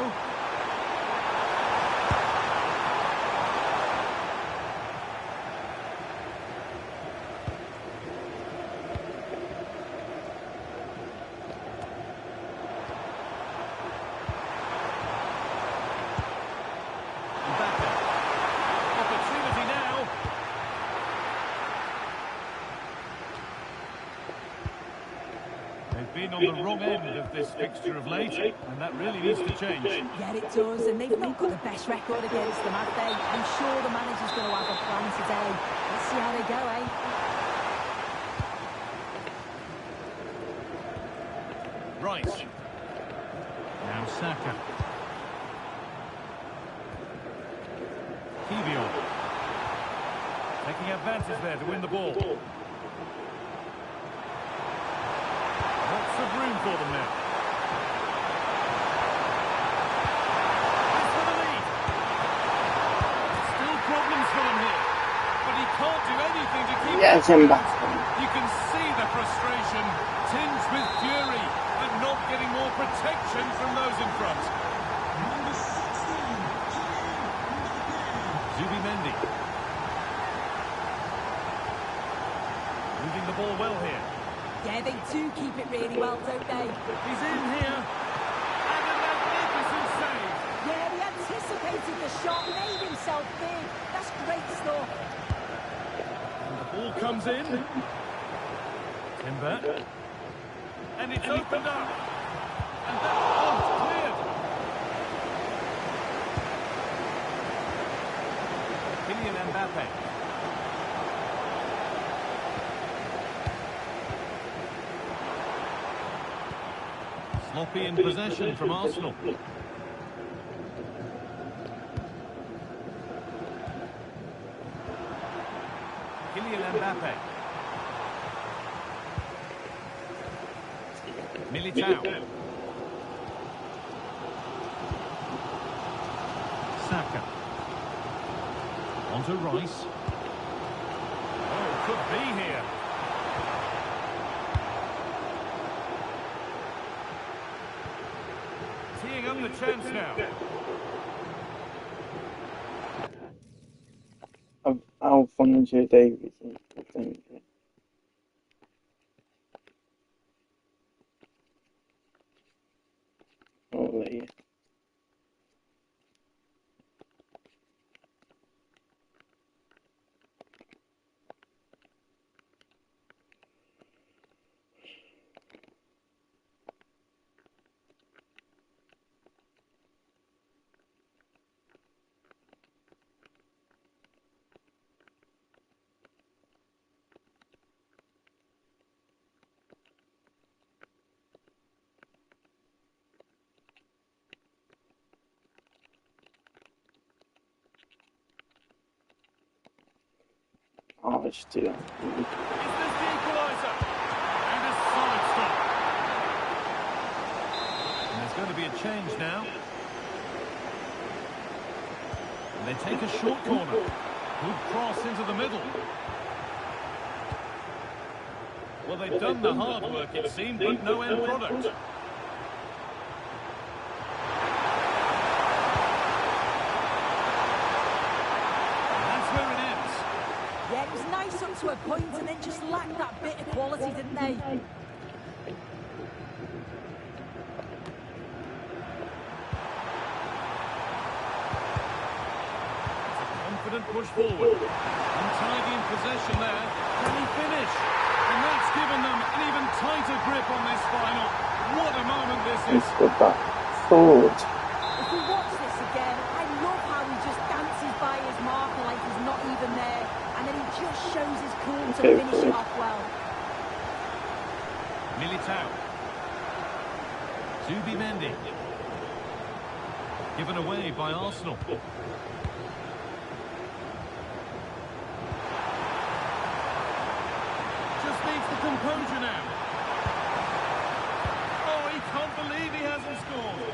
Been on the wrong end of this fixture of late, and that really needs to change. Yeah, it does, and they've not got the best record against them, have they? I'm sure the manager's going to have a plan today. Let's see how they go, eh? Rice. Now Saka. Kivior. Taking advantage there to win the ball. Lots of room for them now. It's for the lead. Still problems for them here. But he can't do anything to keep him back. You can see the frustration, tinged with fury, at not getting more protection from those in front. Zubimendi. Moving the ball well here. Yeah, they do keep it really well, don't they? He's in here. And a magnificent save. Yeah, he anticipated the shot, made himself big. That's great stuff. And the ball comes in. Timber. And it's opened up. And that one's cleared. Kylian Mbappe. Sloppy in possession from Arsenal. Kylian Mbappe. Militao. Saka. On to Rice. Oh, could be here. Teeing up the chance now. Alphonso Davies, I think. quality. Oh, it's too. Is this the equaliser? And a solid stop. And there's going to be a change now. And they take a short corner. Good cross into the middle. Well, they've done the hard work, it seemed, but no end product. Yeah, it was nice up to a point and then just lacked that bit of quality, didn't they? Confident push forward. Untidy in possession there. Can he finish? And that's given them an even tighter grip on this final. What a moment this is. He's got that forward. If we watch this again, I love how he just dances by his marker like he's not even there. And then he just shows his cool to finish it off well. Militao. Zubimendi. Given away by Arsenal. Just needs the composure now. Oh, he can't believe he hasn't scored.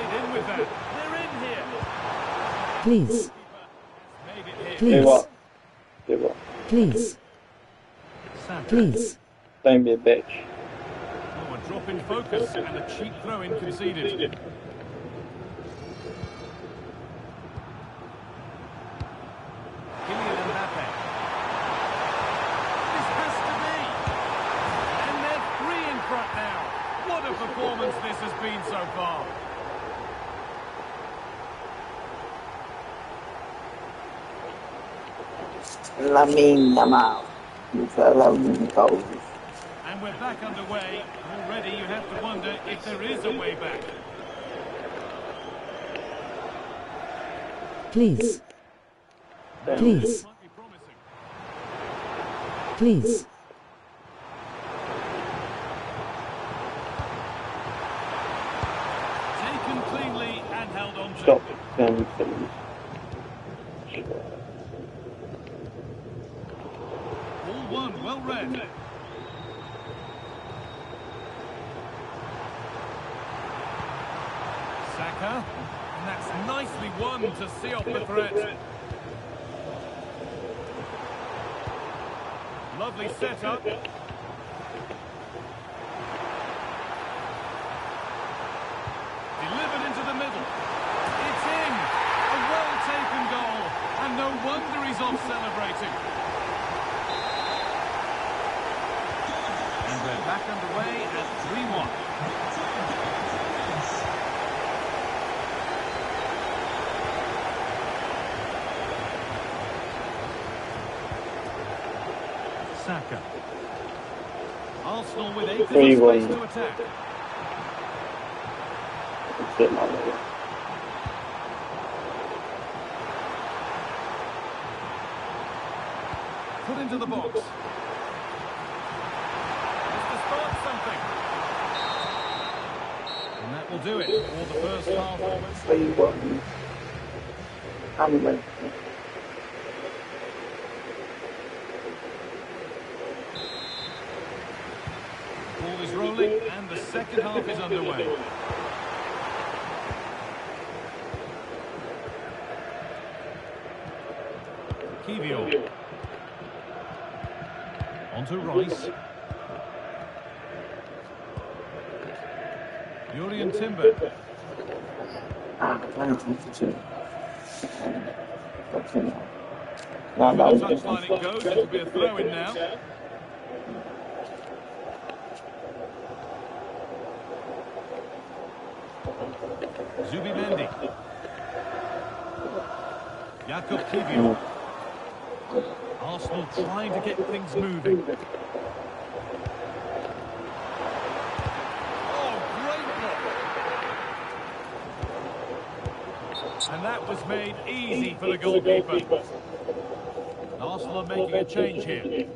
In with that. They're in here. Please. They Please. what? They what? Please. Please. Don't be a bitch. Oh, a drop in focus and a cheap throw-in conceded. Kylian Mbappe. This has to be. And they're 3 in front now. What a performance this has been so far. Lamine Yamal with 11 goals. And we're back underway. Already you have to wonder if there is a way back. Please. Please. Please. Taken cleanly and held on to. Stop them, please. All one, well read. Saka, and that's nicely won to see off the threat. Lovely setup. Delivered into the middle. It's in. A well-taken goal. And no wonder he's off celebrating. And we're back underway at 3-1. Saka. Arsenal with 8 space to attack. Put into the box. Just to start something. And that will do it for the first half. 3-1. And Ball is rolling and the second half is underway. Kivio. Onto Rice. Jurriën Timber. No, that was good. Touchline it goes. It'll be a throw in now. Zubimendi. Jakub Kiwior. Arsenal trying to get things moving. Oh, great block. And that was made easy for the goalkeeper. Arsenal are making a change here.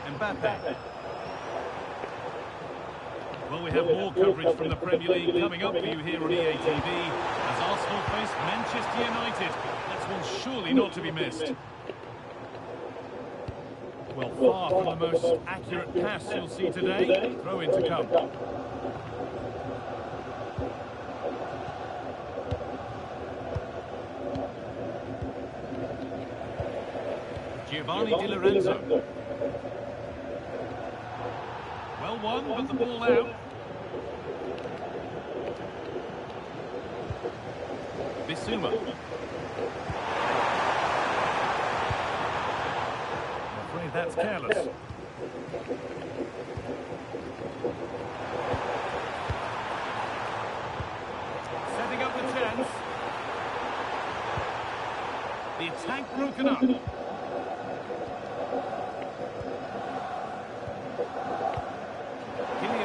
Mbappe. Well, we have more coverage from the Premier League coming up for you here on EA TV as Arsenal face Manchester United. That's one surely not to be missed. Well, far from the most accurate pass you'll see today. Throw in to come. Giovanni Di Lorenzo. Well won, but the ball out. Bissouma. I'm afraid that's careless. Setting up the chance. The attack broken up.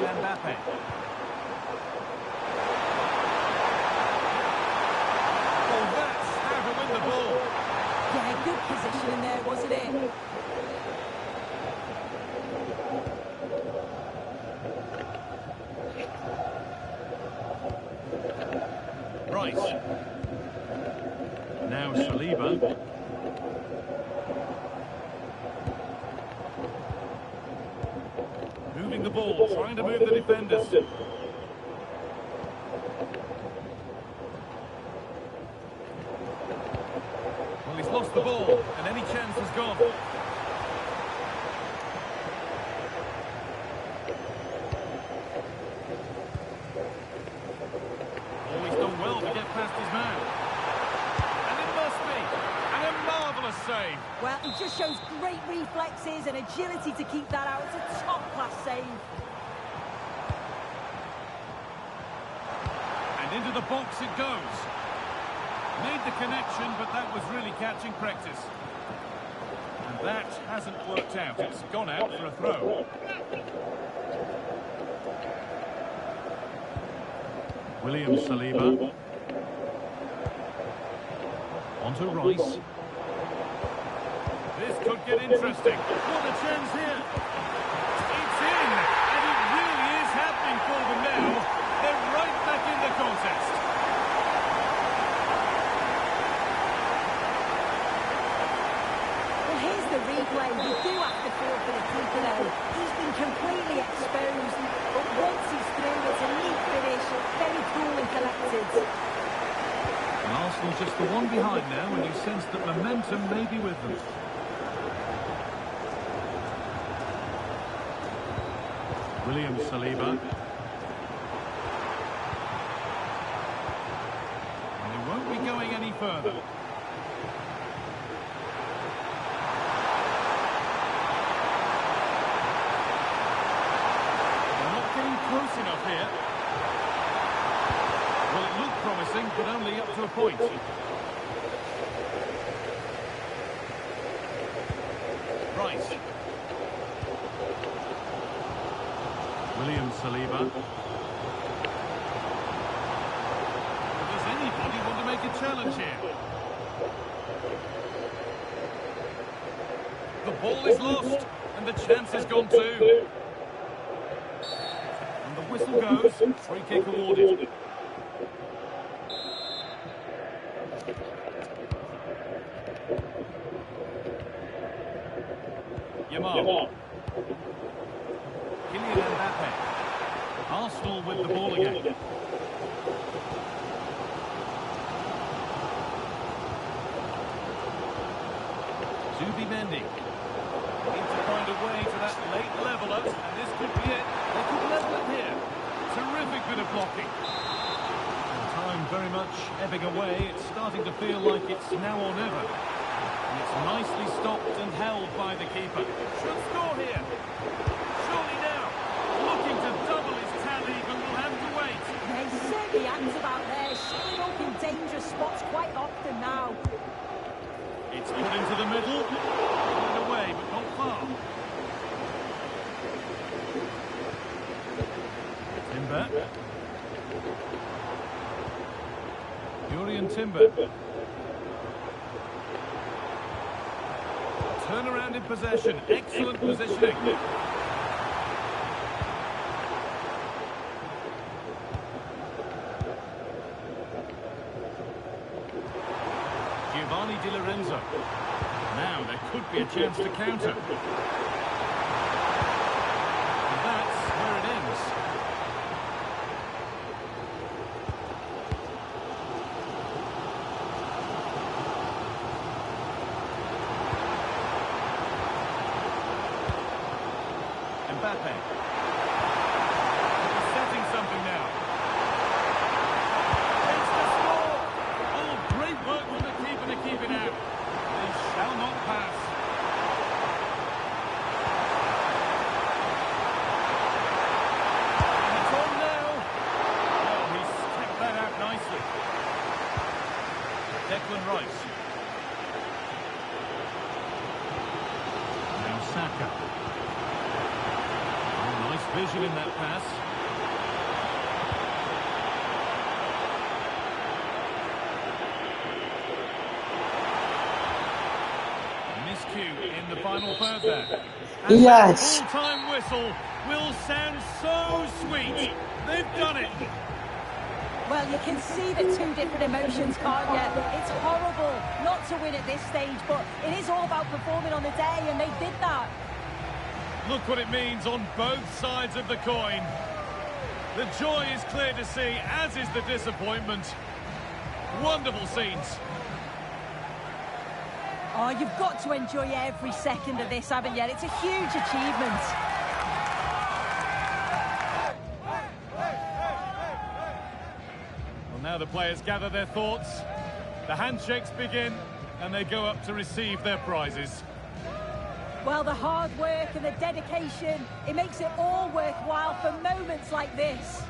Mbappe. Oh, that's how to win the ball. Yeah, good position in there, wasn't it? Rice. Now Saliba. Moving the ball, trying to move the defenders. Well, he's lost the ball, and any chance is gone. Oh, he's done well to get past his man. And it must be. And a marvellous save. Well, he just shows great reflexes and agility to keep that out. It's a top-class save. And into the box it goes. Made the connection, but that was really catching practice. And that hasn't worked out. It's gone out for a throw. William Saliba. On to Rice. This could get interesting. What a chance here. It's in, and it really is happening for them now. They're right back in the contest. Well, here's the replay. You do have to feel for the keeper though. He's been completely exposed, but once he's through, it's a neat finish. Very cool and collected. And Arsenal just the one behind now, and you sense that momentum may be with them. William Saliba. And they won't be going any further. They're not getting close enough here. Well, it looked promising, but only up to a point. Rice. William Saliba. Does anybody want to make a challenge here? The ball is lost, and the chance has gone too. And the whistle goes, free kick awarded. Yamal. Kylian Mbappe. Arsenal with the ball again. Zubimendi. Need to find a way to that late leveller, and this could be it. They could level it here. bit of blocking. And time very much ebbing away. It's starting to feel like it's now or never. And it's nicely stopped and held by the keeper. Should score here. Surely now. Looking to double his tally, but will have to wait. They certainly answered out there, showing up in dangerous spots quite often now. It's put into the middle. And away, but not far. Timber. Jurien Timber. Turn around in possession. Excellent positioning. Giovanni Di Lorenzo. Now there could be a chance to counter. And that's where it ends. Mbappe. He's setting something now. It's the score! Oh, great work from the keeper to keep it out. They shall not pass. And it's on now. Oh, he stepped that out nicely. Declan Rice. Now Saka. Vision in that pass. Miscue in the final third there. And Yes. that full-time whistle will sound so sweet. They've done it. Well, you can see the two different emotions, can't you? It's horrible not to win at this stage, but it is all about performing on the day, and they did that. Look what it means on both sides of the coin. The joy is clear to see, as is the disappointment. Wonderful scenes. Oh, you've got to enjoy every second of this, haven't you? It's a huge achievement. Well, now the players gather their thoughts. The handshakes begin, and they go up to receive their prizes. Well, the hard work and the dedication, it makes it all worthwhile for moments like this.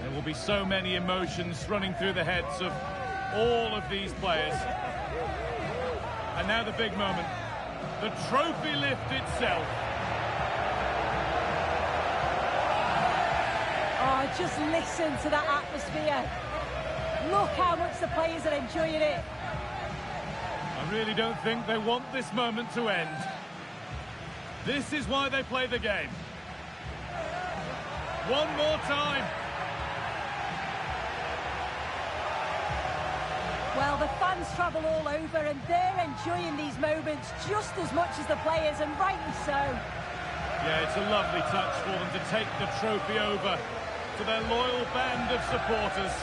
There will be so many emotions running through the heads of all of these players. And now the big moment, the trophy lift itself. Oh, just listen to that atmosphere. Look how much the players are enjoying it. I really don't think they want this moment to end. This is why they play the game. One more time. Well, the fans travel all over and they're enjoying these moments just as much as the players, and rightly so. Yeah, it's a lovely touch for them to take the trophy over to their loyal band of supporters.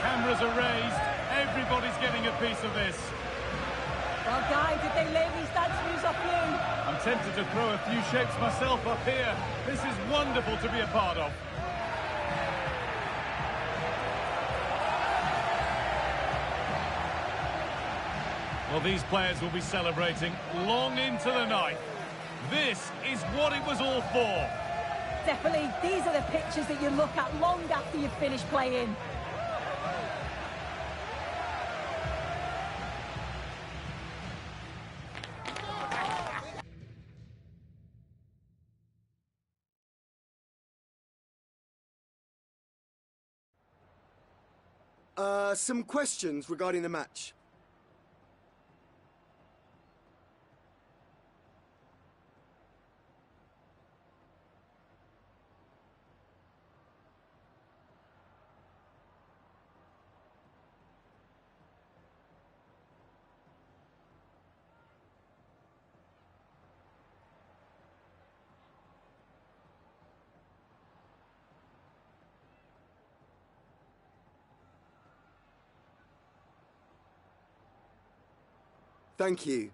Cameras are raised. Everybody's getting a piece of this. Well, Guy, did they learn these dance moves off you? I'm tempted to throw a few shapes myself up here. This is wonderful to be a part of. Well, these players will be celebrating long into the night. This is what it was all for. Definitely, these are the pictures that you look at long after you've finished playing. Some questions regarding the match. Thank you.